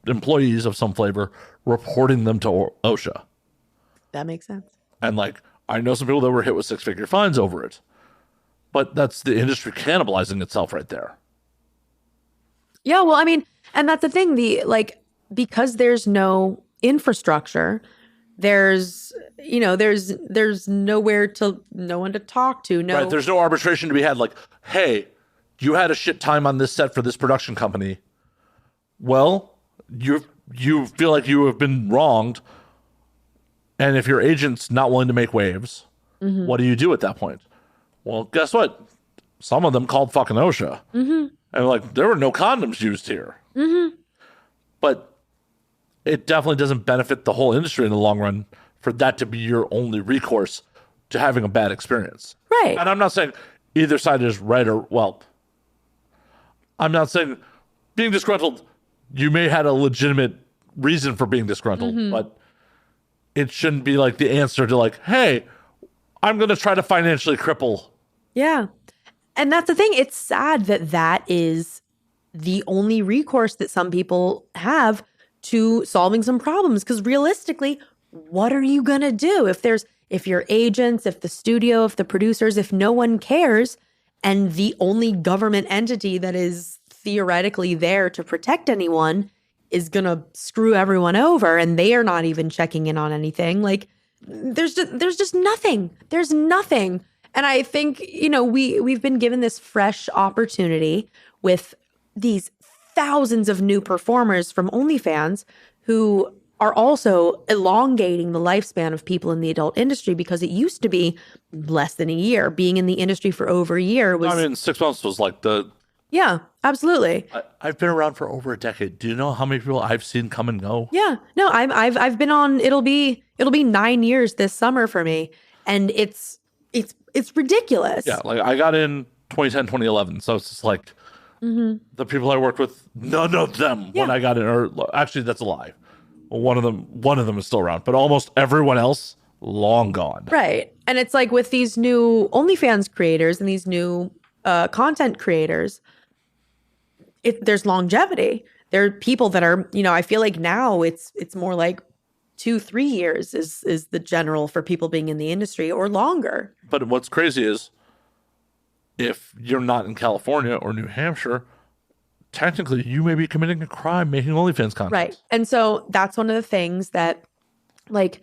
employees of some flavor reporting them to OSHA. That makes sense. And like, I know some people that were hit with 6-figure fines over it. But that's the industry cannibalizing itself right there. Yeah, well, I mean, and that's the thing, because there's no infrastructure, there's no one to talk to. No, right, there's no arbitration to be had. Like, hey, you had a shit time on this set for this production company. Well, you feel like you have been wronged. And if your agent's not willing to make waves, what do you do at that point? Well, guess what? Some of them called fucking OSHA. Mm-hmm. And like, there were no condoms used here. Mm-hmm. But it definitely doesn't benefit the whole industry in the long run for that to be your only recourse to having a bad experience. Right. And I'm not saying either side is right or, well, I'm not saying being disgruntled, you may have had a legitimate reason for being disgruntled, but it shouldn't be like the answer to like, hey, I'm going to try to financially cripple. Yeah. And that's the thing. It's sad that is the only recourse that some people have to solving some problems. Because realistically, what are you going to do if your agents, if the studio, if the producers, if no one cares, and the only government entity that is theoretically there to protect anyone is going to screw everyone over, and they are not even checking in on anything? Like, there's just nothing. There's nothing. And I think, we've been given this fresh opportunity with these thousands of new performers from OnlyFans who are also elongating the lifespan of people in the adult industry, because it used to be less than a year. Being in the industry for over a year was... 6 months was like the... Yeah, absolutely. I've been around for over a decade. Do you know how many people I've seen come and go? Yeah, no, I've been on. It'll be 9 years this summer for me, and it's ridiculous. Yeah, like I got in 2010, 2011, so it's just like the people I worked with, none of them when I got in, or actually that's a lie. One of them is still around, but almost everyone else long gone. Right, and it's like with these new OnlyFans creators and these new content creators. There's longevity. There are people that are, I feel like now it's more like 2-3 years is the general for people being in the industry, or longer. But what's crazy is if you're not in California or New Hampshire, technically you may be committing a crime making OnlyFans content. Right. And so that's one of the things that like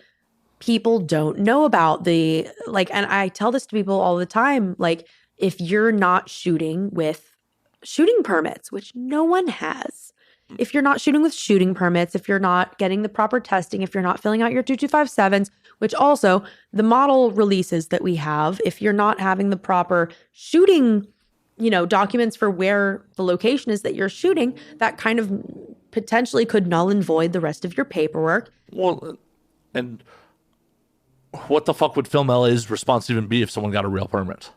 people don't know about and I tell this to people all the time, like if you're not shooting with shooting permits, which no one has. If you're not shooting with shooting permits, if you're not getting the proper testing, if you're not filling out your 2257s, which also the model releases that we have, if you're not having the proper shooting, documents for where the location is that you're shooting, that kind of potentially could null and void the rest of your paperwork. Well, and what the fuck would Film LA's response even be if someone got a real permit?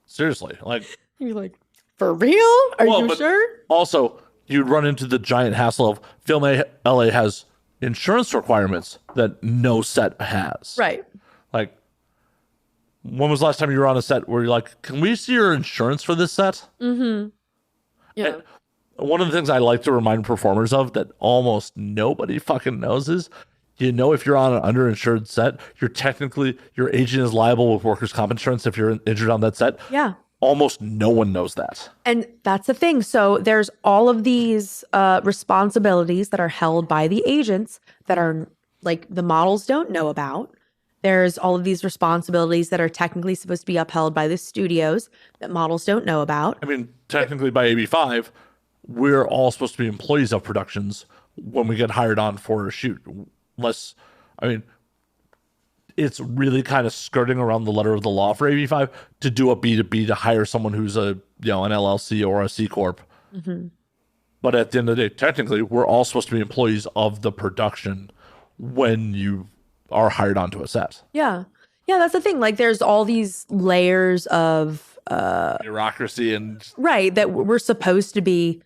Seriously, like... You're like, for real? Are you sure? Also, you'd run into the giant hassle of Film LA has insurance requirements that no set has. Right. Like, when was the last time you were on a set where you're like, can we see your insurance for this set? Mm-hmm. Yeah. And one of the things I like to remind performers of that almost nobody fucking knows is, if you're on an underinsured set, your agent is liable with workers' comp insurance if you're injured on that set. Yeah. Almost no one knows that. And that's the thing. So there's all of these responsibilities that are held by the agents that are like the models don't know about. There's all of these responsibilities that are technically supposed to be upheld by the studios that models don't know about. I mean, technically by AB5, we're all supposed to be employees of productions when we get hired on for a shoot. It's really kind of skirting around the letter of the law for AB5 to do a B2B to hire someone who's an LLC or a C Corp. Mm-hmm. But at the end of the day, technically, we're all supposed to be employees of the production when you are hired onto a set. Yeah. Yeah, that's the thing. Like there's all these layers of bureaucracy and... Right, that we're supposed to be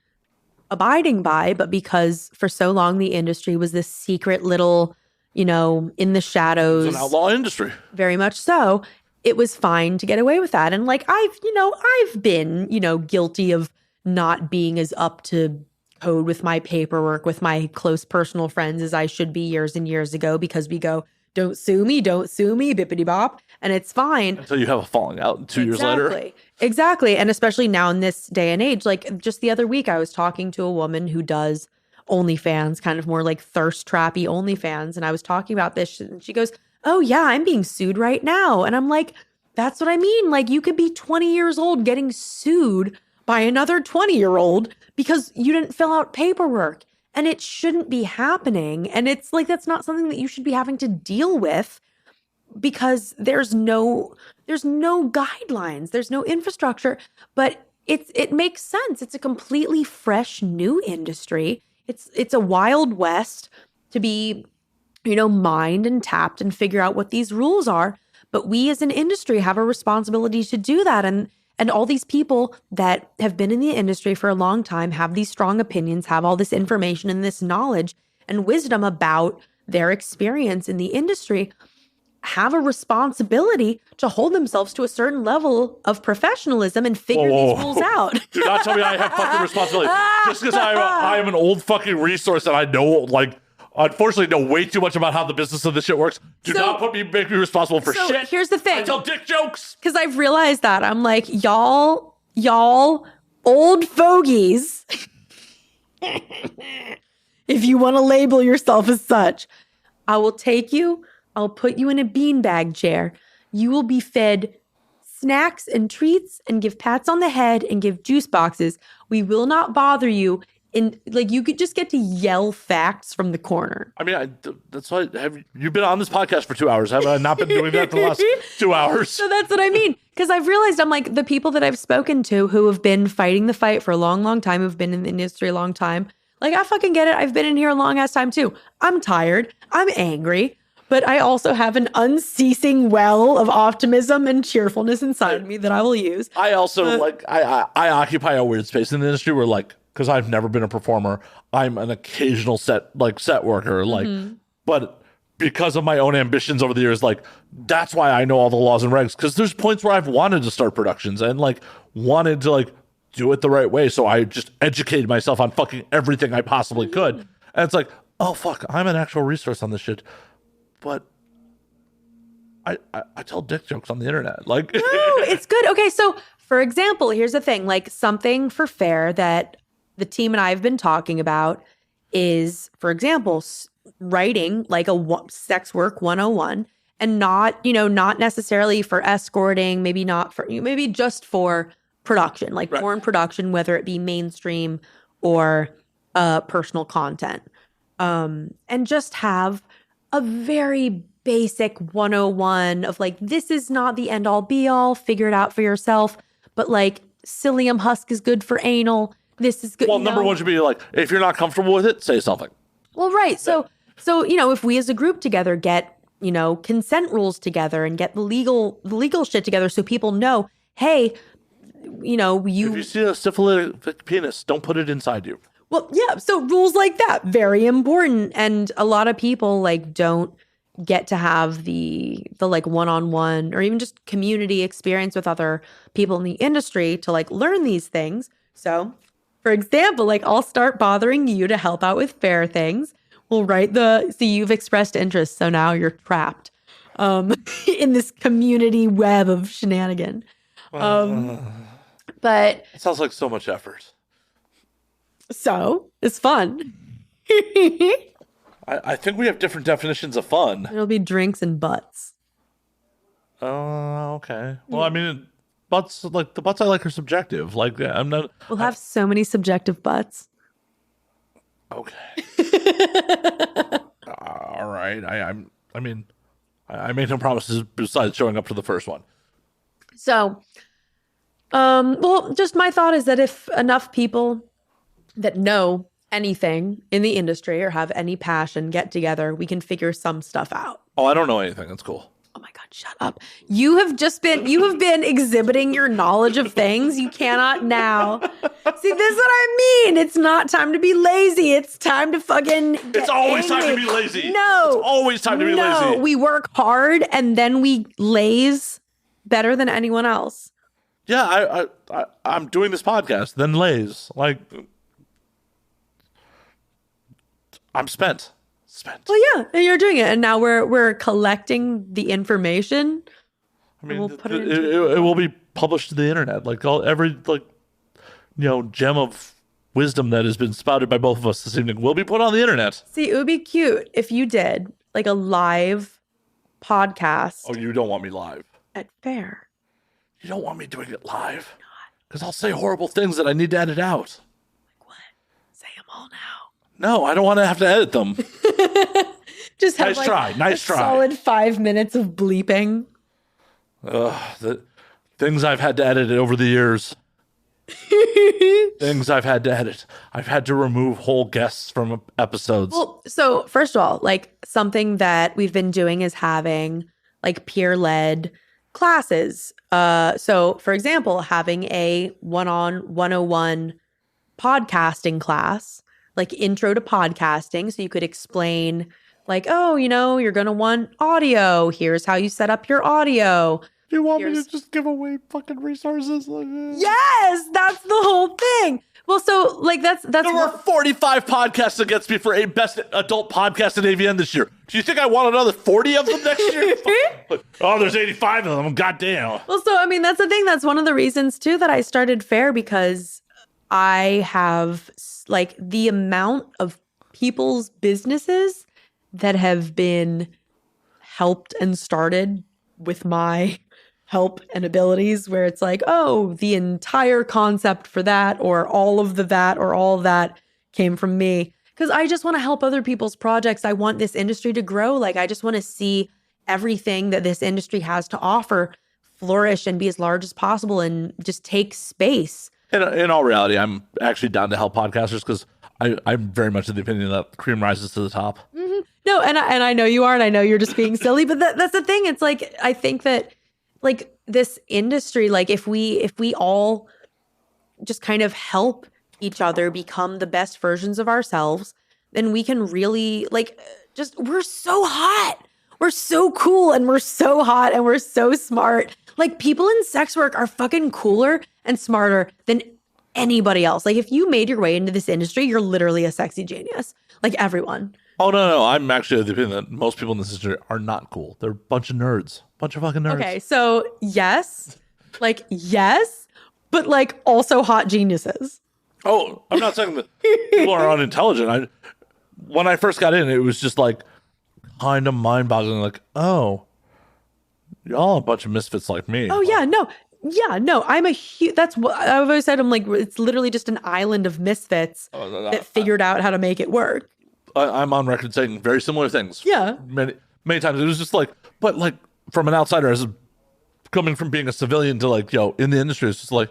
abiding by, but because for so long the industry was this secret little... in the shadows. It's an outlaw industry. Very much so. It was fine to get away with that. And like, I've been, guilty of not being as up to code with my paperwork, with my close personal friends as I should be years and years ago, because we go, don't sue me, bippity bop. And it's fine. Until you have a falling out 2 years later. Exactly. And especially now in this day and age, like just the other week, I was talking to a woman who does OnlyFans, kind of more like thirst trappy OnlyFans. And I was talking about this and she goes, oh yeah, I'm being sued right now. And I'm like, that's what I mean. Like you could be 20 years old getting sued by another 20-year-old because you didn't fill out paperwork, and it shouldn't be happening. And it's like, that's not something that you should be having to deal with because there's no guidelines, there's no infrastructure, but it makes sense. It's a completely fresh new industry. It's a wild west to be, mined and tapped and figure out what these rules are. But we as an industry have a responsibility to do that. And all these people that have been in the industry for a long time have these strong opinions, have all this information and this knowledge and wisdom about their experience in the industry, have a responsibility to hold themselves to a certain level of professionalism and figure these rules out. Do not tell me I have fucking responsibility. Just because I am an old fucking resource and I know, unfortunately know way too much about how the business of this shit works. Do not make me responsible for shit. Here's the thing. I tell dick jokes. Because I've realized that. I'm like, y'all old fogies, if you want to label yourself as such, I will take you, I'll put you in a beanbag chair. You will be fed snacks and treats and give pats on the head and give juice boxes. We will not bother you. And like, you could just get to yell facts from the corner. I mean, that's why you've been on this podcast for 2 hours. Have I not been doing that for the last 2 hours? So that's what I mean. Because I've realized, I'm like, the people that I've spoken to who have been fighting the fight for a long, long time, who've been in the industry a long time, like, I fucking get it. I've been in here a long ass time too. I'm tired. I'm angry. But I also have an unceasing well of optimism and cheerfulness inside me that I will use. I also I occupy a weird space in the industry where, like, because I've never been a performer, I'm an occasional set worker, like, but because of my own ambitions over the years, like, that's why I know all the laws and regs, because there's points where I've wanted to start productions and, like, wanted to, like, do it the right way. So I just educated myself on fucking everything I possibly could. And it's like, oh, fuck, I'm an actual resource on this shit. But I tell dick jokes on the internet. Like, no, it's good. Okay, so for example, here's the thing, like, something for fair that the team and I have been talking about is, for example, writing like a sex work 101, and not necessarily for escorting, maybe just for production, like porn production, whether it be mainstream or personal content. And just have a very basic 101 of like, this is not the end all be all, figure it out for yourself, but like, psyllium husk is good for anal. This is good. Well, number one should be like, if you're not comfortable with it, say something. Well, right. So, if we as a group together get, consent rules together and get the legal shit together, so people know, hey, if you see a syphilitic penis, don't put it inside you. Well, yeah. So rules like that, very important. And a lot of people like don't get to have the like one-on-one or even just community experience with other people in the industry to like learn these things. So, for example, like, I'll start bothering you to help out with fair things. We'll write you've expressed interest, so now you're trapped in this community web of shenanigan. But it sounds like so much effort. So it's fun. I think we have different definitions of fun. It'll be drinks and butts. Oh, okay. Well, I mean, butts, like, the butts I like are subjective. Like, I'm not. We'll have so many subjective butts. Okay. All right. I mean, I made no promises besides showing up for the first one. So, well, just my thought is that if enough people that know anything in the industry or have any passion get together, we can figure some stuff out. Oh, I don't know anything. That's cool. Oh my God, shut up. You have been exhibiting your knowledge of things. You cannot now. See, this is what I mean. It's not time to be lazy. It's time to fucking It's always time to be lazy. No. It's always time to be lazy. No, we work hard and then we laze better than anyone else. Yeah, I'm doing this podcast, then laze. Like, I'm spent. Well, yeah, and you're doing it, and now we're collecting the information. I mean, we'll put it will be published to the internet. Like, every gem of wisdom that has been spouted by both of us this evening will be put on the internet. See, it would be cute if you did like a live podcast. Oh, you don't want me live at fair? You don't want me doing it live? Because I'll say horrible things that I need to edit out. Like what? Say them all now. No, I don't want to have to edit them. Just have nice try. Solid 5 minutes of bleeping. The things I've had to edit over the years. Things I've had to edit. I've had to remove whole guests from episodes. Well, so first of all, like, something that we've been doing is having like peer-led classes. So for example, having a 101 podcasting class, like intro to podcasting. So you could explain like, oh, you're going to want audio. Here's how you set up your audio. You want me to just give away fucking resources? Yes, that's the whole thing. Well, so like that's there were 45 podcasts against me for a best adult podcast at AVN this year. Do you think I want another 40 of them next year? Oh, there's 85 of them. Goddamn. Well, so I mean, that's the thing. That's one of the reasons too that I started Fair, because I have like the amount of people's businesses that have been helped and started with my help and abilities where it's like, oh, the entire concept for that or all of that or all of that came from me. Because I just want to help other people's projects. I want this industry to grow. Like, I just want to see everything that this industry has to offer flourish and be as large as possible and just take space. In all reality, I'm actually down to help podcasters because I'm very much of the opinion that cream rises to the top. Mm-hmm. No, and I know you are, and I know you're just being silly, but that's the thing. It's like, I think that like this industry, like if we all just kind of help each other become the best versions of ourselves, then we can really like just, we're so hot. We're so cool and we're so hot and we're so smart. Like people in sex work are fucking cooler and smarter than anybody else. Like if you made your way into this industry, you're literally a sexy genius. Like everyone. Oh, no. I'm actually of the opinion that most people in this industry are not cool. They're a bunch of nerds. Bunch of fucking nerds. Okay, so yes, but like also hot geniuses. Oh, I'm not saying that people are unintelligent. When I first got in, it was just like kind of mind-boggling. Like, oh, y'all a bunch of misfits like me. Oh, yeah, no. I'm a huge, that's what I've always said. I'm like, it's literally just an island of misfits that figured out how to make it work. I'm on record saying very similar things. Yeah. Many times. It was just like, but like from an outsider, as coming from being a civilian to like, in the industry, it's just like,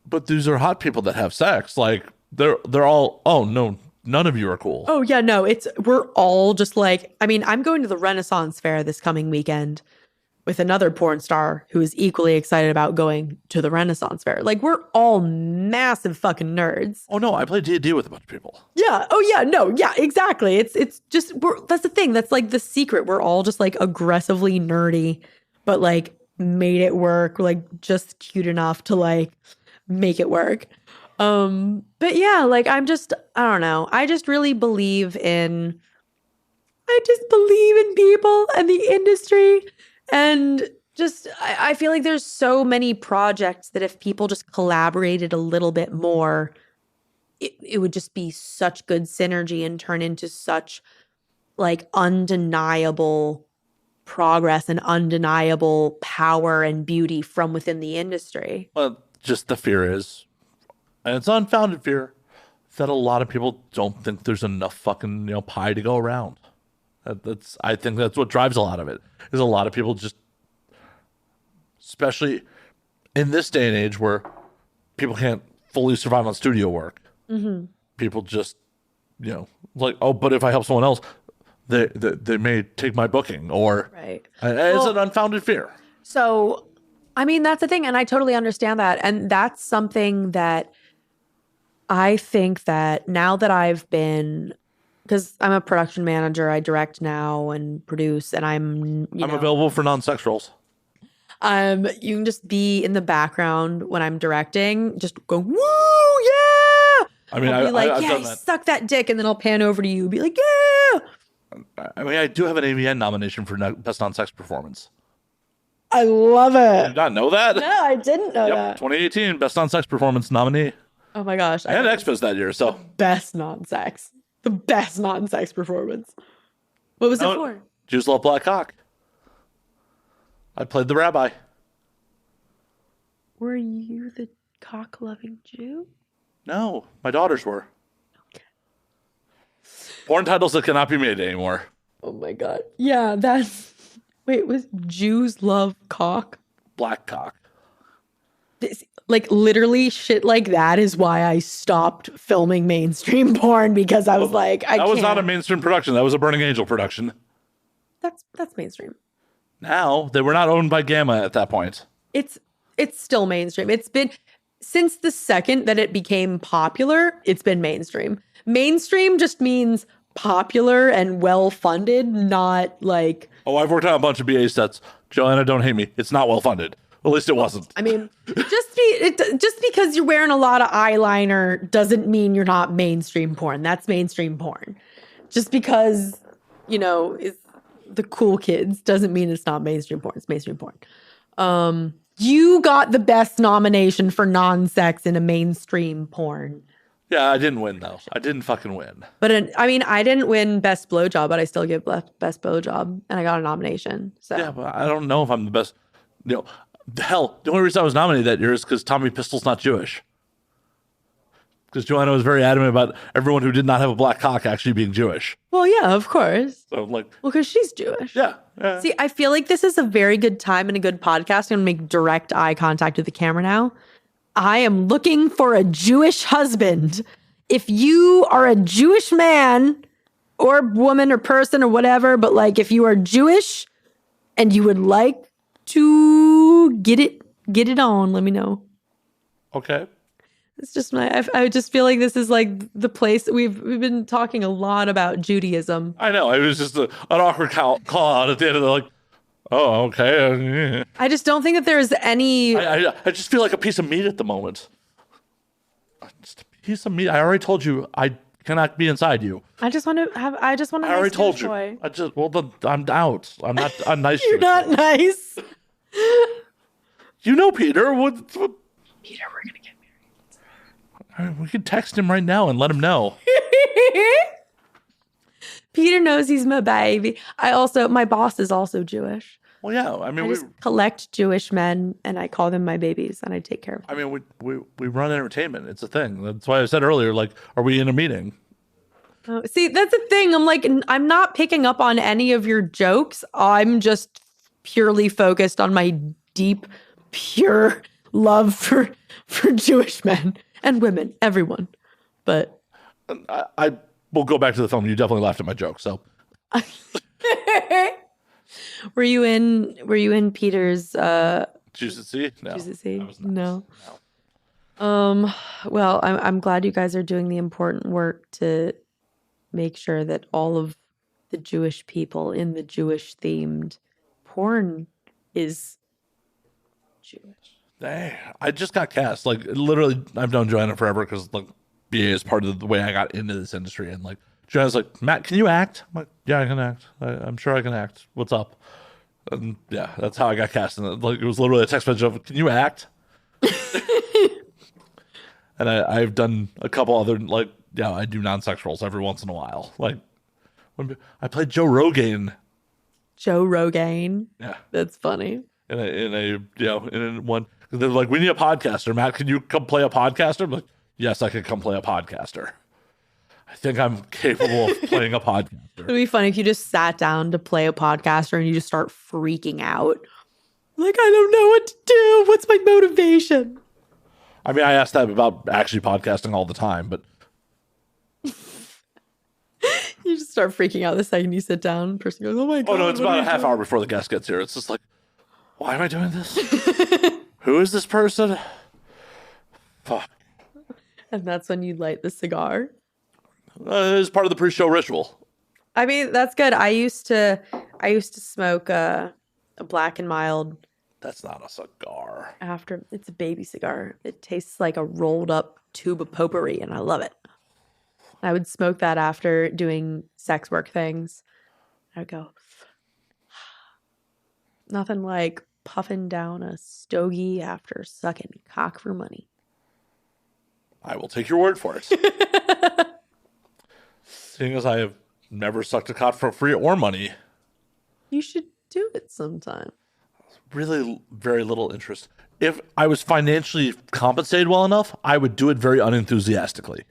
but these are hot people that have sex. Like they're all, oh no, none of you are cool. Oh yeah, no, we're all just like, I mean, I'm going to the Renaissance Fair this coming weekend with another porn star who is equally excited about going to the Renaissance Fair. Like we're all massive fucking nerds. Oh no, I play D&D with a bunch of people. Yeah. Oh yeah, no, yeah, exactly. It's just, that's the thing. That's like the secret. We're all just like aggressively nerdy, but like made it work. We're like just cute enough to like make it work. But yeah, like I don't know. I just believe in people and the industry. And just, I feel like there's so many projects that if people just collaborated a little bit more, it would just be such good synergy and turn into such like undeniable progress and undeniable power and beauty from within the industry. Well, just the fear is, and it's unfounded fear, that a lot of people don't think there's enough fucking pie to go around. I think that's what drives a lot of it. Is a lot of people just, especially in this day and age where people can't fully survive on studio work. Mm-hmm. People just, like, oh, but if I help someone else, they may take my booking, or right. It's an unfounded fear. So, I mean, that's the thing, and I totally understand that, and that's something that I think that now that I've been, because I'm a production manager, I direct now and produce, and I'm available for non-sex roles. You can just be in the background when I'm directing, just go, woo, yeah! I mean, I'll be like, I've yeah, done that. suck that dick, and then I'll pan over to you and be like, yeah! I mean, I do have an AVN nomination for Best Non-Sex Performance. I love it. Did you not know that? No, I didn't know that. 2018 Best Non-Sex Performance nominee. Oh my gosh. I had Expos that year, so. The best non-sex performance. What was it for? Jews love black cock. I played the rabbi. Were you the cock-loving Jew? No, my daughters were. Okay. Porn titles that cannot be made anymore. Oh my god. Yeah, wait, was Jews love cock? Black cock. Like literally shit like that is why I stopped filming mainstream porn, because I was like, that was not a mainstream production. That was a Burning Angel production. That's mainstream. Now, they were not owned by Gamma at that point. It's still mainstream. It's been, since the second that it became popular, it's been mainstream. Mainstream just means popular and well-funded, not like... Oh, I've worked on a bunch of BA sets. Joanna, don't hate me. It's not well-funded. At least it wasn't. I mean, just because you're wearing a lot of eyeliner doesn't mean you're not mainstream porn. That's mainstream porn. Just because, it's the cool kids doesn't mean it's not mainstream porn. It's mainstream porn. You got the best nomination for non-sex in a mainstream porn. Yeah, I didn't win though. I didn't fucking win. But I didn't win best blowjob, but I still get best blowjob, and I got a nomination. So Yeah, but I don't know if I'm the best. You know, hell, the only reason I was nominated that year is because Tommy Pistol's not Jewish. Because Joanna was very adamant about everyone who did not have a black cock actually being Jewish. Well, yeah, of course. So I'm like, well, because she's Jewish. Yeah. See, I feel like this is a very good time and a good podcast. I'm going to make direct eye contact with the camera now. I am looking for a Jewish husband. If you are a Jewish man or woman or person or whatever, but like if you are Jewish and you would like to get it on, let me know. Okay. It's just I just feel like this is like the place we've been talking a lot about Judaism. I know. It was just an awkward call out at the end of the like, oh, okay. I just don't think that there's any. I just feel like a piece of meat at the moment. Just a piece of meat. I already told you I cannot be inside you. I just want to have. I just want to. I already told you. I'm out. I'm not. I'm nice. You're not nice. You know, Peter. What? Peter, we're gonna get married. We could text him right now and let him know. Peter knows he's my baby. My boss is also Jewish. Well, yeah. I mean, I just collect Jewish men and I call them my babies and I take care of them. I mean, we run entertainment. It's a thing. That's why I said earlier, like, are we in a meeting? Oh, see, that's the thing. I'm like, I'm not picking up on any of your jokes. I'm just purely focused on my deep, pure love for Jewish men and women, everyone. But I will go back to the film. You definitely laughed at my joke. So, were you in Peter's Juice at Sea? No. Juice at Sea? No. Well, I'm glad you guys are doing the important work to make sure that all of the Jewish people in the Jewish themed porn is Jewish. Dang, I just got cast. Like, literally, I've known Joanna forever because, like, BA is part of the way I got into this industry. And, like, Joanna's like, Matt, can you act? I'm like, yeah, I can act. I'm sure I can act. What's up? And, yeah, that's how I got cast. And, like, it was literally a text message of, can you act? And I've done a couple other, like, yeah, I do non-sex roles every once in a while. Like, when I played Joe Rogan. Joe Rogan? Yeah. That's funny. In one, they're like, we need a podcaster. Matt, can you come play a podcaster? I'm like, yes, I can come play a podcaster. I think I'm capable of playing a podcaster. It'd be funny if you just sat down to play a podcaster and you just start freaking out. Like, I don't know what to do. What's my motivation? I mean, I ask that about actually podcasting all the time, but you just start freaking out the second you sit down. Person goes, oh my God. Oh, no, it's about a half hour before the guest gets here. It's just like, why am I doing this? Who is this person? Fuck. And that's when you light the cigar. It's part of the pre-show ritual. I mean, that's good. I used to smoke a black and mild. That's not a cigar. It's a baby cigar. It tastes like a rolled up tube of potpourri, and I love it. I would smoke that after doing sex work things. I would go, nothing like puffing down a stogie after sucking cock for money. I will take your word for it. Seeing as I have never sucked a cock for free or money. You should do it sometime. Really very little interest. If I was financially compensated well enough, I would do it very unenthusiastically.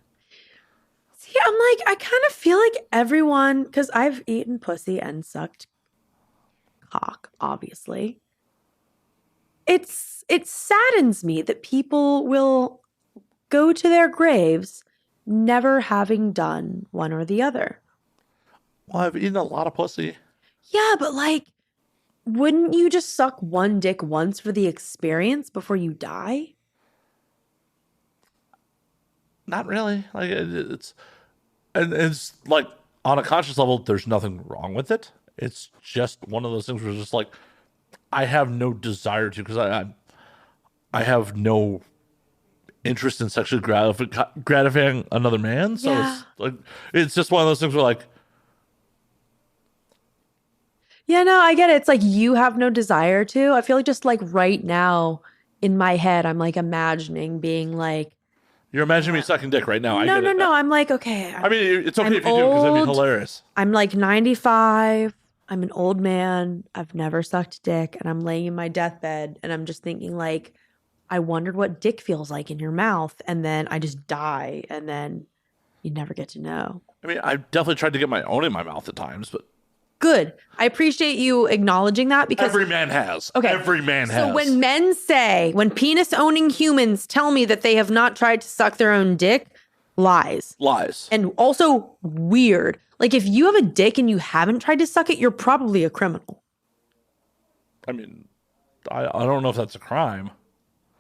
See, I'm like, I kind of feel like everyone, because I've eaten pussy and sucked cock, obviously. It saddens me that people will go to their graves never having done one or the other. Well, I've eaten a lot of pussy. Yeah, but like, wouldn't you just suck one dick once for the experience before you die? Not really. Like it's like on a conscious level, there's nothing wrong with it. It's just one of those things where it's just like I have no desire to because I have no interest in sexually gratifying another man. So Yeah. it's just one of those things where like. Yeah, no, I get it. It's like you have no desire to. I feel like just like right now in my head, I'm like imagining being like You're imagining me sucking dick right now. I get it. No. I'm like, okay. I mean, it's okay I'm if you do because that'd be old. hilarious. I'm like 95. I'm an old man. I've never sucked dick. And I'm laying in my deathbed and I'm just thinking like, I wondered what dick feels like in your mouth. And then I just die. And then you never get to know. I mean, I definitely tried to get my own in my mouth at times, but Good. I appreciate you acknowledging that because every man has. Okay. Every man has. So when penis owning humans tell me that they have not tried to suck their own dick, lies. Lies. And also weird. Like if you have a dick and you haven't tried to suck it, you're probably a criminal. I mean, I don't know if that's a crime.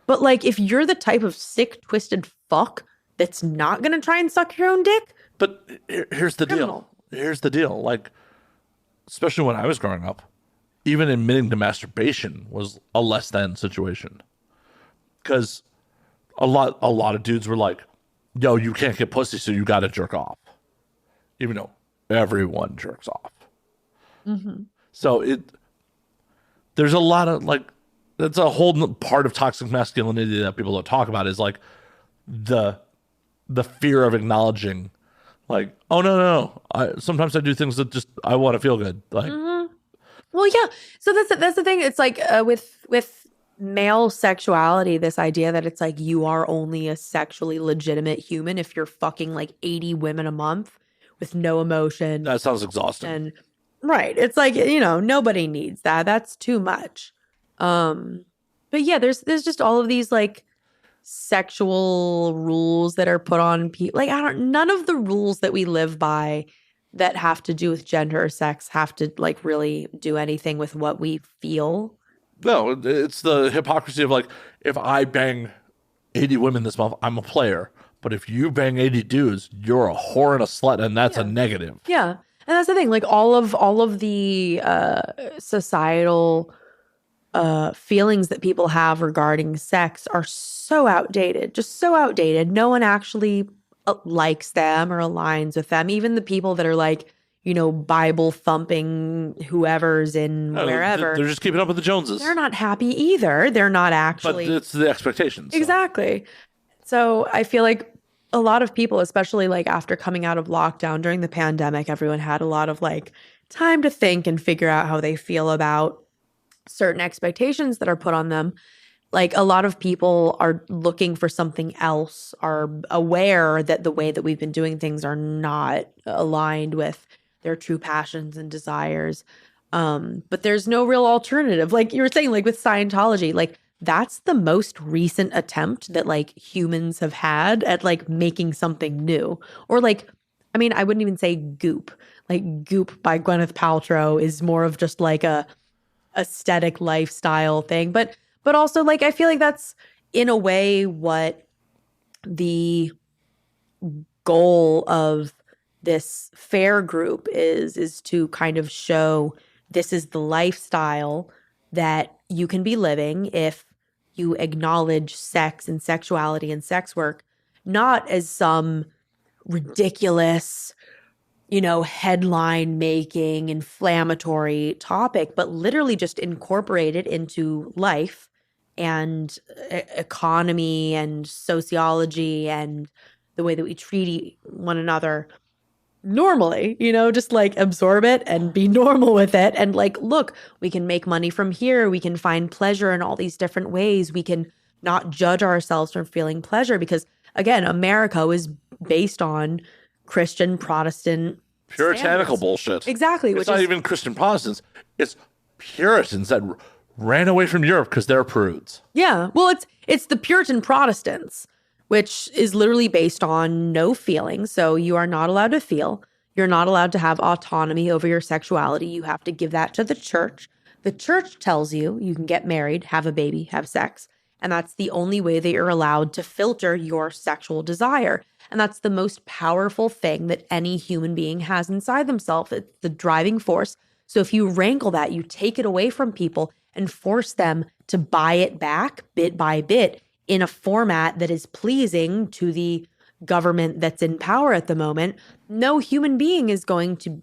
But like if you're the type of sick, twisted fuck that's not going to try and suck your own dick. But here's the deal. Here's the deal. Like, especially when I was growing up, even admitting to masturbation was a less than situation. Because a lot of dudes were like, yo, you can't get pussy, so you got to jerk off. Even though everyone jerks off. Mm-hmm. So there's a lot of like, that's a whole part of toxic masculinity that people don't talk about is like the fear of acknowledging like, oh no. Sometimes I do things that just, I want to feel good. Like, Well, yeah. So that's the thing. It's like with male sexuality, this idea that it's like you are only a sexually legitimate human if you're fucking like 80 women a month with no emotion. that sounds exhausting. And right. It's like, nobody needs that. That's too much. But yeah, there's just all of these like sexual rules that are put on people. Like none of the rules that we live by that have to do with gender or sex have to like really do anything with what we feel. No, it's the hypocrisy of like, if I bang 80 women this month, I'm a player. But if you bang 80 dudes, you're a whore and a slut, and that's a negative. Yeah. And that's the thing. Like all of the societal feelings that people have regarding sex are so outdated, just so outdated. No one actually likes them or aligns with them. Even the people that are like, Bible thumping whoever's in wherever. They're just keeping up with the Joneses. They're not happy either. They're not actually. But it's the expectations. So. Exactly. So I feel like a lot of people, especially like after coming out of lockdown during the pandemic, everyone had a lot of like time to think and figure out how they feel about certain expectations that are put on them. Like a lot of people are looking for something else, are aware that the way that we've been doing things are not aligned with their true passions and desires. But there's no real alternative. Like you were saying, like with Scientology, like that's the most recent attempt that like humans have had at like making something new. Or like, I mean, I wouldn't even say Goop. Like Goop by Gwyneth Paltrow is more of just like a aesthetic lifestyle thing. But also like, I feel like that's in a way what the goal of this fair group is to kind of show this is the lifestyle that you can be living if you acknowledge sex and sexuality and sex work, not as some ridiculous, headline making, inflammatory topic, but literally just incorporate it into life and economy and sociology and the way that we treat one another normally, just like absorb it and be normal with it. And like, look, we can make money from here. We can find pleasure in all these different ways. We can not judge ourselves from feeling pleasure because, again, America was based on Christian Protestant puritanical standards. bullshit. Exactly. It's not even Christian Protestants. It's Puritans that ran away from Europe because they're prudes. Yeah. Well, it's the Puritan Protestants, which is literally based on no feeling. So you are not allowed to feel. You're not allowed to have autonomy over your sexuality. You have to give that to the church. The church tells you you can get married, have a baby, have sex. And that's the only way that you're allowed to filter your sexual desire. And that's the most powerful thing that any human being has inside themselves. It's the driving force. So if you wrangle that, you take it away from people and force them to buy it back bit by bit in a format that is pleasing to the government that's in power at the moment, no human being is going to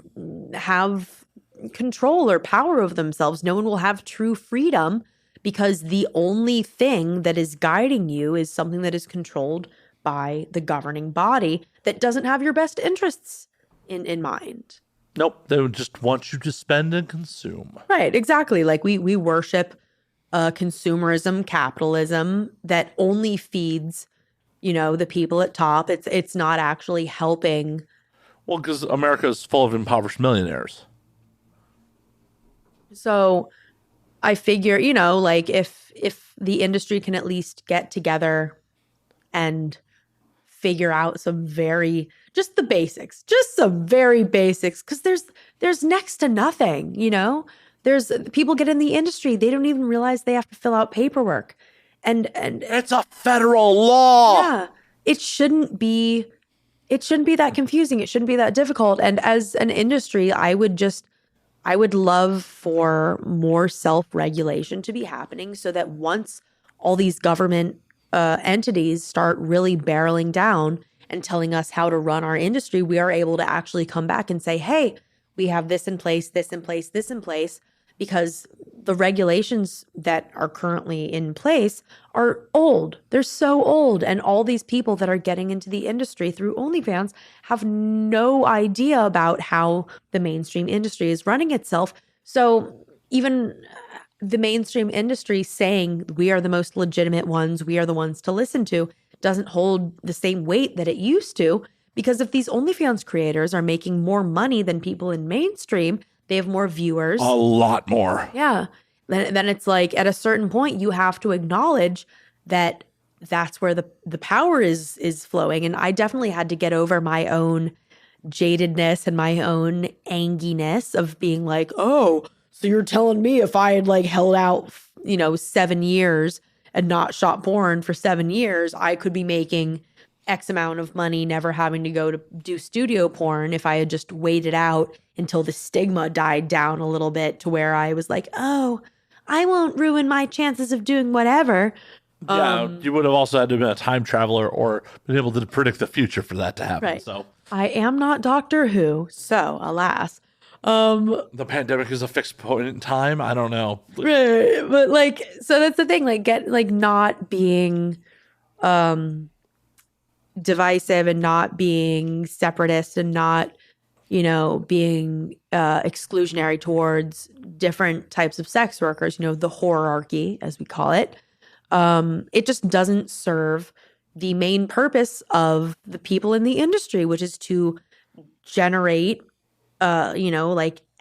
have control or power over themselves. No one will have true freedom because the only thing that is guiding you is something that is controlled by the governing body that doesn't have your best interests in mind. Nope. They would just want you to spend and consume. Right, exactly. Like we worship consumerism, capitalism that only feeds, the people at top. It's not actually helping. Well, because America is full of impoverished millionaires. So I figure, like if the industry can at least get together and figure out some just the basics, just some very basics, because there's next to nothing, There's people get in the industry, they don't even realize they have to fill out paperwork. And it's a federal law. Yeah. It shouldn't be that confusing. It shouldn't be that difficult. And as an industry, I would love for more self-regulation to be happening so that once all these government entities start really barreling down and telling us how to run our industry, we are able to actually come back and say, hey, we have this in place, this in place, this in place, because the regulations that are currently in place are old. They're so old. And all these people that are getting into the industry through OnlyFans have no idea about how the mainstream industry is running itself. So even the mainstream industry saying we are the most legitimate ones, we are the ones to listen to, doesn't hold the same weight that it used to. Because if these OnlyFans creators are making more money than people in mainstream, they have more viewers. A lot more. Yeah. Then it's like at a certain point, you have to acknowledge that that's where the power is flowing. And I definitely had to get over my own jadedness and my own anginess of being like, oh, so you're telling me if I had like held out, 7 years and not shot porn for 7 years, I could be making X amount of money, never having to go to do studio porn if I had just waited out until the stigma died down a little bit to where I was like, oh, I won't ruin my chances of doing whatever. Yeah, you would have also had to have been a time traveler or been able to predict the future for that to happen. Right. So I am not Doctor Who, so alas. The pandemic is a fixed point in time. I don't know. Right. But so that's the thing, not being divisive and not being separatist and not, being exclusionary towards different types of sex workers, the horarchy, as we call it. It just doesn't serve the main purpose of the people in the industry, which is to generate,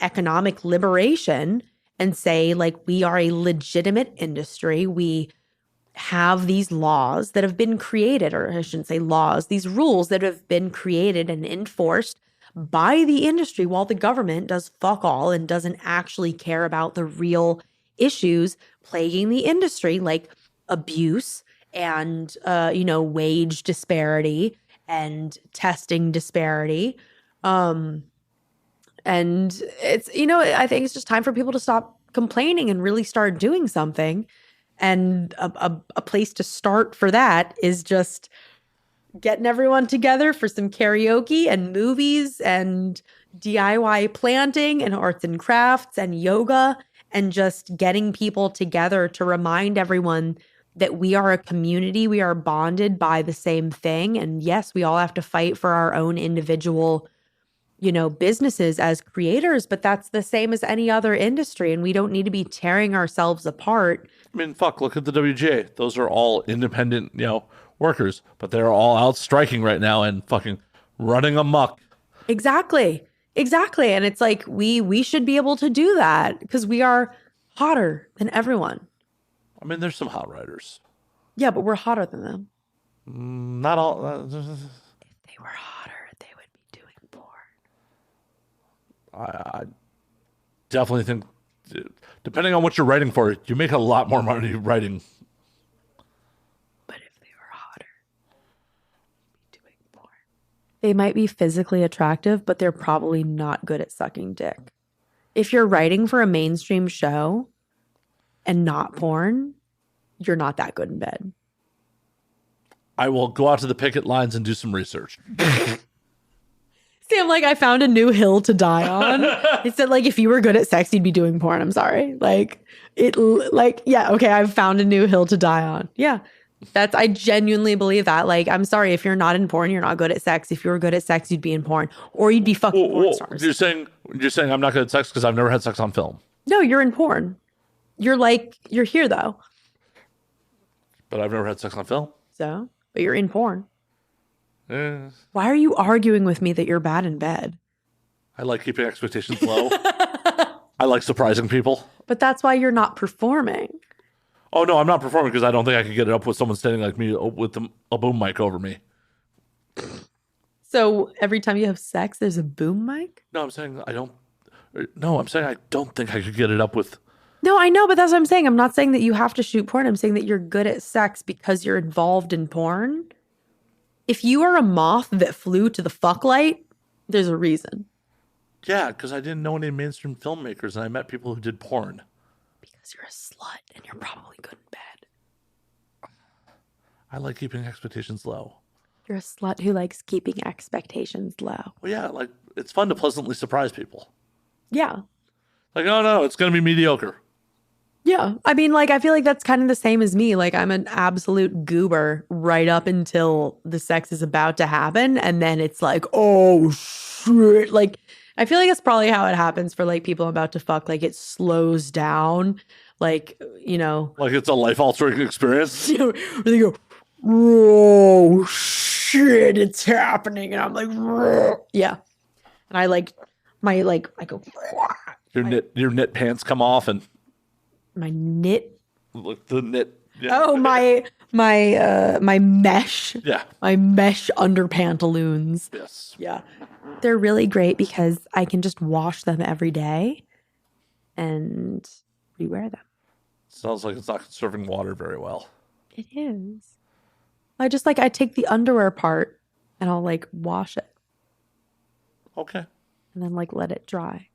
economic liberation and say, we are a legitimate industry. We have these laws that have been created, or I shouldn't say laws, these rules that have been created and enforced by the industry while the government does fuck all and doesn't actually care about the real issues plaguing the industry, like abuse and, wage disparity and testing disparity. And it's, I think it's just time for people to stop complaining and really start doing something. And a place to start for that is just getting everyone together for some karaoke and movies and DIY planting and arts and crafts and yoga, and just getting people together to remind everyone that we are a community. We are bonded by the same thing. And yes, we all have to fight for our own individual, businesses as creators, but that's the same as any other industry. And we don't need to be tearing ourselves apart. I mean, look at the WGA. Those are all independent, workers, but they're all out striking right now and fucking running amok. Exactly. And it's like, we should be able to do that because we are hotter than everyone. I mean, there's some hot writers. Yeah, but we're hotter than them. Not all. If they were hotter, they would be doing porn. I definitely think, depending on what you're writing for, you make a lot more money writing. But if they were hotter, they'd be doing porn. They might be physically attractive, but they're probably not good at sucking dick. If you're writing for a mainstream show and not porn, you're not that good in bed. I will go out to the picket lines and do some research. See, I'm like, I found a new hill to die on. It said, if you were good at sex, you'd be doing porn. I'm sorry. Yeah, okay, I've found a new hill to die on. Yeah, I genuinely believe that. Like, I'm sorry, if you're not in porn, you're not good at sex. If you were good at sex, you'd be in porn, or you'd be fucking porn stars. You're saying I'm not good at sex because I've never had sex on film. No, you're in porn. You're here though. But I've never had sex on film. So, but you're in porn. Eh. Why are you arguing with me that you're bad in bed? I like keeping expectations low. I like surprising people. But that's why you're not performing. Oh, no, I'm not performing because I don't think I could get it up with someone standing like me with a boom mic over me. So every time you have sex, there's a boom mic? No, I'm saying I don't. No, I'm saying I don't think I could get it up with. No, I know, but that's what I'm saying. I'm not saying that you have to shoot porn. I'm saying that you're good at sex because you're involved in porn. If you are a moth that flew to the fuck light, there's a reason. Yeah, because I didn't know any mainstream filmmakers and I met people who did porn. Because you're a slut and you're probably good in bed. I like keeping expectations low. You're a slut who likes keeping expectations low. Well, yeah, like it's fun to pleasantly surprise people. Yeah. Like, oh no, it's going to be mediocre. Yeah. I mean, like, I feel like that's kind of the same as me. Like, I'm an absolute goober right up until the sex is about to happen. And then it's like, oh, shit. Like, I feel like that's probably how it happens for, like, people about to fuck. Like, it slows down. Like, you know. Like it's a life-altering experience. You know, where they go, oh, shit, it's happening. And I'm like, yeah. And I, like, I go, Your knit pants come off and my knit. Look, the knit. Yeah. Oh, my mesh. Yeah. My mesh under pantaloons. Yes. Yeah. They're really great because I can just wash them every day and rewear them. Sounds like it's not conserving water very well. It is. I take the underwear part and I'll like wash it. Okay. And then like let it dry.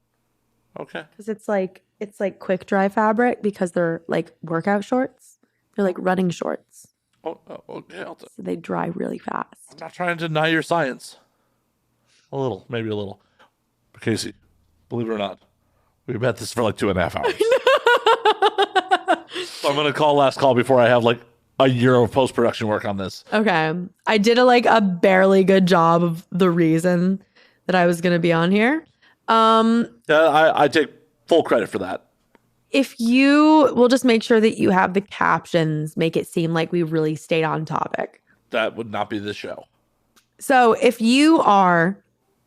Okay. Because it's like quick dry fabric because they're like workout shorts. They're like running shorts. Oh, okay. So they dry really fast. I'm not trying to deny your science. A little, maybe a little. But Kasey, believe it or not, we've been at this for like 2.5 hours. So I'm going to call last call before I have like a year of post-production work on this. Okay. I did a barely good job of the reason that I was going to be on here. Yeah, I take full credit for that. If you will just make sure that you have the captions, make it seem like we really stayed on topic. That would not be this show. So if you are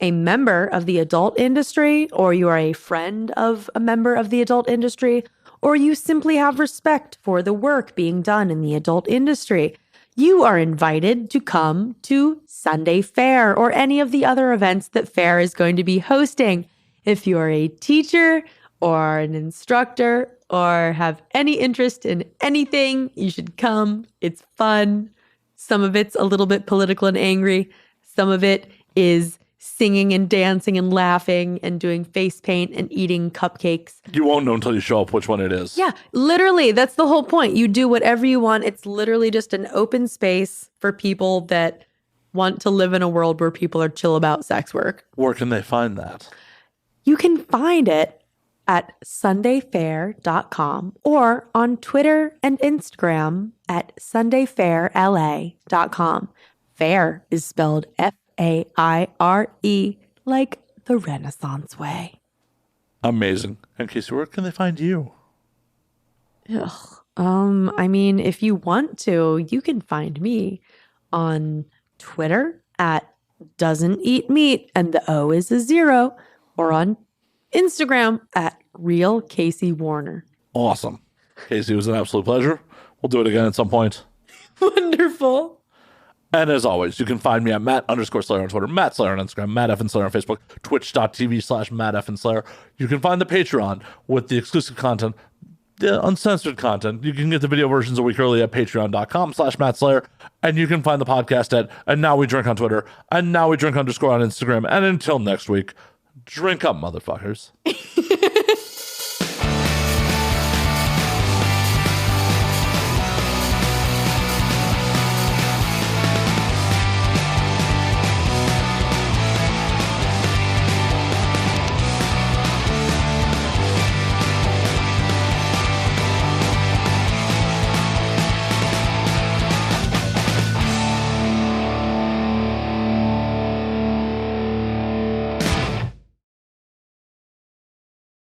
a member of the adult industry, or you are a friend of a member of the adult industry, or you simply have respect for the work being done in the adult industry, you are invited to come to Sunday Fair or any of the other events that Fair is going to be hosting. If you are a teacher or an instructor or have any interest in anything, you should come. It's fun. Some of it's a little bit political and angry. Some of it is singing and dancing and laughing and doing face paint and eating cupcakes. You won't know until you show up which one it is. Yeah, literally. That's the whole point. You do whatever you want. It's literally just an open space for people that want to live in a world where people are chill about sex work. Where can they find that? You can find it at sundayfair.com or on Twitter and Instagram at sundayfairla.com. Fair is spelled Faire, like the Renaissance way. Amazing. And Kasey, where can they find you? I mean, if you want to, you can find me on Twitter at doesn't eat meat and the O is a 0, or on Instagram at real Kasey Warner. Awesome. Kasey, it was an absolute pleasure. We'll do it again at some point. Wonderful. And as always, you can find me at Matt_Slayer on Twitter, Matt Slayer on Instagram, Matt F. and Slayer on Facebook, twitch.tv/Matt F. and Slayer. You can find the Patreon with the exclusive content, the uncensored content. You can get the video versions a week early at patreon.com/Matt Slayer. And you can find the podcast at And Now We Drink on Twitter, And Now We Drink _ on Instagram. And until next week, drink up, motherfuckers.